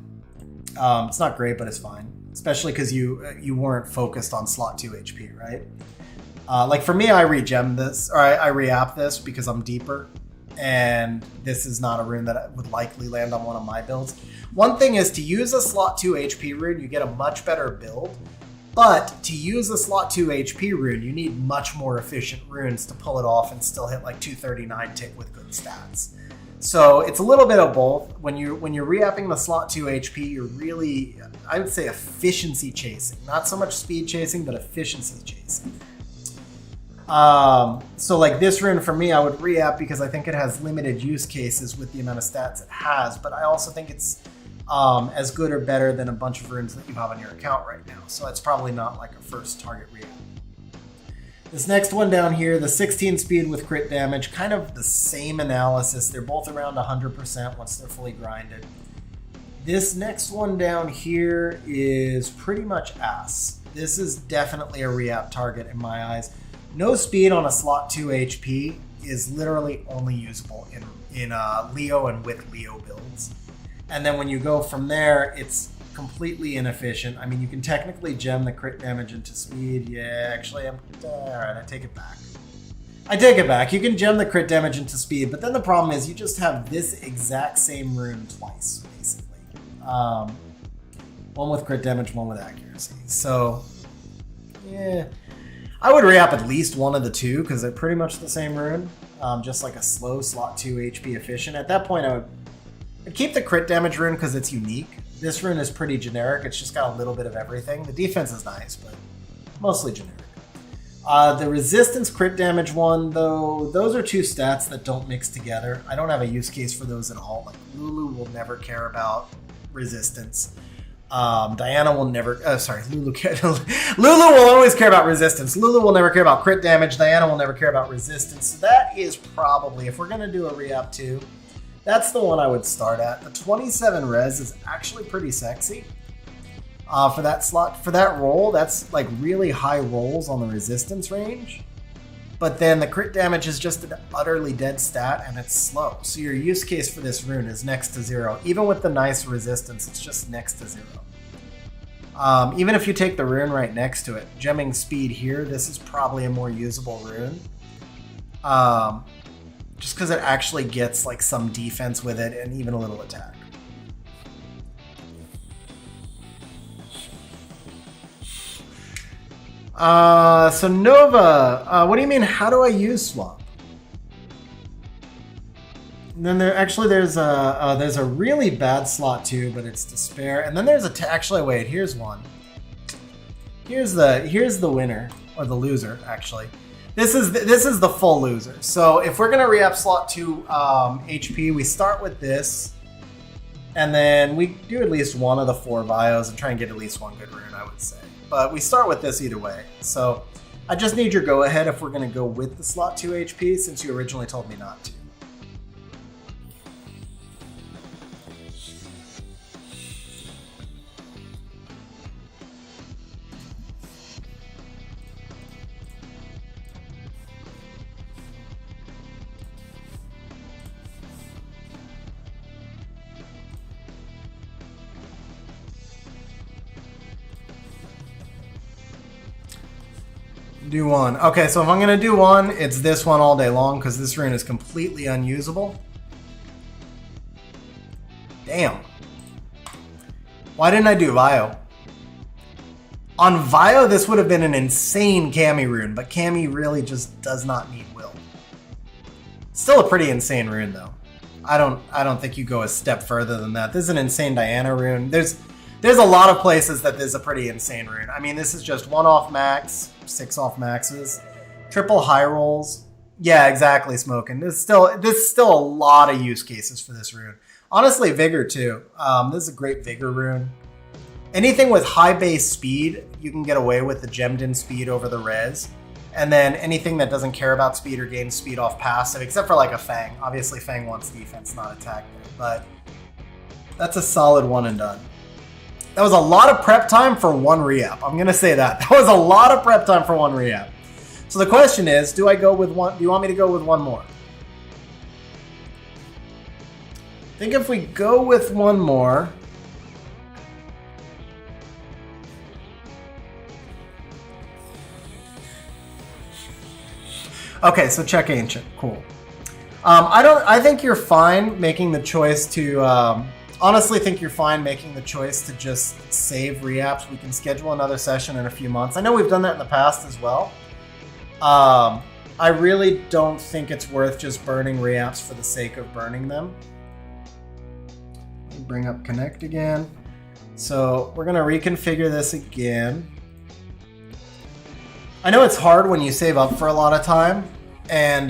It's not great, but it's fine. Especially because you weren't focused on slot 2 HP, right? Like for me, I regem this, or I reapp this because I'm deeper. And this is not a rune that would likely land on one of my builds. One thing is to use a slot 2 HP rune, you get a much better build. But to use a slot 2 HP rune, you need much more efficient runes to pull it off and still hit like 239 tick with good stats. So it's a little bit of both. When you're re-upping the slot 2 HP, you're really, I would say, efficiency chasing. Not so much speed chasing, but efficiency chasing. So like this rune for me, I would re-up because I think it has limited use cases with the amount of stats it has, but I also think it's as good or better than a bunch of runes that you have on your account right now. So it's probably not like a first target re-up. This next one down here, the 16 speed with crit damage, kind of the same analysis. They're both around 100% once they're fully grinded. This next one down here is pretty much ass. This is definitely a re-app target in my eyes. No speed on a slot 2 HP is literally only usable in Leo and with Leo builds. And then when you go from there, it's completely inefficient. I mean, you can technically gem the crit damage into speed. Yeah, actually, all right, I take it back. I take it back. You can gem the crit damage into speed, but then the problem is you just have this exact same rune twice, basically. One with crit damage, one with accuracy. So, yeah. I would re-up at least one of the two because they're pretty much the same rune. Just like a slow slot 2 HP efficient. At that point, I'd keep the crit damage rune because it's unique. This rune is pretty generic. It's just got a little bit of everything. The defense is nice, but mostly generic. The resistance crit damage one, though, those are two stats that don't mix together. I don't have a use case for those at all. Like, Lulu will never care about resistance. Diana will never... Lulu will always care about resistance. Lulu will never care about crit damage. Diana will never care about resistance. So that is probably, if we're going to do a re-up 2, that's the one I would start at. The 27 res is actually pretty sexy. For that slot, for that roll, that's like really high rolls on the resistance range. But then the crit damage is just an utterly dead stat and it's slow. So your use case for this rune is next to 0. Even with the nice resistance, it's just next to 0. Even if you take the rune right next to it, gemming speed here, this is probably a more usable rune. Just because it actually gets like some defense with it and even a little attack. So Nova, what do you mean? How do I use swap? And then there's a really bad slot too, but it's despair. And then there's actually wait, here's one. Here's the winner or the loser actually. This is the full loser. So if we're gonna re-up slot 2 HP, we start with this, and then we do at least one of the 4 bios and try and get at least one good rune, I would say. But we start with this either way. So I just need your go ahead if we're gonna go with the slot 2 HP since you originally told me not to. Do one. Okay, so if I'm gonna do one, it's this one all day long because this rune is completely unusable. Damn. Why didn't I do Vio? On Vio, this would have been an insane Cammy rune, but Cammy really just does not need will. Still a pretty insane rune though. I don't think you go a step further than that. This is an insane Diana rune. There's a lot of places that this is a pretty insane rune. I mean, this is just 1 off max, 6 off maxes, triple high rolls. Yeah, exactly, Smokin'. There's still a lot of use cases for this rune. Honestly, Vigor too. This is a great Vigor rune. Anything with high base speed, you can get away with the gemmed in speed over the res. And then anything that doesn't care about speed or gains speed off passive, except for like a Fang. Obviously, Fang wants defense, not attack there. But that's a solid one and done. That was a lot of prep time for one re-up. I'm going to say that. That was a lot of prep time for one re-up. So the question is, do I go with one? Do you want me to go with one more? I think if we go with one more... Okay, so check Ancient. Cool. I think you're fine making the choice to... honestly think you're fine making the choice to just save reapps. We can schedule another session in a few months. I know we've done that in the past as well. I really don't think it's worth just burning reapps for the sake of burning them. Let me bring up Connect again. So we're going to reconfigure this again. I know it's hard when you save up for a lot of time and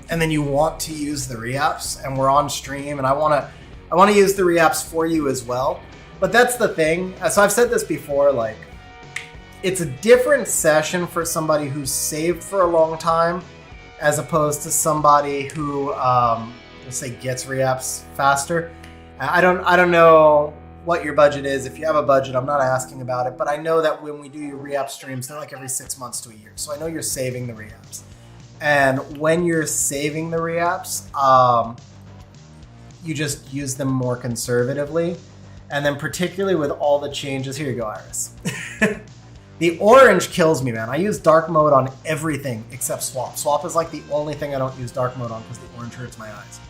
then you want to use the reapps, and we're on stream and I want to use the reapps for you as well. But that's the thing. So I've said this before, like, it's a different session for somebody who's saved for a long time as opposed to somebody who, let's say, gets reapps faster. I don't know what your budget is. If you have a budget, I'm not asking about it, but I know that when we do your re-app streams, they're like every 6 months to a year. So I know you're saving the re-apps. And when you're saving the re-apps, you just use them more conservatively. And then particularly with all the changes, here you go, Iris. The orange kills me, man. I use dark mode on everything except swap. Swap is like the only thing I don't use dark mode on because the orange hurts my eyes.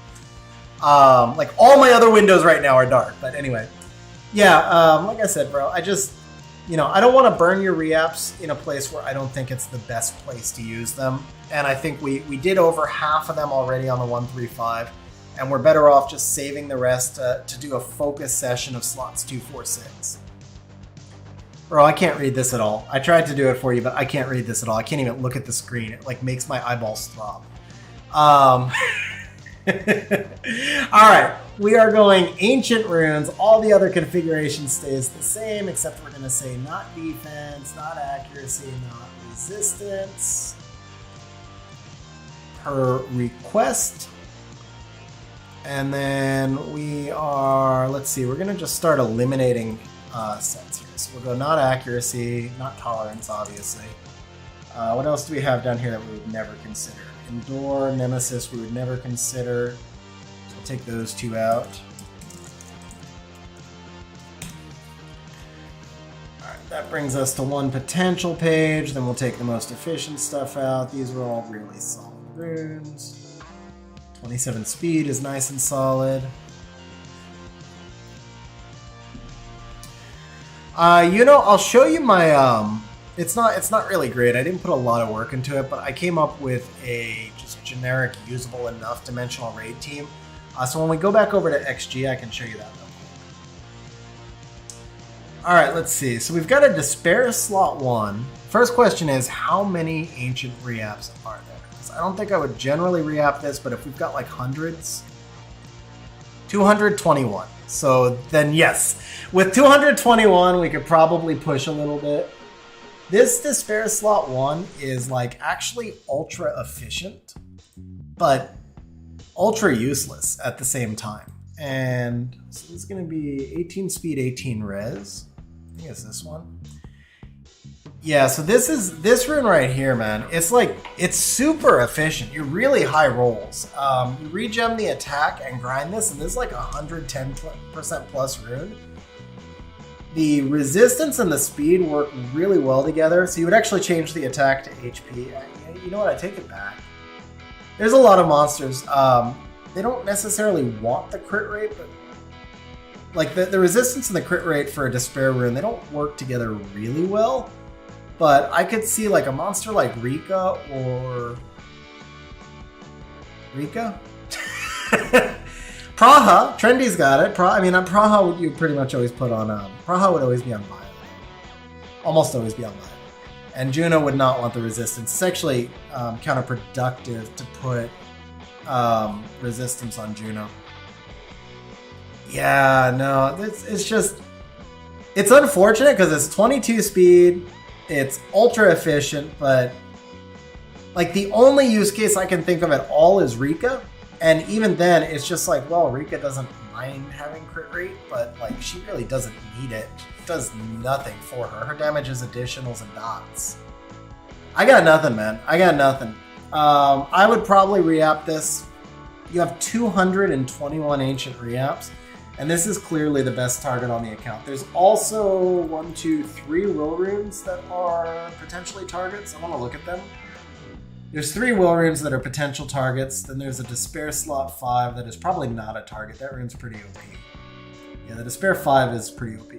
Like all my other windows right now are dark, but anyway. Yeah, like I said, bro, I just, you know, I don't want to burn your re-apps in a place where I don't think it's the best place to use them. And I think we did over half of them already on the 135, and we're better off just saving the rest to do a focus session of slots 2, 4, 6. Bro, I can't read this at all. I tried to do it for you, but I can't read this at all. I can't even look at the screen. It like makes my eyeballs throb. All right, we are going ancient runes. All the other configuration stays the same, except we're going to say not defense, not accuracy, not resistance. Per request. And then we are, let's see, we're going to just start eliminating sets here. So we'll go not accuracy, not tolerance, obviously. What else do we have down here that we would never consider? Endure, Nemesis, we would never consider. So we'll take those two out. Alright, that brings us to one potential page. Then we'll take the most efficient stuff out. These are all really solid runes. 27 speed is nice and solid. You know, I'll show you my it's not really great. I didn't put a lot of work into it, but I came up with a just generic usable enough dimensional raid team. So when we go back over to XG, I can show you that real quick. All right, let's see. So we've got a despair slot 1. First question is, how many ancient re-apps are there? Because I don't think I would generally re-app this, but if we've got like hundreds, 221. So then yes, with 221, we could probably push a little bit. This despair slot 1 is like actually ultra efficient, but ultra useless at the same time. And so this is going to be 18 speed, 18 res. I think it's this one. Yeah, so this rune right here, man. It's super efficient. You're really high rolls. You regem the attack and grind this, and this is like 110% plus rune. The resistance and the speed work really well together, so you would actually change the attack to HP. You know what? I take it back. There's a lot of monsters. They don't necessarily want the crit rate, but like the resistance and the crit rate for a despair rune, they don't work together really well. But I could see like a monster like Rika or Rika? Praha, Trendy's got it. Praha would you pretty much always put on, Praha would always be on Violet. Almost always be on Violet. And Juno would not want the resistance. It's actually counterproductive to put resistance on Juno. Yeah, no, it's just, it's unfortunate because it's 22 speed, it's ultra efficient, but like the only use case I can think of at all is Rika. And even then, it's just like, well, Rika doesn't mind having crit rate, but like she really doesn't need it. It does nothing for her. Her damage is additionals and dots. I got nothing, man. I got nothing. I would probably re-app this. You have 221 ancient re-apps, and this is clearly the best target on the account. There's also 3 will runes that are potentially targets. I want to look at them. There's 3 will runes that are potential targets. Then there's a despair slot 5 that is probably not a target. That rune's pretty OP. Yeah, the despair 5 is pretty OP.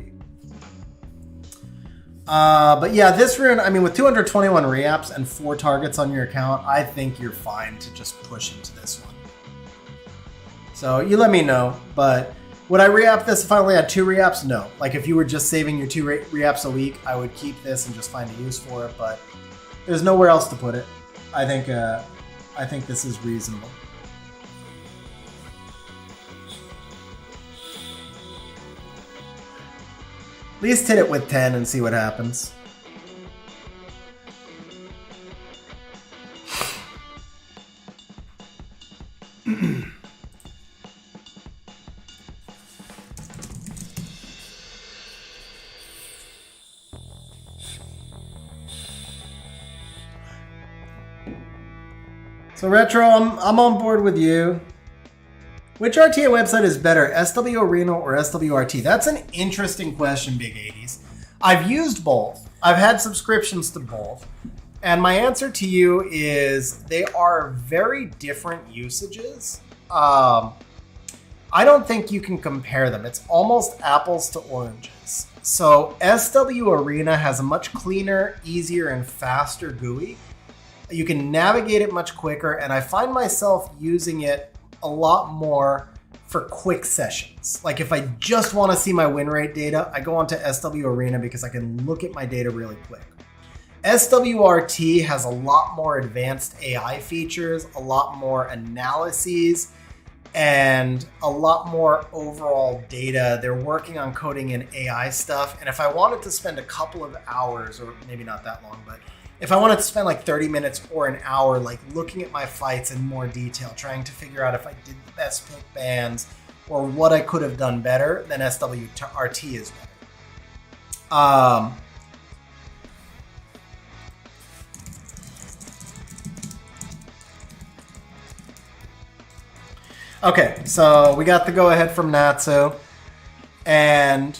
But yeah, this rune, I mean, with 221 re-apps and 4 targets on your account, I think you're fine to just push into this one. So you let me know, but would I re-app this if I only had 2 re-apps? No. Like if you were just saving your 2 re-apps a week, I would keep this and just find a use for it, but there's nowhere else to put it. I think this is reasonable. At least hit it with 10 and see what happens. So Retro, I'm on board with you. Which RTA website is better, SW Arena or SWRT? That's an interesting question, Big 80s. I've used both. I've had subscriptions to both. And my answer to you is they are very different usages. I don't think you can compare them. It's almost apples to oranges. So SW Arena has a much cleaner, easier, and faster GUI. You can navigate it much quicker, and I find myself using it a lot more for quick sessions. Like if I just want to see my win rate data, I go onto SW Arena because I can look at my data really quick. SWRT has a lot more advanced AI features, a lot more analyses, and a lot more overall data. They're working on coding in AI stuff. And if I wanted to spend a couple of hours, or maybe not that long, but if I wanted to spend like 30 minutes or an hour like looking at my fights in more detail, trying to figure out if I did the best pick bans or what I could have done better, then SWRT is better. Okay, so we got the go-ahead from Natsu. And...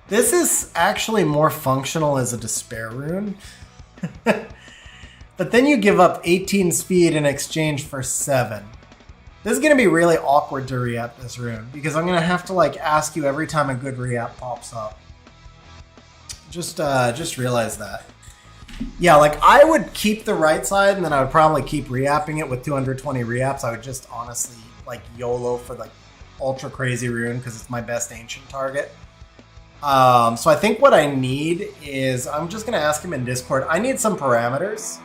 this is actually more functional as a despair rune. But then you give up 18 speed in exchange for 7. This is going to be really awkward to re-up this rune, because I'm going to have to like ask you every time a good re-up pops up. Just realize that. Yeah, like I would keep the right side, and then I would probably keep re-apping it with 220 re-apps. I would just honestly like YOLO for like ultra crazy rune because it's my best ancient target. So I think what I need is, I'm just going to ask him in Discord, I need some parameters.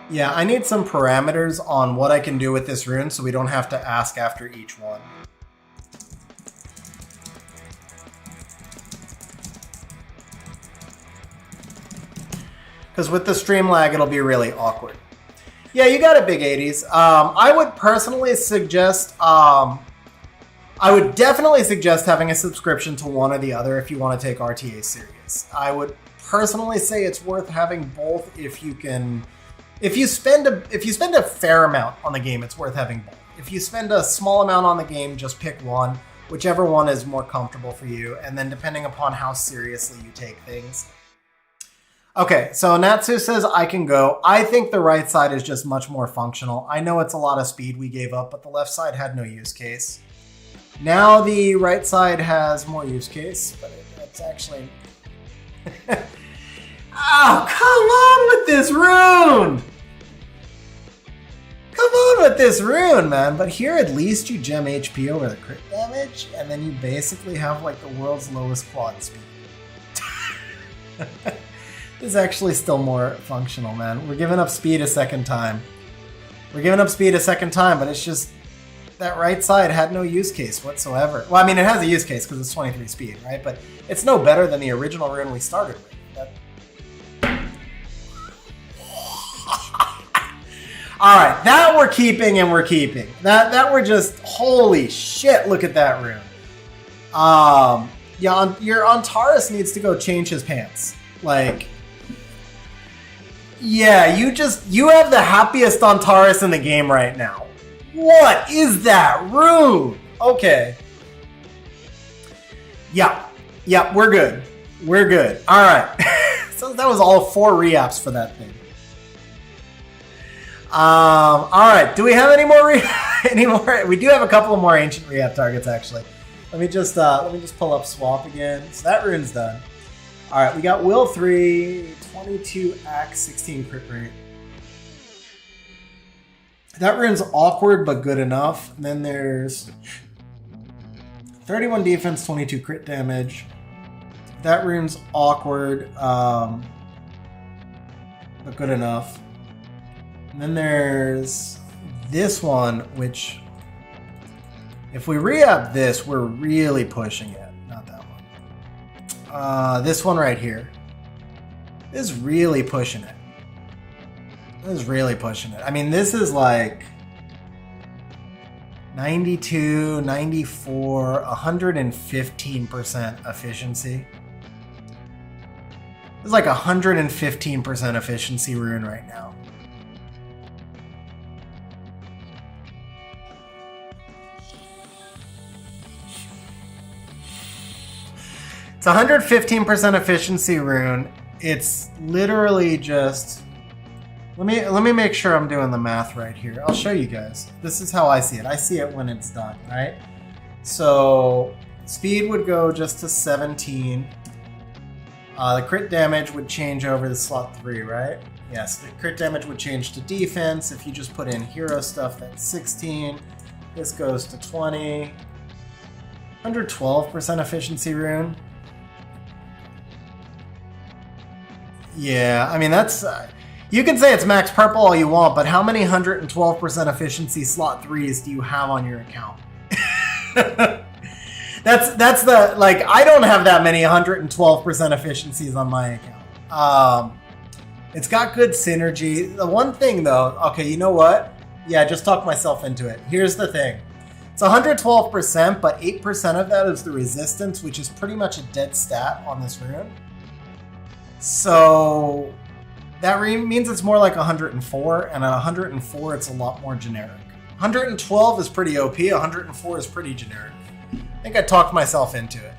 Yeah, I need some parameters on what I can do with this rune so we don't have to ask after each one. Because with the stream lag, it'll be really awkward. Yeah, you got it, Big 80s. I would personally suggest... I would definitely suggest having a subscription to one or the other if you want to take RTA serious. I would personally say it's worth having both if you can. If you spend a fair amount on the game, it's worth having both. If you spend a small amount on the game, just pick one, whichever one is more comfortable for you, and then depending upon how seriously you take things. Okay, so Natsu says I can go. I think the right side is just much more functional. I know it's a lot of speed we gave up, but the left side had no use case. Now the right side has more use case, but it's actually... Oh, come on with this rune! Come on with this rune, man. But here at least you gem HP over the crit damage, and then you basically have like the world's lowest quad speed. This is actually still more functional, man. We're giving up speed a second time. But it's just... that right side had no use case whatsoever. Well, I mean, it has a use case because it's 23 speed, right? But it's no better than the original rune we started with. All right, that we're keeping, and we're keeping. That we're just, holy shit, look at that rune. Yeah, your Antares needs to go change his pants. Like, yeah, you have the happiest Antares in the game right now. What is that rune? Okay. Yeah, we're good. All right. So that was all 4 re-apps for that thing. All right. Do we have any more? We do have a couple of more ancient re-app targets actually. Let me just pull up swap again. So that rune's done. All right. We got Will 3, 22 axe, 16 crit rate. That rune's awkward but good enough. And then there's 31 defense, 22 crit damage. That rune's awkward, but good enough. And then there's this one, which if we re-up this, we're really pushing it. Not that one. This one right here. This is really pushing it. I mean, this is like 92, 94, 115% efficiency. It's like 115% efficiency rune right now. It's 115% efficiency rune. It's literally just... Let me make sure I'm doing the math right here. I'll show you guys. This is how I see it. I see it when it's done, right? So speed would go just to 17. The crit damage would change over to slot 3, right? Yes, the crit damage would change to defense. If you just put in hero stuff, that's 16. This goes to 20. 112% efficiency rune. Yeah, I mean, that's... you can say it's max purple all you want, but how many 112% efficiency slot 3s do you have on your account? That's the... Like, I don't have that many 112% efficiencies on my account. It's got good synergy. The one thing, though... Okay, you know what? Yeah, I just talked myself into it. Here's the thing. It's 112%, but 8% of that is the resistance, which is pretty much a dead stat on this rune. So that means it's more like 104, and at 104, it's a lot more generic. 112 is pretty OP, 104 is pretty generic. I think I talked myself into it.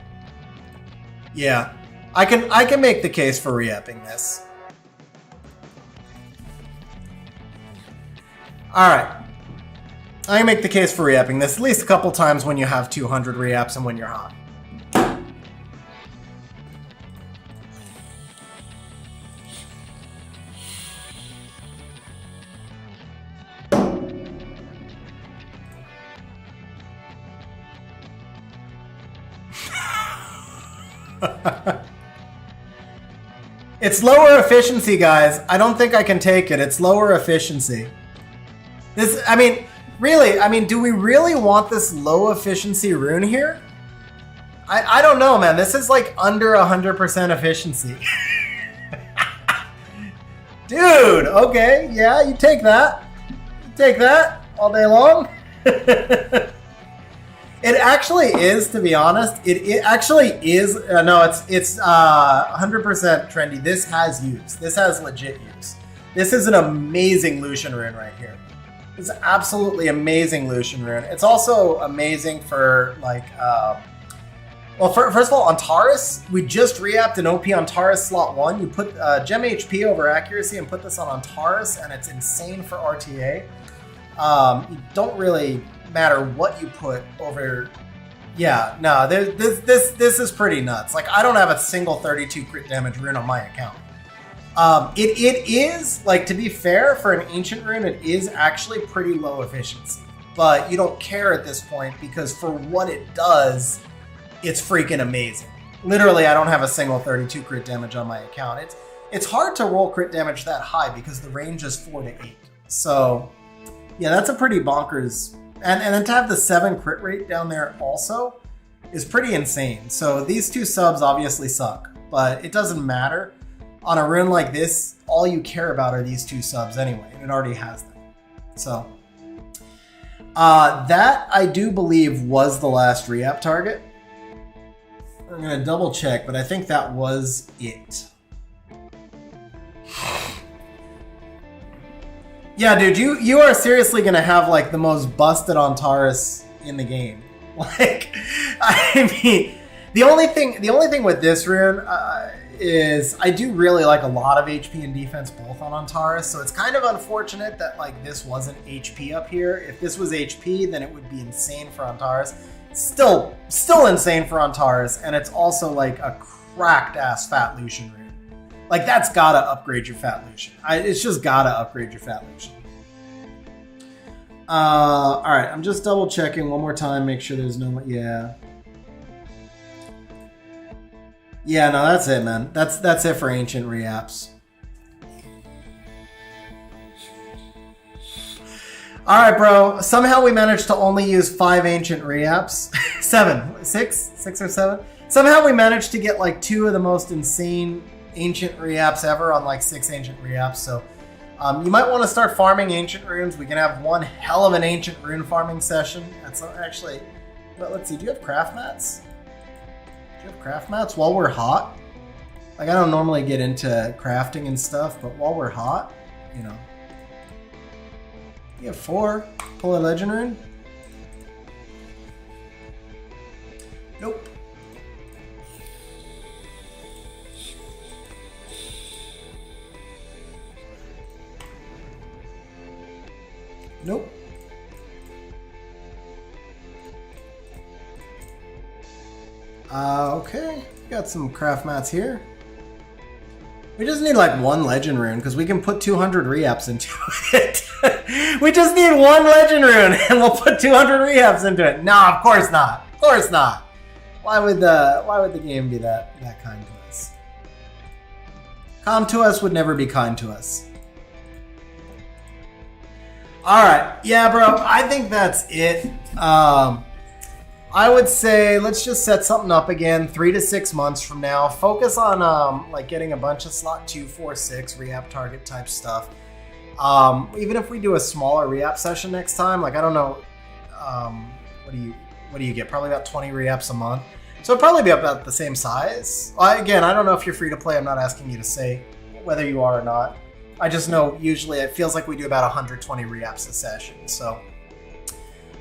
Yeah, I can make the case for re-upping this. All right, I can make the case for re-upping this at least a couple times when you have 200 re-ups and when you're hot. It's lower efficiency, guys. I don't think I can take it. It's lower efficiency. This, I mean, really, do we really want this low efficiency rune here? I don't know, man. This is like under 100% efficiency. Dude, okay. Yeah, you take that. You take that all day long. It actually is, to be honest. It actually is. No, it's 100% trendy. This has use. This has legit use. This is an amazing Lucian rune right here. It's an absolutely amazing Lucian rune. It's also amazing for like. Well, first of all, on Taurus, we just re-upped an OP on Taurus slot 1. You put gem HP over accuracy and put this on Taurus, and it's insane for RTA. You don't really matter what you put over. Yeah, no, this is pretty nuts. Like, I don't have a single 32 crit damage rune on my account. It is, like, to be fair, for an ancient rune, it is actually pretty low efficiency. But you don't care at this point because for what it does, it's freaking amazing. Literally, I don't have a single 32 crit damage on my account. It's hard to roll crit damage that high because the range is 4 to 8. So, yeah, that's a pretty bonkers. And then to have the 7 crit rate down there also is pretty insane. So these two subs obviously suck, but it doesn't matter. On a rune like this, all you care about are these two subs anyway, and it already has them. So that, I do believe, was the last re-up target. I'm going to double check, but I think that was it. Yeah, dude, you are seriously gonna have like the most busted on Taurus in the game. Like, I mean, the only thing with this rune is I do really like a lot of HP and defense both on Antares, so it's kind of unfortunate that like this wasn't HP up here. If this was HP, then it would be insane for Antares. Still insane for Antares, and it's also like a cracked ass Fat Lucian rune. Like, that's gotta upgrade your Fat Lucian. It's just gotta upgrade your Fat Lucian. Alright, I'm just double checking one more time, make sure there's no... Yeah. Yeah, no, that's it, man. That's it for Ancient Reapps. Alright, bro. Somehow we managed to only use 5 Ancient Reapps. 7. 6 or 7? Somehow we managed to get like 2 of the most insane Ancient Reapps ever on like 6 Ancient Reapps. So you might want to start farming Ancient Runes. We can have one hell of an Ancient Rune farming session. That's actually... But let's see, do you have craft mats? Do you have craft mats while we're hot? Like, I don't normally get into crafting and stuff, but while we're hot, you know. You have 4. Pull a legend rune. Nope. Nope. Okay. Got some craft mats here. We just need like 1 legend rune because we can put 200 reapps into it. We just need 1 legend rune and we'll put 200 reapps into it. No, of course not. Of course not. Why would the game be that kind to us? Calm to us would never be kind to us. All right, yeah, bro. I think that's it. I would say let's just set something up again 3 to 6 months from now. Focus on like getting a bunch of slot 2, 4, 6 reapp target type stuff. Even if we do a smaller reapp session next time, like I don't know, what do you get? Probably about 20 reapps a month. So it'll probably be about the same size. Again, I don't know if you're free to play. I'm not asking you to say whether you are or not. I just know usually it feels like we do about 120 reapps a session. So,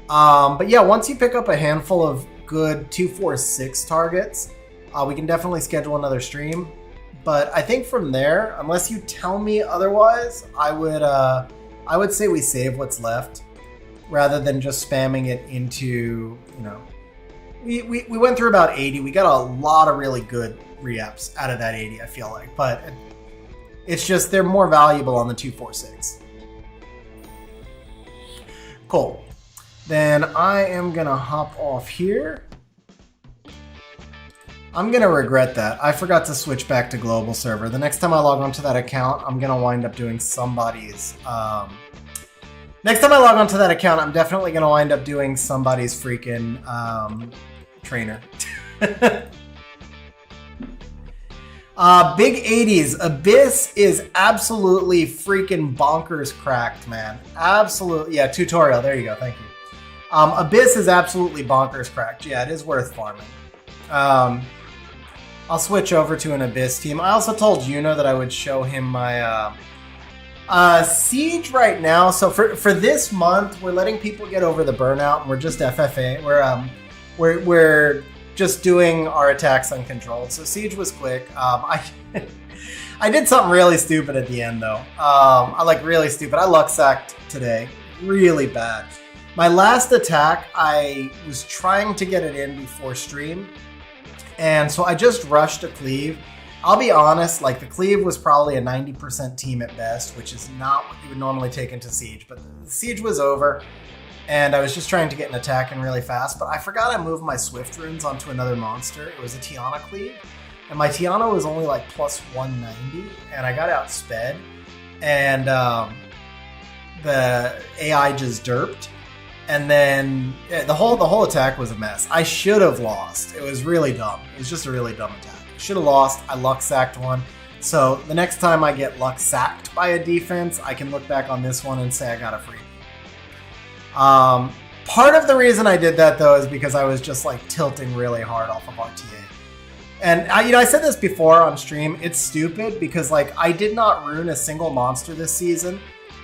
but yeah, once you pick up a handful of good 2, 4, 6 targets, we can definitely schedule another stream. But I think from there, unless you tell me otherwise, I would say we save what's left rather than just spamming it into, you know, we went through about 80. We got a lot of really good reapps out of that 80, I feel like. But it's just they're more valuable on the 2, 4, 6. Cool. Then I am going to hop off here. I'm going to regret that. I forgot to switch back to global server. The next time I log onto that account, I'm going to wind up doing somebody's... Next time I log onto that account, I'm definitely going to wind up doing somebody's freaking trainer. Big 80s. Abyss is absolutely freaking bonkers cracked, man. Absolutely. Yeah, tutorial. There you go. Thank you. Abyss is absolutely bonkers cracked. Yeah, it is worth farming. I'll switch over to an Abyss team. I also told Juno that I would show him my Siege right now. So for this month, we're letting people get over the burnout, and we're just FFA. We're just doing our attacks uncontrolled. So Siege was quick. I did something really stupid at the end though. Really stupid. I luck sacked today, really bad. My last attack, I was trying to get it in before stream. And so I just rushed a cleave. I'll be honest, like the cleave was probably a 90% team at best, which is not what you would normally take into Siege. But the Siege was over, and I was just trying to get an attack in really fast. But I forgot I moved my Swift runes onto another monster. It was a Tiana cleave, and my Tiana was only like plus 190, and I got outsped. And the AI just derped. And then the whole attack was a mess. I should have lost. It was really dumb. It was just a really dumb attack. I should have lost. I luck sacked one. So the next time I get luck sacked by a defense, I can look back on this one and say I got a free. Part of the reason I did that though is because I was just like tilting really hard off of RTA. And I said this before on stream. It's stupid because like I did not rune a single monster this season.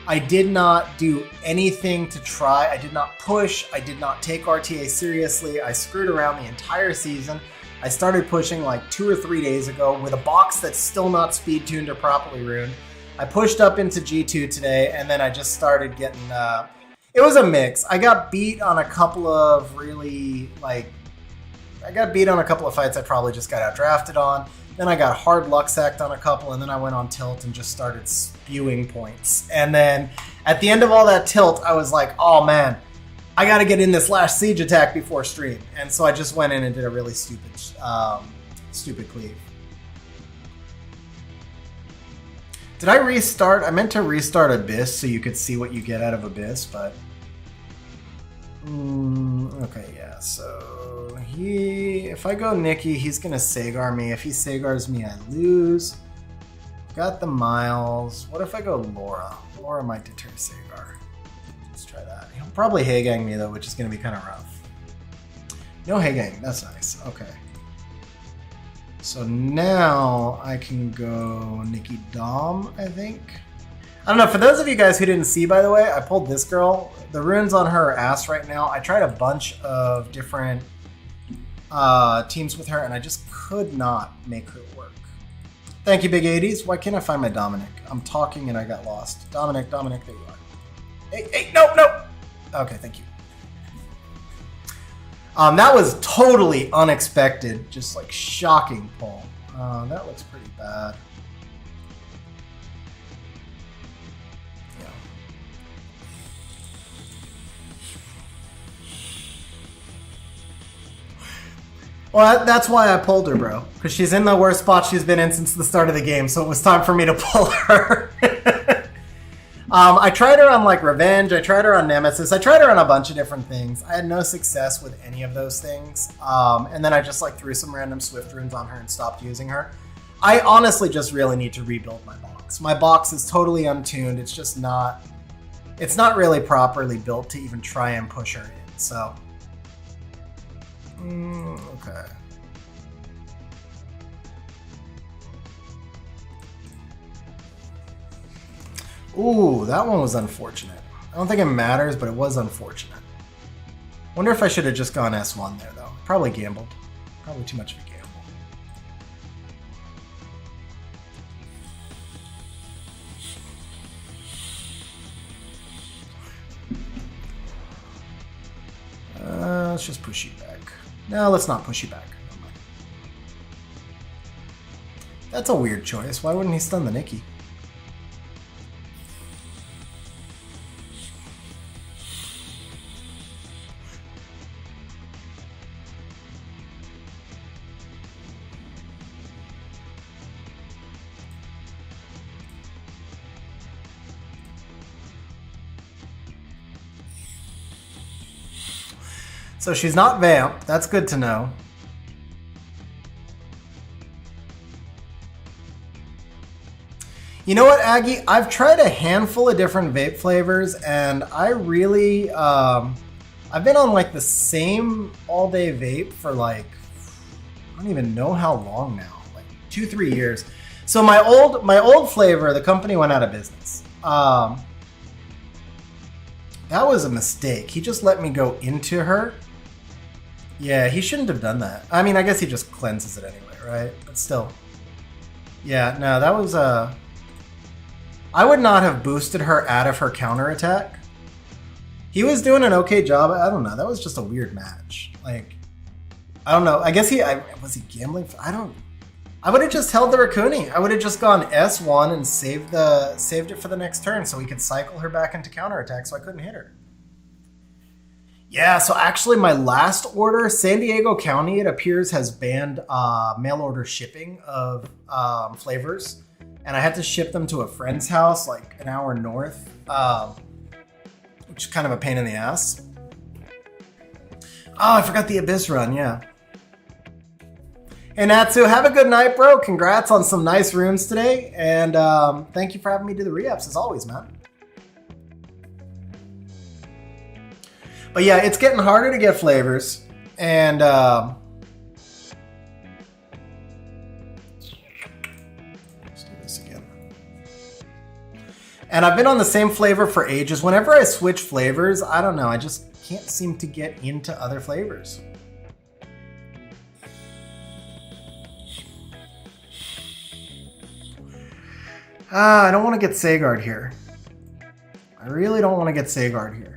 I did not do anything to try. I did not push. I did not take RTA seriously. I screwed around the entire season. I started pushing like 2 or 3 days ago with a box that's still not speed tuned or properly runed. I pushed up into G2 today, and then I just started getting... it was a mix. I got beat on a couple of really, like... I got beat on a couple of fights I probably just got outdrafted on. Then I got hard luck sacked on a couple, and then I went on tilt and just started spewing points. And then at the end of all that tilt, I was like, oh man, I got to get in this last siege attack before stream. And so I just went in and did a really stupid cleave. Did I restart? I meant to restart Abyss so you could see what you get out of Abyss, but... okay, yeah, so... If I go Nikki, he's going to Sagar me. If he Sagars me, I lose. Got the miles. What if I go Laura? Laura might deter Sagar. Let's try that. He'll probably Haygang me, though, which is going to be kind of rough. No Haygang. That's nice. Okay. So now I can go Nikki Dom, I think. I don't know, for those of you guys who didn't see, by the way, I pulled this girl. The runes on her ass right now. I tried a bunch of different teams with her, and I just could not make her work. Thank you, Big 80s. Why can't I find my Dominic? I'm talking and I got lost. Dominic, there you are. Hey, no! Okay, thank you. That was totally unexpected, just like shocking pull. That looks pretty bad. Yeah. Well, that's why I pulled her, bro. Because she's in the worst spot she's been in since the start of the game, so it was time for me to pull her. I tried her on like Revenge, I tried her on Nemesis, I tried her on a bunch of different things. I had no success with any of those things. And then I just like threw some random Swift runes on her and stopped using her. I honestly just really need to rebuild my box. My box is totally untuned. It's just not, it's not really properly built to even try and push her in. So, okay. Ooh, that one was unfortunate. I don't think it matters, but it was unfortunate. Wonder if I should have just gone S1 there, though. Probably gambled. Probably too much of a gamble. Let's just push you back. No, let's not push you back. That's a weird choice. Why wouldn't he stun the Nikki? So she's not Vamp. That's good to know. You know what, Aggie? I've tried a handful of different vape flavors, and I really, I've been on like the same all-day vape for like, I don't even know how long now, like 2-3 years. So my old flavor, the company went out of business. That was a mistake. He just let me go into her. Yeah, he shouldn't have done that. I mean, I guess he just cleanses it anyway, right? But still. Yeah, no, that was I would not have boosted her out of her counterattack. He was doing an okay job. I don't know. That was just a weird match. Like, I don't know. I guess was he gambling? I would have just held the Raccoon. I would have just gone S1 and saved it for the next turn so we could cycle her back into counterattack so I couldn't hit her. Yeah, so actually my last order, San Diego County, it appears, has banned mail order shipping of flavors. And I had to ship them to a friend's house like an hour north, which is kind of a pain in the ass. Oh, I forgot the Abyss run, yeah. Hey Natsu, have a good night, bro. Congrats on some nice runes today. And thank you for having me do the re-ups as always, man. But yeah, it's getting harder to get flavors, and let's do this again. And I've been on the same flavor for ages. Whenever I switch flavors, I don't know, I just can't seem to get into other flavors. I don't want to get Sagard here. I really don't want to get Sagard here.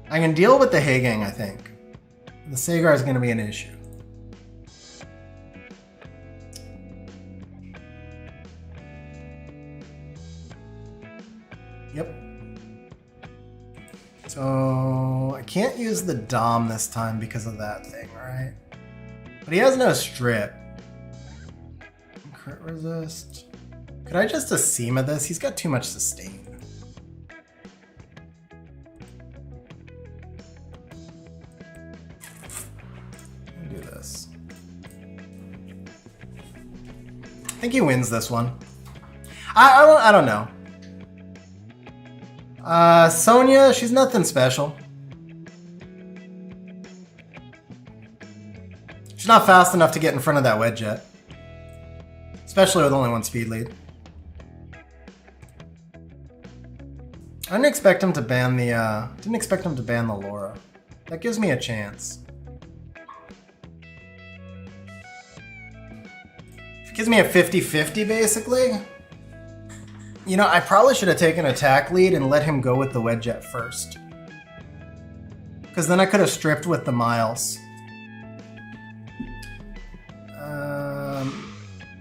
I can deal with the Hagang, I think. The Sagar is going to be an issue. Yep. So I can't use the Dom this time because of that thing, right? But he has no strip. Crit resist. Could I just Asima this? He's got too much sustain. I think he wins this one. I don't know. Sonya, she's nothing special. She's not fast enough to get in front of that wedge yet. Especially with only one speed lead. I didn't expect him to ban the, Laura. That gives me a chance. It gives me a 50-50, basically. You know, I probably should have taken attack lead and let him go with the wedge at first. Because then I could have stripped with the miles.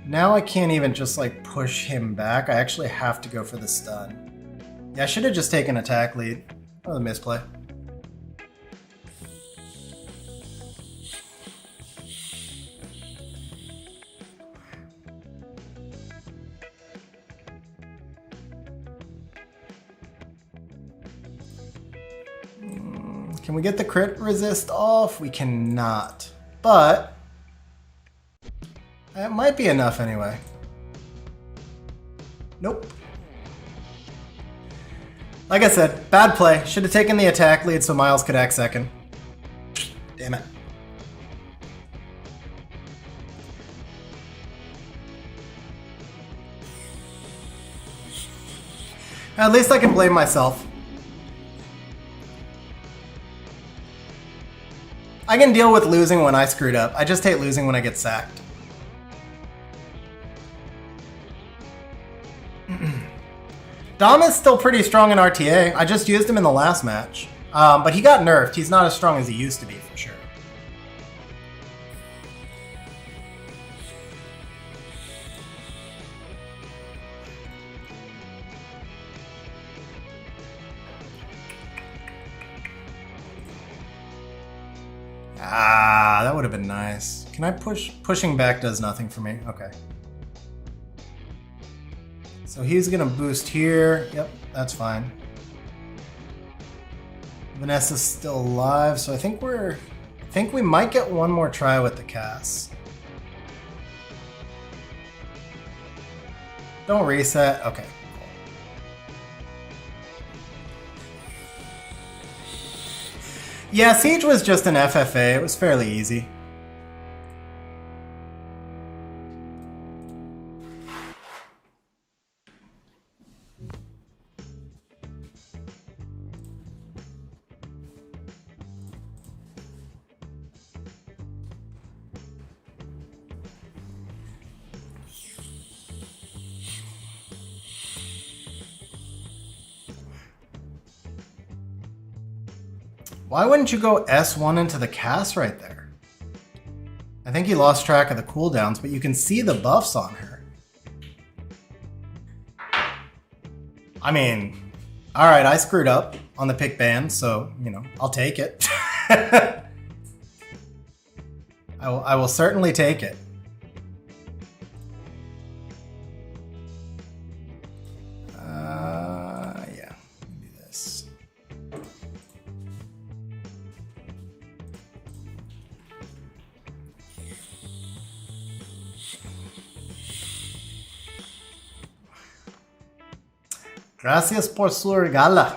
Now I can't even just like push him back. I actually have to go for the stun. Yeah, I should have just taken attack lead. Oh, the misplay. Can we get the crit resist off? We cannot. But that might be enough anyway. Nope. Like I said, bad play. Should have taken the attack lead so Miles could act second. Damn it. At least I can blame myself. I can deal with losing when I screwed up. I just hate losing when I get sacked. Dom is still pretty strong in RTA. I just used him in the last match. But he got nerfed. He's not as strong as he used to be, for sure. Ah, that would have been nice. Can I push? Pushing back does nothing for me. Okay. So he's gonna boost here. Yep, that's fine. Vanessa's still alive, so I think we might get one more try with the Cass. Don't reset. Okay. Yeah, Siege was just an FFA. It was fairly easy. Why wouldn't you go S1 into the Cass right there? I think he lost track of the cooldowns, but you can see the buffs on her. I mean, alright, I screwed up on the pick ban, so, you know, I'll take it. I will certainly take it. Yeah, do this. Gracias por su regalo.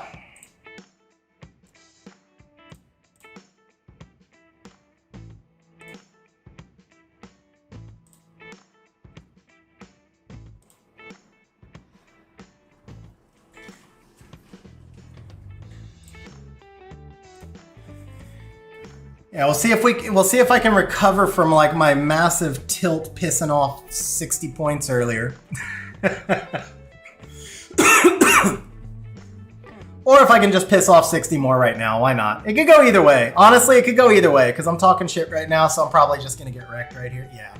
Yeah, we'll see if I can recover from like my massive tilt pissing off 60 points earlier. Or if I can just piss off 60 more right now, why not? It could go either way. Honestly, it could go either way, because I'm talking shit right now, so I'm probably just going to get wrecked right here. Yeah.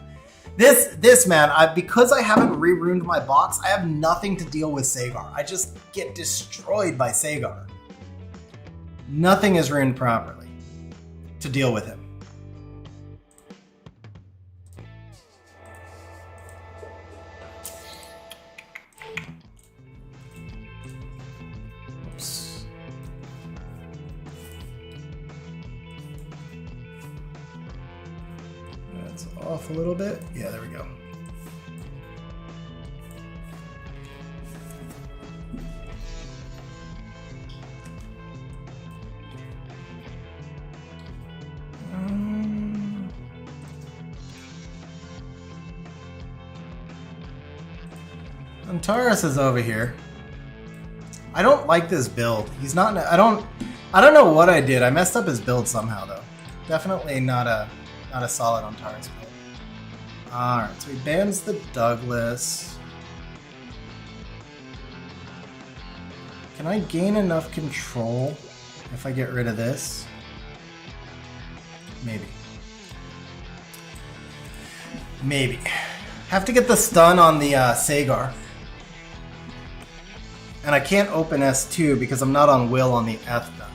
This man, because I haven't re-ruined my box, I have nothing to deal with Sagar. I just get destroyed by Sagar. Nothing is ruined properly to deal with him. Off a little bit. Yeah, there we go. Antares is over here. I don't like this build. He's not. I don't know what I did. I messed up his build somehow, though. Definitely not a solid Antares build. All right, so he bans the Douglas. Can I gain enough control if I get rid of this? Maybe. Maybe. Have to get the stun on the Sagar. And I can't open S2 because I'm not on Will on the Ethna.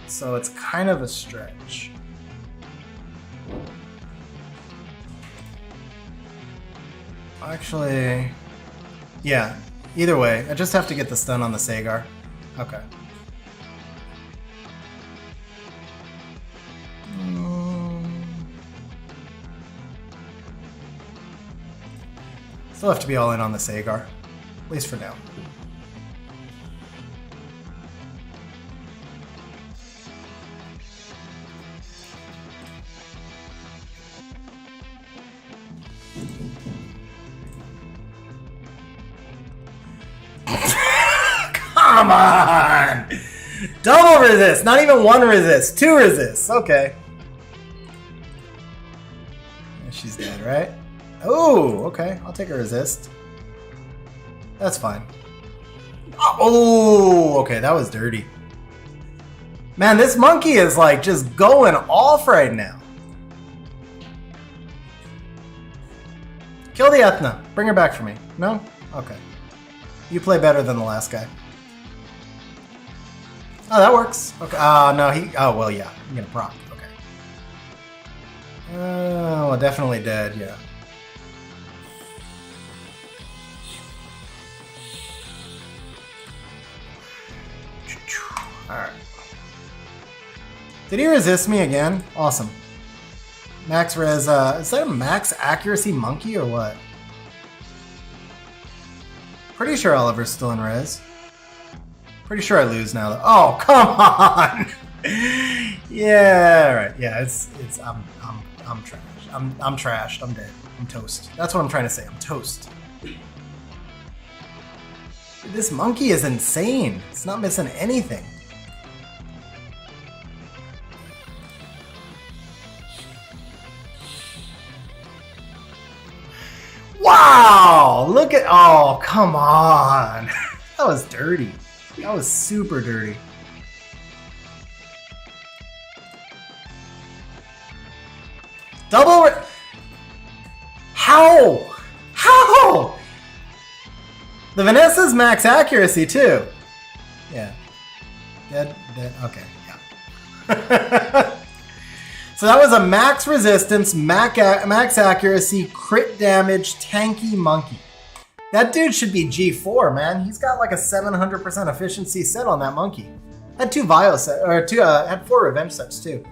So it's kind of a stretch. Actually, yeah. Either way, I just have to get the stun on the Sagar. Okay. Still have to be all in on the Sagar, at least for now. Come on! Double resist! Not even one resist. Two resists. Okay. She's dead, right? Oh, okay. I'll take a resist. That's fine. Oh, okay. That was dirty. Man, this monkey is like just going off right now. Kill the Ethna. Bring her back for me. No? Okay. You play better than the last guy. Oh, that works. Okay. No, he... Oh, well, yeah. I'm gonna proc. Okay. Oh, well, definitely dead, yeah. Alright. Did he resist me again? Awesome. Max res... is that a max accuracy monkey or what? Pretty sure Oliver's still in res. Pretty sure I lose now though. Oh, come on! Yeah, right. Yeah, I'm trash. I'm trashed. I'm dead. I'm toast. That's what I'm trying to say. I'm toast. Dude, this monkey is insane. It's not missing anything. Wow! Look at... Oh, come on. That was dirty. That was super dirty. Double... How? How? The Vanessa's max accuracy, too. Yeah. Dead. Okay, yeah. So that was a max resistance, max accuracy, crit damage, tanky monkey. That dude should be G4, man. He's got like a 700% efficiency set on that monkey. Had two Vio set, or had 4 revenge sets too.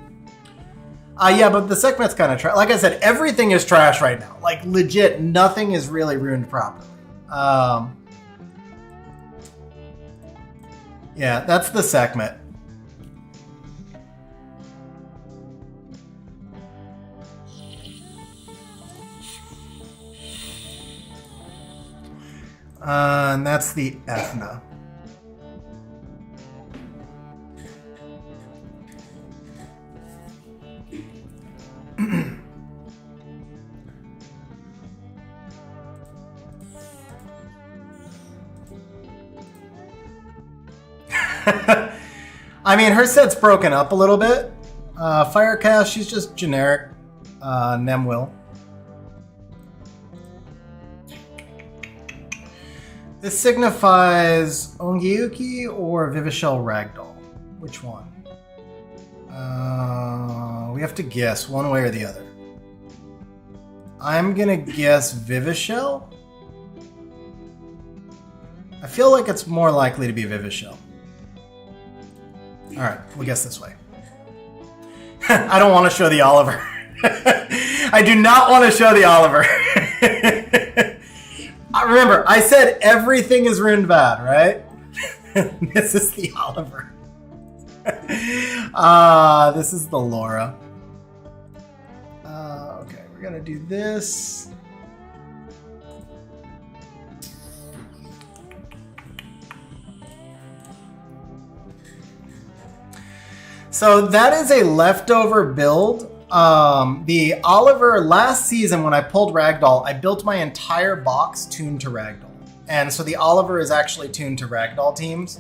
Yeah, but the segment's kind of trash. Like I said, everything is trash right now. Like legit, nothing is really ruined properly. Yeah, that's the segment. And that's the Ethna. I mean, her set's broken up a little bit. Firecast, she's just generic. Nemwill. This signifies Ongyuki or Vivishell Ragdoll. Which one? We have to guess one way or the other. I'm gonna guess Vivishell. I feel like it's more likely to be Vivishell. Alright, we'll guess this way. I don't want to show the Oliver. I do not want to show the Oliver. Remember, I said everything is ruined bad, right? This is the Oliver. This is the Laura. Okay, we're gonna do this. So that is a leftover build. The Oliver, last season when I pulled Ragdoll, I built my entire box tuned to Ragdoll. And so the Oliver is actually tuned to Ragdoll teams.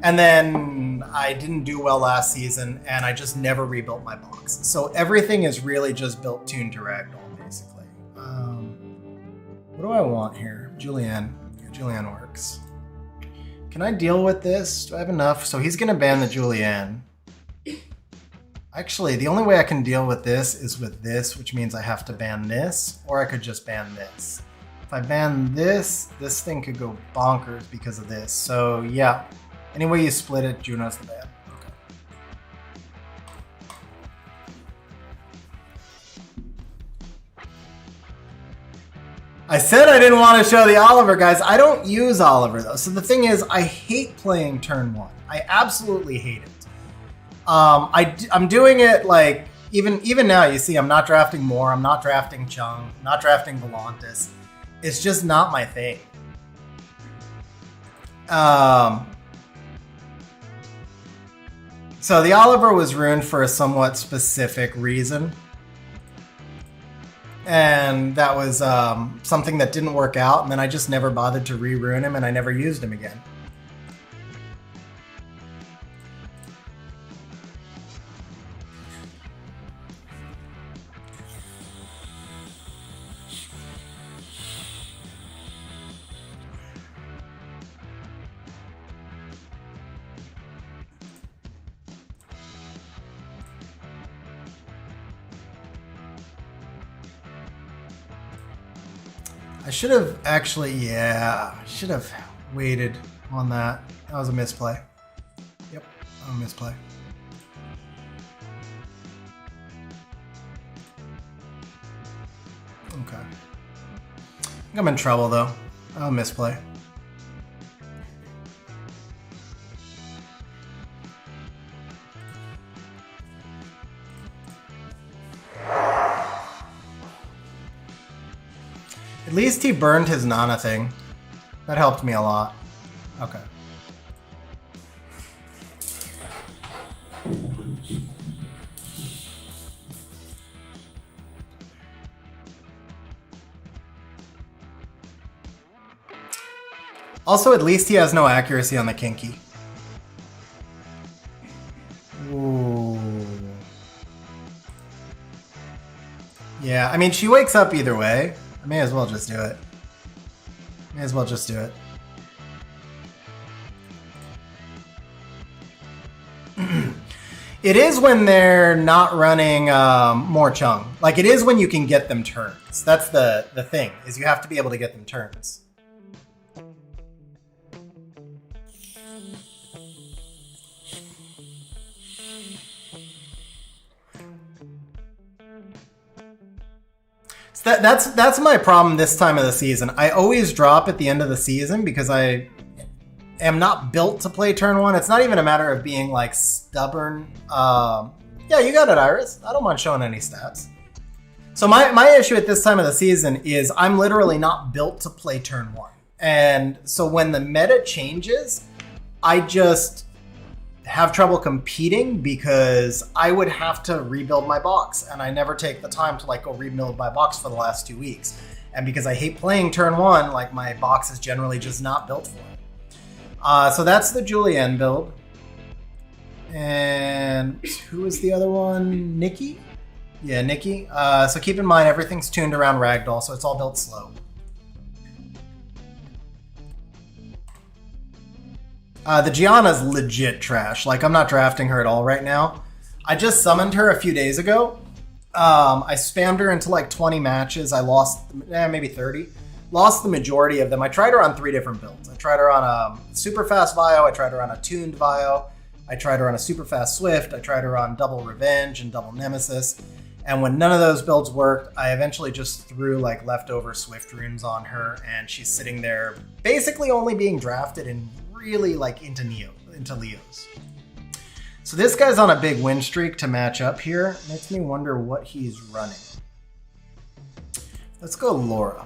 And then I didn't do well last season, and I just never rebuilt my box. So everything is really just built tuned to Ragdoll, basically. What do I want here? Julianne. Yeah, Julianne works. Can I deal with this? Do I have enough? So he's going to ban the Julianne. Actually, the only way I can deal with this is with this, which means I have to ban this, or I could just ban this. If I ban this, this thing could go bonkers because of this. So yeah, any way you split it, Juno's the ban. Okay. I said I didn't want to show the Oliver, guys. I don't use Oliver, though. So the thing is, I hate playing turn 1. I absolutely hate it. I'm doing it like, even now, you see, I'm not drafting Moore, I'm not drafting Chung, I'm not drafting Volantis. It's just not my thing. So the Oliver was ruined for a somewhat specific reason. And that was something that didn't work out, and then I just never bothered to re-ruin him, and I never used him again. I should have actually, yeah, I should have waited on that. That was a misplay. Yep, a misplay. Okay. I think I'm in trouble though. I'll misplay. At least he burned his Nana thing. That helped me a lot. Okay. Also, at least he has no accuracy on the Kinky. Ooh. Yeah, I mean, she wakes up either way. I may as well just do it. May as well just do it. It is when they're not running more Chung. Like, it is when you can get them turns. That's the thing, is you have to be able to get them turns. That's my problem this time of the season. I always drop at the end of the season because I am not built to play turn 1. It's not even a matter of being like stubborn. Yeah, you got it, Iris. I don't mind showing any stats. So my issue at this time of the season is I'm literally not built to play turn 1. And so when the meta changes, I just have trouble competing because I would have to rebuild my box, and I never take the time to like go rebuild my box for the last 2 weeks. And because I hate playing turn 1, like my box is generally just not built for it. So that's the Julianne build. And who is the other one? Nikki? Yeah, Nikki. So keep in mind everything's tuned around Ragdoll, so it's all built slow. The Gianna's legit trash. Like, I'm not drafting her at all right now. I just summoned her a few days ago. I spammed her into like 20 matches. I lost maybe 30. Lost the majority of them. I tried her on 3 different builds. I tried her on a super fast Vio. I tried her on a tuned Vio. I tried her on a super fast Swift. I tried her on double Revenge and double Nemesis. And when none of those builds worked, I eventually just threw like leftover Swift runes on her, and she's sitting there basically only being drafted in really like into Leos. So this guy's on a big win streak to match up here. Makes me wonder what he's running. Let's go Laura.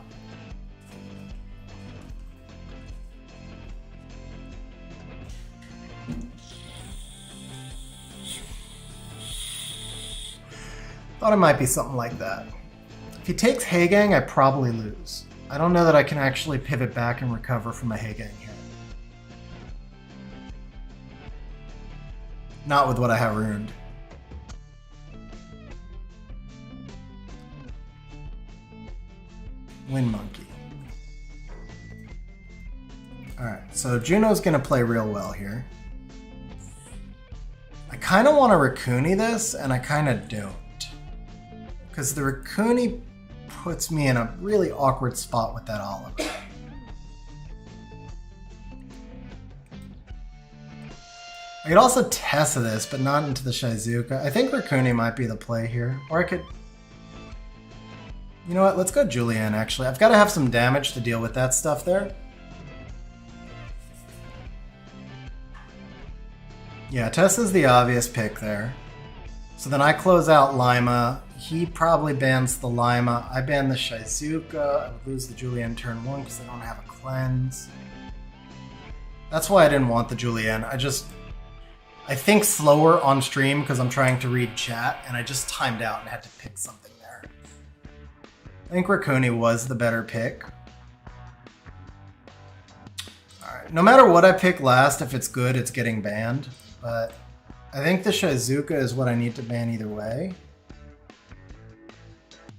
Thought it might be something like that. If he takes Heigang, I probably lose. I don't know that I can actually pivot back and recover from a Heigang here. Not with what I have ruined. Wind Monkey. Alright, so Juno's gonna play real well here. I kind of want to Raccoony this, and I kind of don't. Because the Raccoony puts me in a really awkward spot with that Oliver. I could also Tessa this, but not into the Shizuka. I think Raccoony might be the play here. Or I could... You know what? Let's go Julian, actually. I've got to have some damage to deal with that stuff there. Yeah, Tessa's the obvious pick there. So then I close out Lima. He probably bans the Lima. I ban the Shizuka. I would lose the Julian turn 1 because I don't have a cleanse. That's why I didn't want the Julian. I think slower on stream because I'm trying to read chat, and I just timed out and had to pick something there. I think Raccoony was the better pick. Alright, no matter what I pick last, if it's good, it's getting banned. But I think the Shizuka is what I need to ban either way.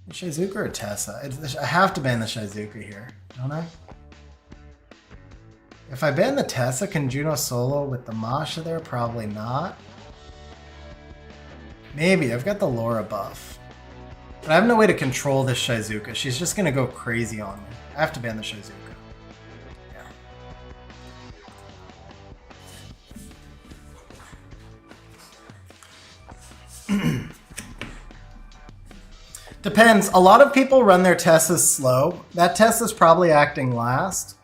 The Shizuka or Tessa? I have to ban the Shizuka here, don't I? If I ban the Tessa, can Juno solo with the Masha there? Probably not. Maybe. I've got the Laura buff. But I have no way to control this Shizuka. She's just going to go crazy on me. I have to ban the Shizuka. Depends. A lot of people run their Tessas slow. That Tessa's probably acting last.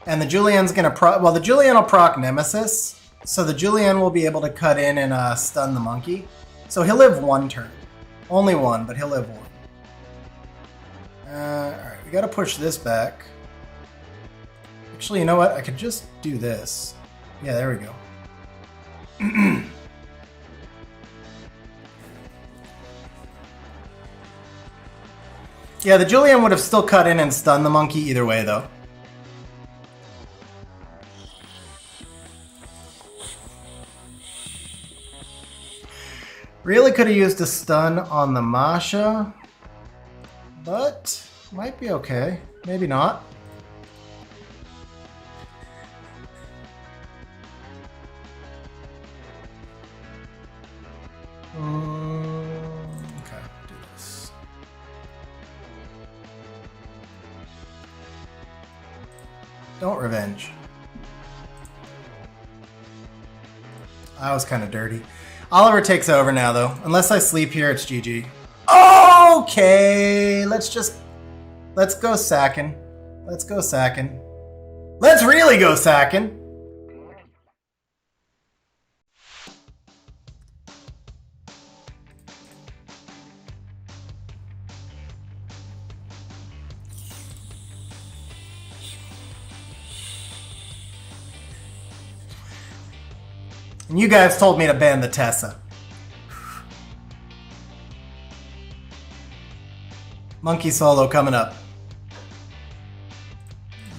And the Julian's going to well, the Julian will proc Nemesis. So the Julian will be able to cut in and stun the monkey. So he'll live one turn. Only one, but he'll live one. Alright, we got to push this back. Actually, you know what? I could just do this. Yeah, there we go. Yeah, the Julian would have still cut in and stunned the monkey either way, though. Really could have used a stun on the Masha, but might be okay. Maybe not. Okay, do this. Don't revenge. I was kind of dirty. Oliver takes over now, though. Unless I sleep here, it's GG. Okay, let's go sacking. Let's go sacking. Let's really go sacking. And you guys told me to ban the Tessa. Monkey solo coming up.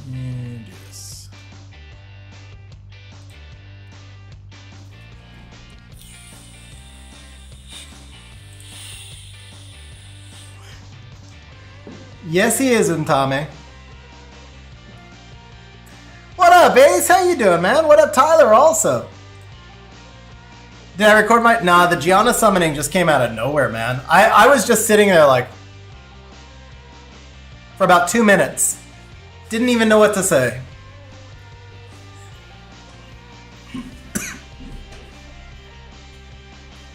Yes. Yes, he is, Untame. What up, Ace? How you doing, man? What up, Tyler, also? Did I record my... Nah, the Gianna summoning just came out of nowhere, man. I was just sitting there like... For about 2 minutes. Didn't even know what to say.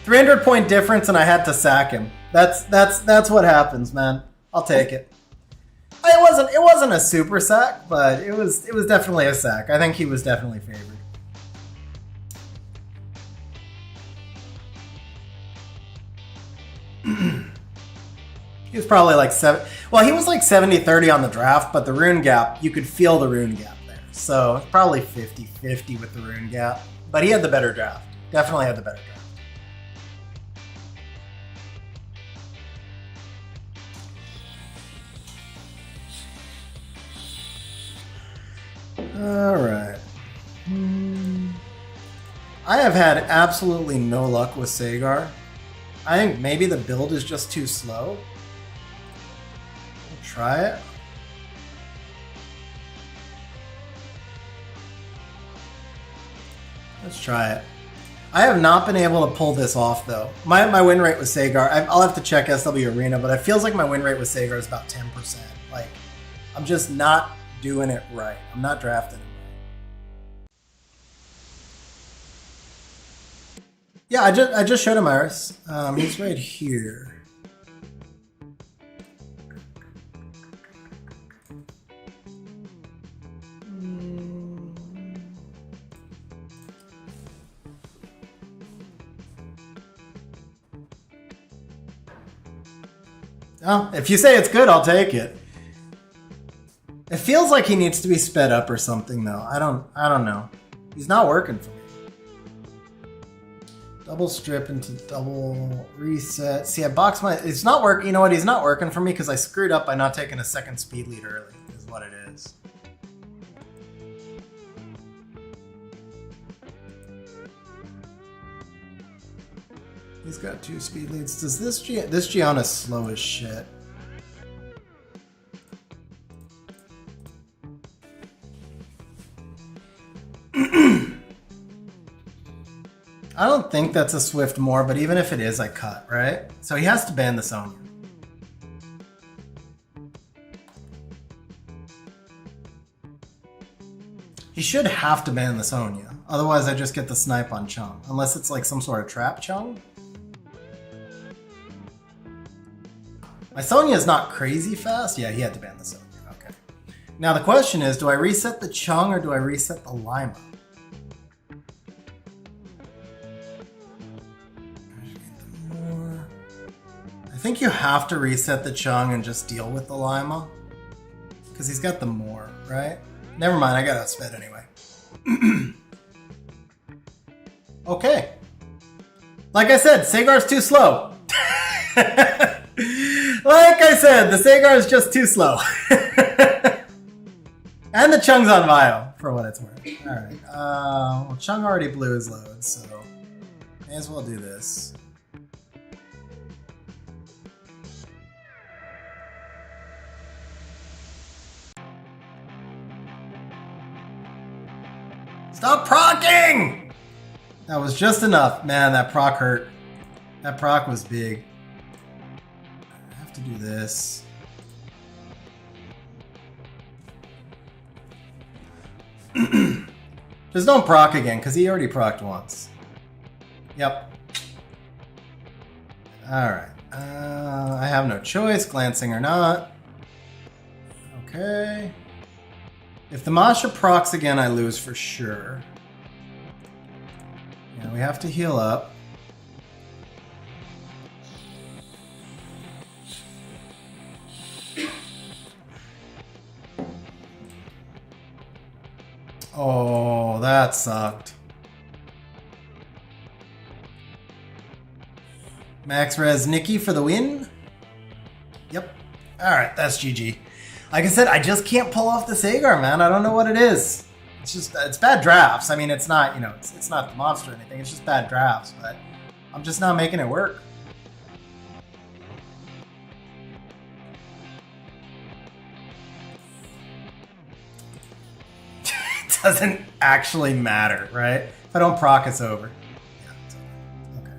$300-point difference and I had to sack him. That's what happens, man. I'll take it. It wasn't a super sack, but it was definitely a sack. I think he was definitely favored. He was probably like he was like 70-30 on the draft, but the rune gap, you could feel the rune gap there. So probably 50-50 with the rune gap. But he had the better draft. Definitely had the better draft. Alright. I have had absolutely no luck with Sagar. I think maybe the build is just too slow. We'll try it. Let's try it. I have not been able to pull this off though. My win rate with Sagar, I'll have to check SW Arena, but it feels like my win rate with Sagar is about 10%. Like, I'm just not doing it right. I'm not drafting him right. Yeah, I just showed him Iris. He's right here. Oh, if you say it's good, I'll take it. It feels like he needs to be sped up or something, though. I don't know. He's not working for me. Double strip into double reset. See, I boxed my. It's not working. You know what? He's not working for me because I screwed up by not taking a second speed lead early. Is what it is. He's got 2 speed leads. Does this Gianna's slow as shit? I don't think that's a Swift more, but even if it is, I cut, right? So he has to ban the Sonya. He should have to ban the Sonya. Otherwise, I just get the snipe on Chung. Unless it's like some sort of trap Chung. My Sonya is not crazy fast. Yeah, he had to ban the Sonya. Okay. Now the question is, do I reset the Chung or do I reset the Lima? I think you have to reset the Chung and just deal with the Lima. Because he's got the more, right? Never mind, I got outsped anyway. Okay. Like I said, Sagar's too slow. Like I said, the Sagar is just too slow. And the Chung's on Vio, for what it's worth. Alright. Well, Chung already blew his load, so may as well do this. Stop procking! That was just enough. Man, that proc hurt. That proc was big. I have to do this. Just don't proc again, because he already procced once. Yep. Alright. I have no choice, glancing or not. Okay. If the Masha procs again, I lose for sure. Yeah, we have to heal up. Oh, that sucked. Max Res Nikki for the win. Yep. Alright, that's GG. Like I said, I just can't pull off the Sagar, man. I don't know what it is. It's just, it's bad drafts. I mean, it's not, you know, it's not the monster or anything. It's just bad drafts, but I'm just not making it work. It doesn't actually matter, right? If I don't proc, it's over. Yeah, it's over. Okay.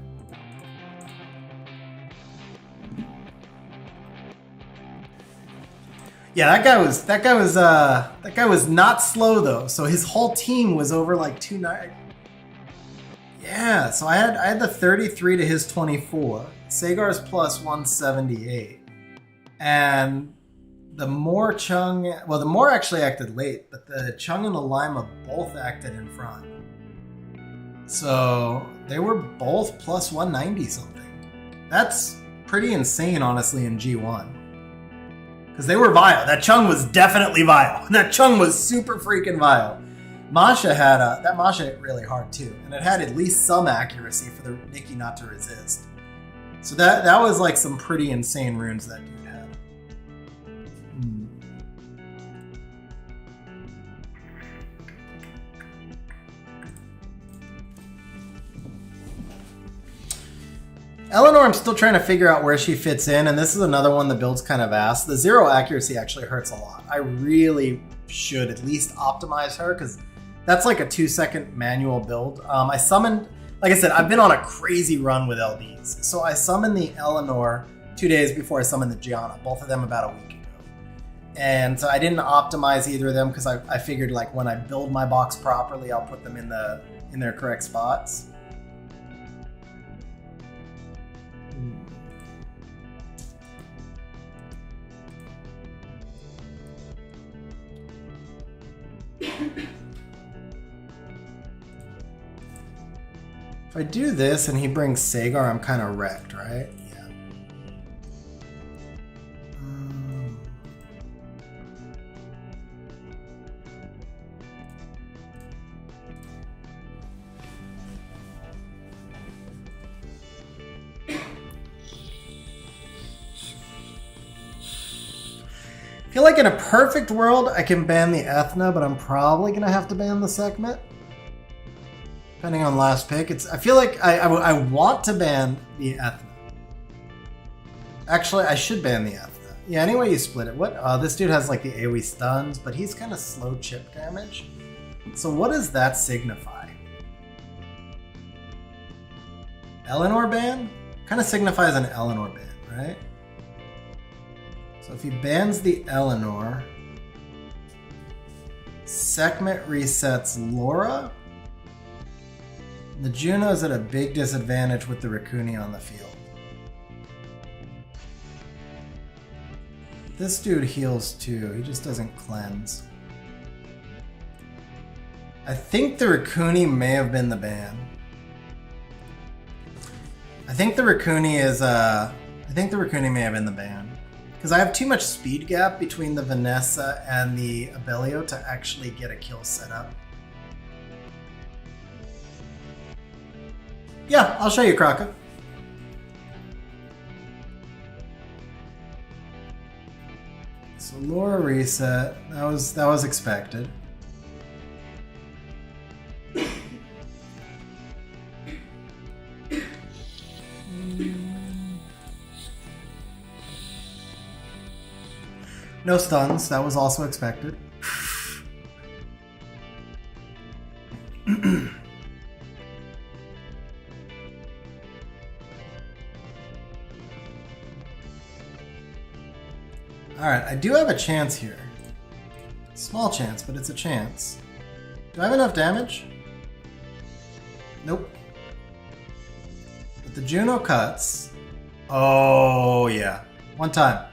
Yeah, that guy was not slow though. So his whole team was over like 290. Yeah, so I had the 33 to his 24. Sagar's plus 178. And the Moore Chung, well, the Moore actually acted late, but the Chung and the Lima both acted in front. So they were both plus 190 something. That's pretty insane, honestly, in G1. Because they were vile. That Chung was definitely vile. That Chung was super freaking vile. Masha had that Masha hit really hard too, and it had at least some accuracy for the Nikki not to resist. So that was like some pretty insane runes that dude had. Eleanor, I'm still trying to figure out where she fits in, and this is another one the build's kind of ass. The 0 accuracy actually hurts a lot. I really should at least optimize her, because that's like a 2-second manual build. I summoned, like I said, I've been on a crazy run with LBs. So I summoned the Eleanor 2 days before I summoned the Gianna, both of them about a week ago. And so I didn't optimize either of them, because I figured like when I build my box properly, I'll put them in their correct spots. If I do this and he brings Sagar, I'm kind of wrecked, right? Yeah. I feel like in a perfect world, I can ban the Ethna, but I'm probably going to have to ban the Sekhmet. Depending on last pick. I feel like I want to ban the Ethna. Actually, I should ban the Ethna. Yeah, anyway you split it. What? This dude has like the AoE stuns, but he's kind of slow chip damage. So what does that signify? Eleanor ban? Kind of signifies an Eleanor ban, right? So if he bans the Eleanor, Sekhmet resets Laura. The Juno's at a big disadvantage with the Raccoon on the field. This dude heals too, he just doesn't cleanse. I think the Raccoon may have been the ban. I think the Raccoon may have been the ban. Because I have too much speed gap between the Vanessa and the Abelio to actually get a kill set up. Yeah, I'll show you, Kraka. So Laura reset. That was expected. No stuns. That was also expected. Alright, I do have a chance here. Small chance, but it's a chance. Do I have enough damage? Nope. But the Juno cuts. Oh, yeah. One time.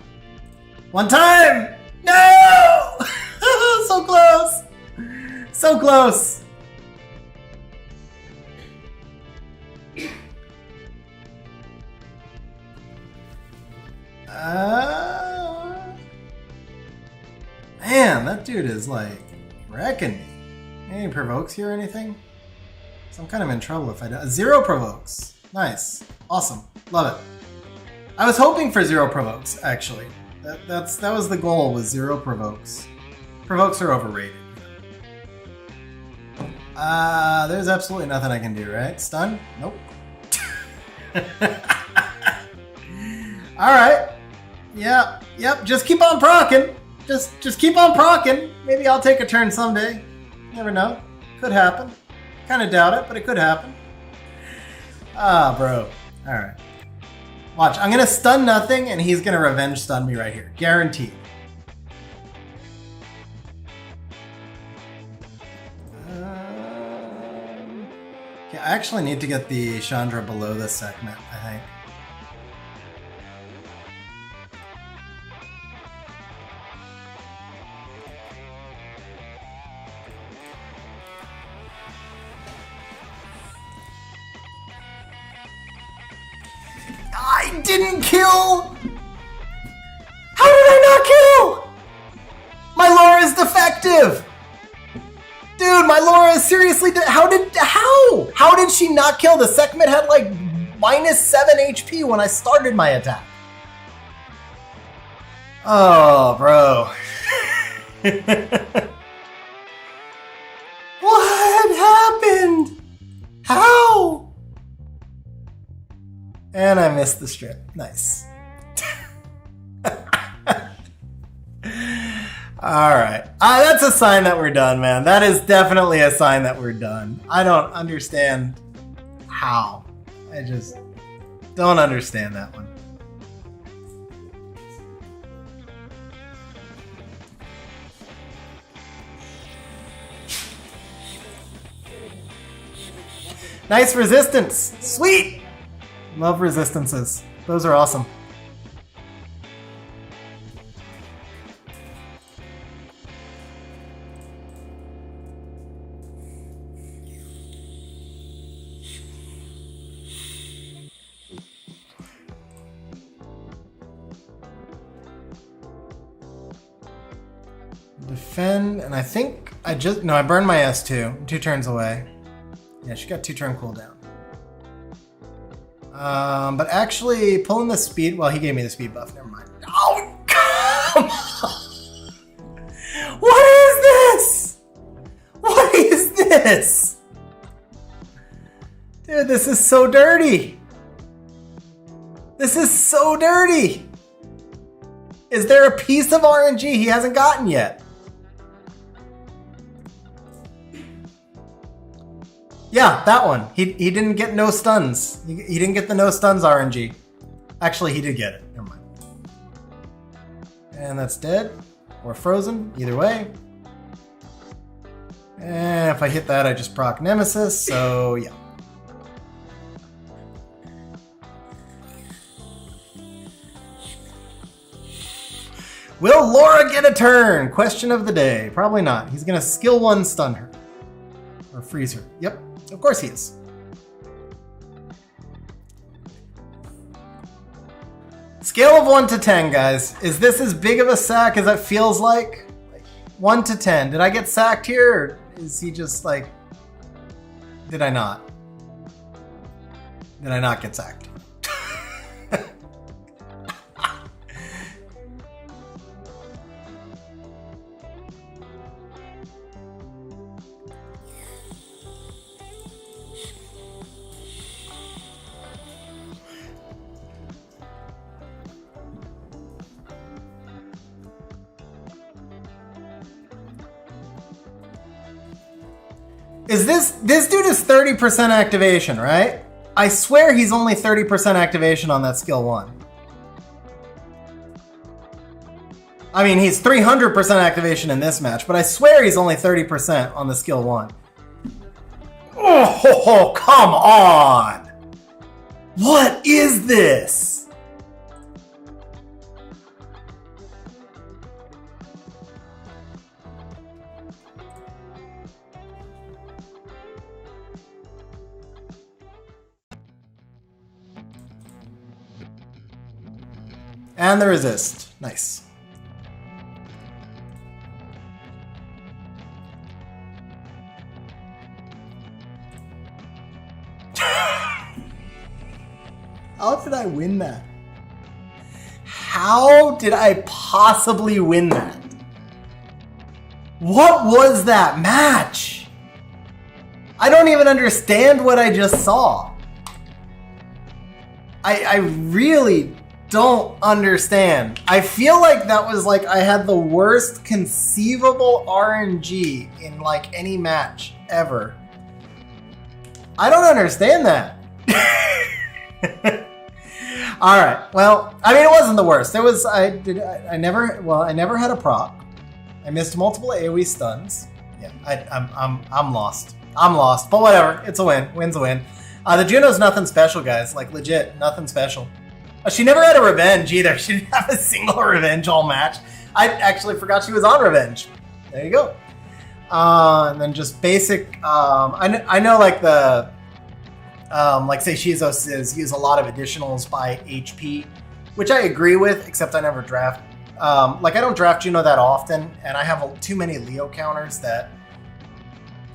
One time! No! So close! So close! Man, that dude is like wrecking me. Any provokes here or anything? So I'm kind of in trouble if I don't. 0 provokes. Nice. Awesome. Love it. I was hoping for 0 provokes, actually. That was the goal, was 0 provokes. Provokes are overrated. There's absolutely nothing I can do, right? Stun? Nope. Alright. Yep, just keep on procking. Just keep on procking. Maybe I'll take a turn someday. Never know. Could happen. Kind of doubt it, but it could happen. Ah, bro. Alright. Watch, I'm gonna stun nothing, and he's gonna revenge stun me right here. Guaranteed. Okay, I actually need to get the Chandra below this segment, I think. I didn't kill! How did I not kill? My Laura is defective! Dude, my Laura is seriously how did she not kill? The Sekhmet had like -7 HP when I started my attack. Oh, bro. What? What happened? How? And I missed the strip. Nice. All right. That's a sign that we're done, man. That is definitely a sign that we're done. I don't understand how. I just don't understand that one. Nice resistance. Sweet. Love resistances. Those are awesome. Defend, and I think I burned my S2. 2 turns away. Yeah, she got 2 turn cooldown. But actually pulling the speed, well, he gave me the speed buff, never mind. Oh, come on! What is this? What is this? Dude, this is so dirty. This is so dirty. Is there a piece of RNG he hasn't gotten yet? Yeah, that one. He didn't get no stuns. He didn't get the no stuns RNG. Actually, he did get it. Never mind. And that's dead. Or frozen. Either way. And if I hit that, I just proc Nemesis. So, yeah. Will Laura get a turn? Question of the day. Probably not. He's going to skill 1 stun her. Or freeze her. Yep. Of course he is. Scale of 1 to 10, guys. Is this as big of a sack as it feels like? 1 to 10. Did I get sacked here? Or is he just like... Did I not? Did I not get sacked? Is this dude is 30% activation, right? I swear he's only 30% activation on that skill 1. I mean, he's 300% activation in this match, but I swear he's only 30% on the skill 1. Oh, come on! What is this? And the resist. Nice. How did I win that? How did I possibly win that? What was that match? I don't even understand what I just saw. I really don't understand. I feel like that was like I had the worst conceivable RNG in like any match ever. I don't understand that. All right. Well, I mean, it wasn't the worst. There was I never had a proc. I missed multiple AoE stuns. Yeah, I'm lost. I'm lost. But whatever. It's a win. Win's a win. The Juno's nothing special, guys. Like legit, nothing special. She never had a revenge either. She didn't have a single revenge all match. I actually forgot she was on revenge. There you go. And then just basic. I know like the like say Shizo says use a lot of additionals by HP, which I agree with. Except I never draft. Like I don't draft Juno that often, and I have too many Leo counters that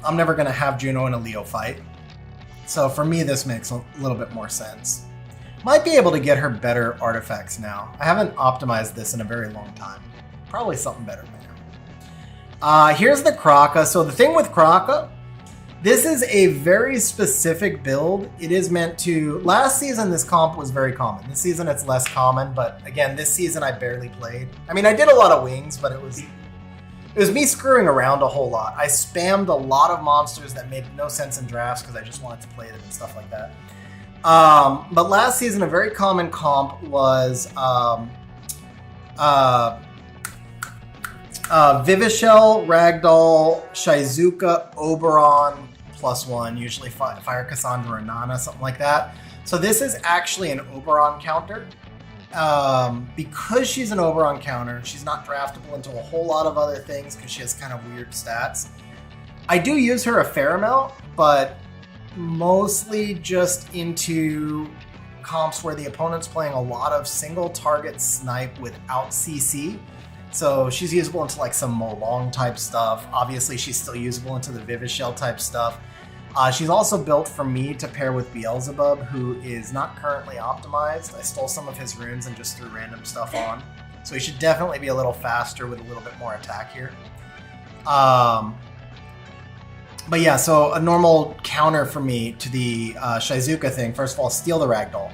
I'm never gonna have Juno in a Leo fight. So for me, this makes a little bit more sense. Might be able to get her better artifacts now. I haven't optimized this in a very long time. Probably something better by now. Here's the Kraka. So the thing with Kraka This is a very specific build. It is meant to... Last season, this comp was very common. This season, it's less common, but again, this season, I barely played. I mean, I did a lot of wings, but it was me screwing around a whole lot. I spammed a lot of monsters that made no sense in drafts because I just wanted to play them and stuff like that. But last season, a very common comp was Vivishell, Ragdoll, Shizuka, Oberon, +1, usually Fire Cassandra or Nana, something like that. So this is actually an Oberon counter. Because she's an Oberon counter, she's not draftable into a whole lot of other things because she has kind of weird stats. I do use her a fair amount, but mostly just into comps where the opponent's playing a lot of single target snipe without CC. So she's usable into like some Molong type stuff. Obviously, she's still usable into the Vivishell type stuff. She's also built for me to pair with Beelzebub, who is not currently optimized. I stole some of his runes and just threw random stuff on. So he should definitely be a little faster with a little bit more attack here. But yeah, so a normal counter for me to the Shizuka thing, first of all, steal the Ragdoll.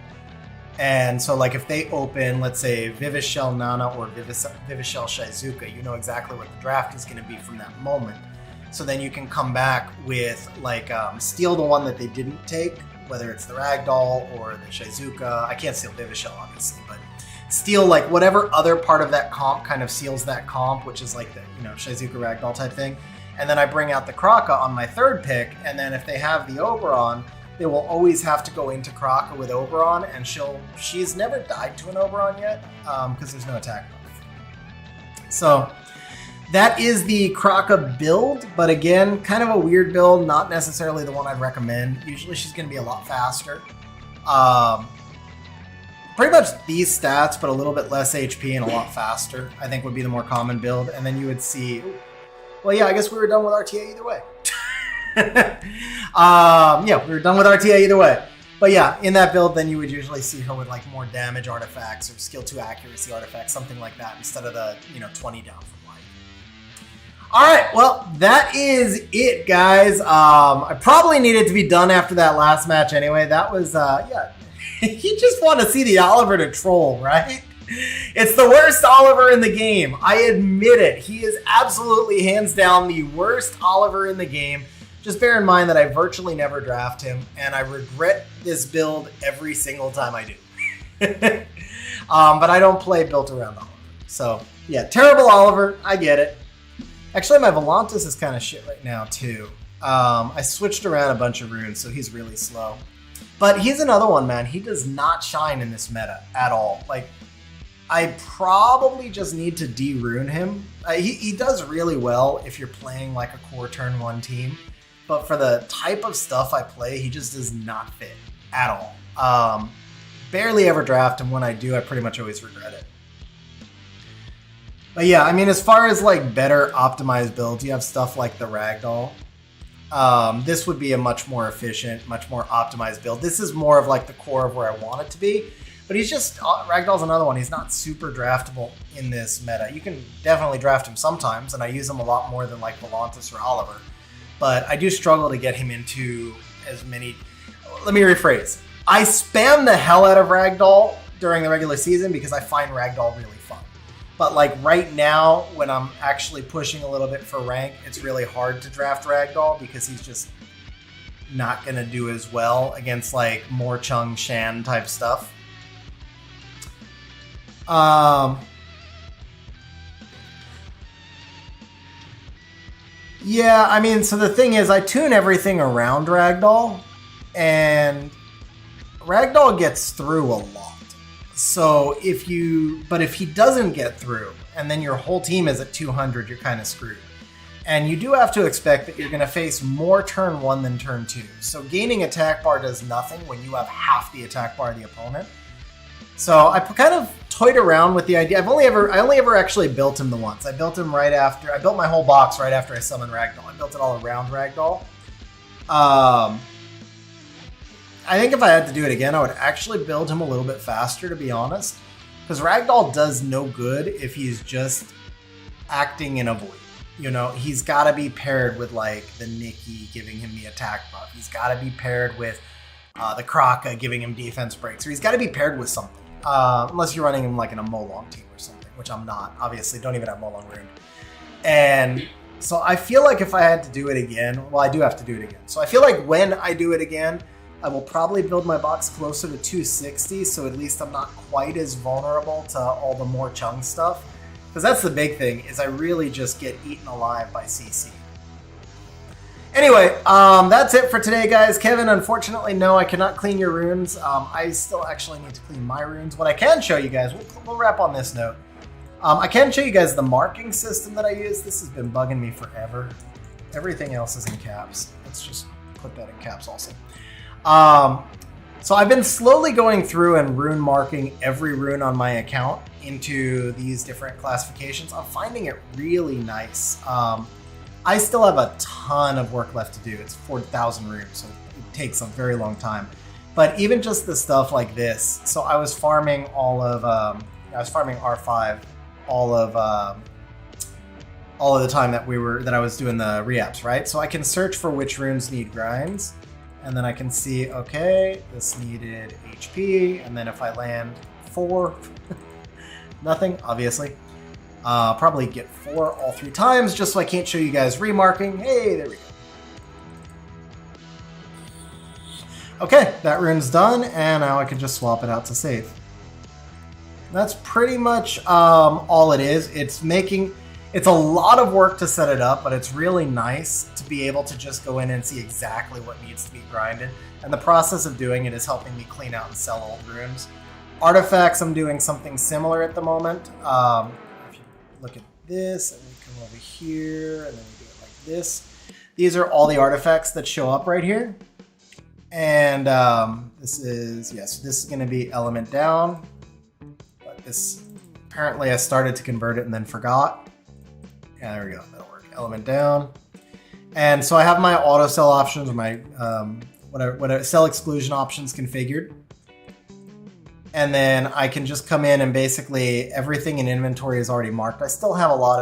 And so, like, if they open, let's say, Vivishell Nana or Vivishell Shizuka, you know exactly what the draft is going to be from that moment. So then you can come back with, like, steal the one that they didn't take, whether it's the Ragdoll or the Shizuka. I can't steal Vivishell, obviously, but steal, like, whatever other part of that comp kind of seals that comp, which is, like, the, you know, Shizuka Ragdoll type thing. And then I bring out the Kraka on my third pick, and then if they have the Oberon, they will always have to go into Kraka with Oberon, and she's never died to an Oberon yet, because there's no attack buff. So that is the Kraka build, but again, kind of a weird build, not necessarily the one I'd recommend. Usually she's going to be a lot faster. Pretty much these stats, but a little bit less HP and a lot faster, I think would be the more common build. And then you would see, well, yeah, I guess we were done with RTA either way. Yeah, we were done with RTA either way. But yeah, in that build, then you would usually see her with like more damage artifacts or skill 2 accuracy artifacts, something like that, instead of the 20 down from life. All right, well, that is it, guys. I probably needed to be done after that last match anyway. That was, yeah, you just want to see the Oliver to troll, right? It's the worst Oliver in the game. I admit it. He is absolutely, hands down, the worst Oliver in the game. Just bear in mind that I virtually never draft him, and I regret this build every single time I do. But I don't play built around Oliver. So, yeah, terrible Oliver. I get it. Actually, my Volantis is kind of shit right now, too. I switched around a bunch of runes, so he's really slow. But he's another one, man. He does not shine in this meta at all. Like, I probably just need to de-rune him. He does really well if you're playing like a core turn 1 team. But for the type of stuff I play, he just does not fit at all. Barely ever draft him. When I do, I pretty much always regret it. But yeah, I mean, as far as like better optimized builds, you have stuff like the Ragdoll. This would be a much more efficient, much more optimized build. This is more of like the core of where I want it to be. But he's just, Ragdoll's another one. He's not super draftable in this meta. You can definitely draft him sometimes, and I use him a lot more than like Volantis or Oliver. But I do struggle to get him into as many... Let me rephrase. I spam the hell out of Ragdoll during the regular season because I find Ragdoll really fun. But like right now, when I'm actually pushing a little bit for rank, it's really hard to draft Ragdoll because he's just not going to do as well against like more Chung Shan type stuff. Yeah, I mean, so the thing is, I tune everything around Ragdoll, and Ragdoll gets through a lot. So if he doesn't get through, and then your whole team is at 200, you're kind of screwed. And you do have to expect that you're going to face more turn 1 than turn 2. So gaining attack bar does nothing when you have half the attack bar of the opponent. So I kind of toyed around with the idea. I only ever actually built him the once. I built him right after. I built my whole box right after I summoned Ragdoll. I built it all around Ragdoll. I think if I had to do it again, I would actually build him a little bit faster, to be honest. Because Ragdoll does no good if he's just acting in a void. You know, he's got to be paired with like the Nikki giving him the attack buff. He's got to be paired with the Kraka giving him defense breaks, or he's got to be paired with something. Unless you're running him like in a Molong team or something, which I'm not. Obviously, don't even have Molong Rune. And so I feel like if I had to do it again, well, I do have to do it again. So I feel like when I do it again, I will probably build my box closer to 260, so at least I'm not quite as vulnerable to all the more Chung stuff. Because that's the big thing, is I really just get eaten alive by CC. Anyway, that's it for today, guys. Kevin, unfortunately, no, I cannot clean your runes. I still actually need to clean my runes. What I can show you guys, we'll wrap on this note. I can show you guys the marking system that I use. This has been bugging me forever. Everything else is in caps. Let's just put that in caps also. So I've been slowly going through and rune marking every rune on my account into these different classifications. I'm finding it really nice. I still have a ton of work left to do. It's 4,000 runes, so it takes a very long time. But even just the stuff like this. So I was farming all of, I was farming R5 all of the time that I was doing the reapps, right? So I can search for which runes need grinds, and then I can see, okay, this needed HP, and then if I land 4, nothing, obviously. Probably get 4 all 3 times, just so I can't show you guys remarking. Hey, there we go. Okay, that rune's done, and now I can just swap it out to save. That's pretty much all it is. It's a lot of work to set it up, but it's really nice to be able to just go in and see exactly what needs to be grinded. And the process of doing it is helping me clean out and sell old runes. Artifacts, I'm doing something similar at the moment. If you look at this, and we come over here, and then we do it like this. These are all the artifacts that show up right here. And this is going to be element down. But this, apparently I started to convert it and then forgot. Yeah, there we go. That'll work. Element down. And so I have my auto sell options, or my whatever sell exclusion options configured. And then I can just come in and basically everything in inventory is already marked. I still have a lot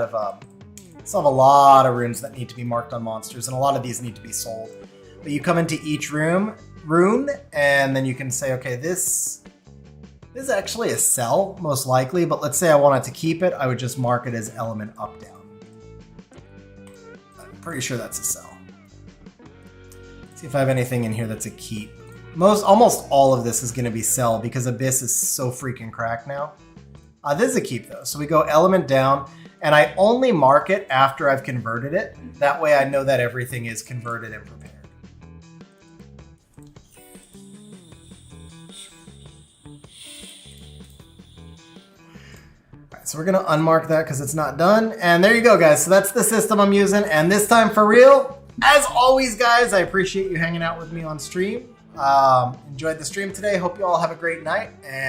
of runes that need to be marked on monsters, and a lot of these need to be sold. But you come into each rune, and then you can say, okay, this is actually a sell, most likely, but let's say I wanted to keep it, I would just mark it as element up down. I'm pretty sure that's a sell. See if I have anything in here that's a keep. Almost all of this is going to be sell because Abyss is so freaking cracked now. This is a keep though. So we go element down, and I only mark it after I've converted it. That way I know that everything is converted and prepared. So we're going to unmark that because it's not done. And there you go, guys. So that's the system I'm using. And this time for real, as always, guys, I appreciate you hanging out with me on stream. Enjoyed the stream today. Hope you all have a great night. And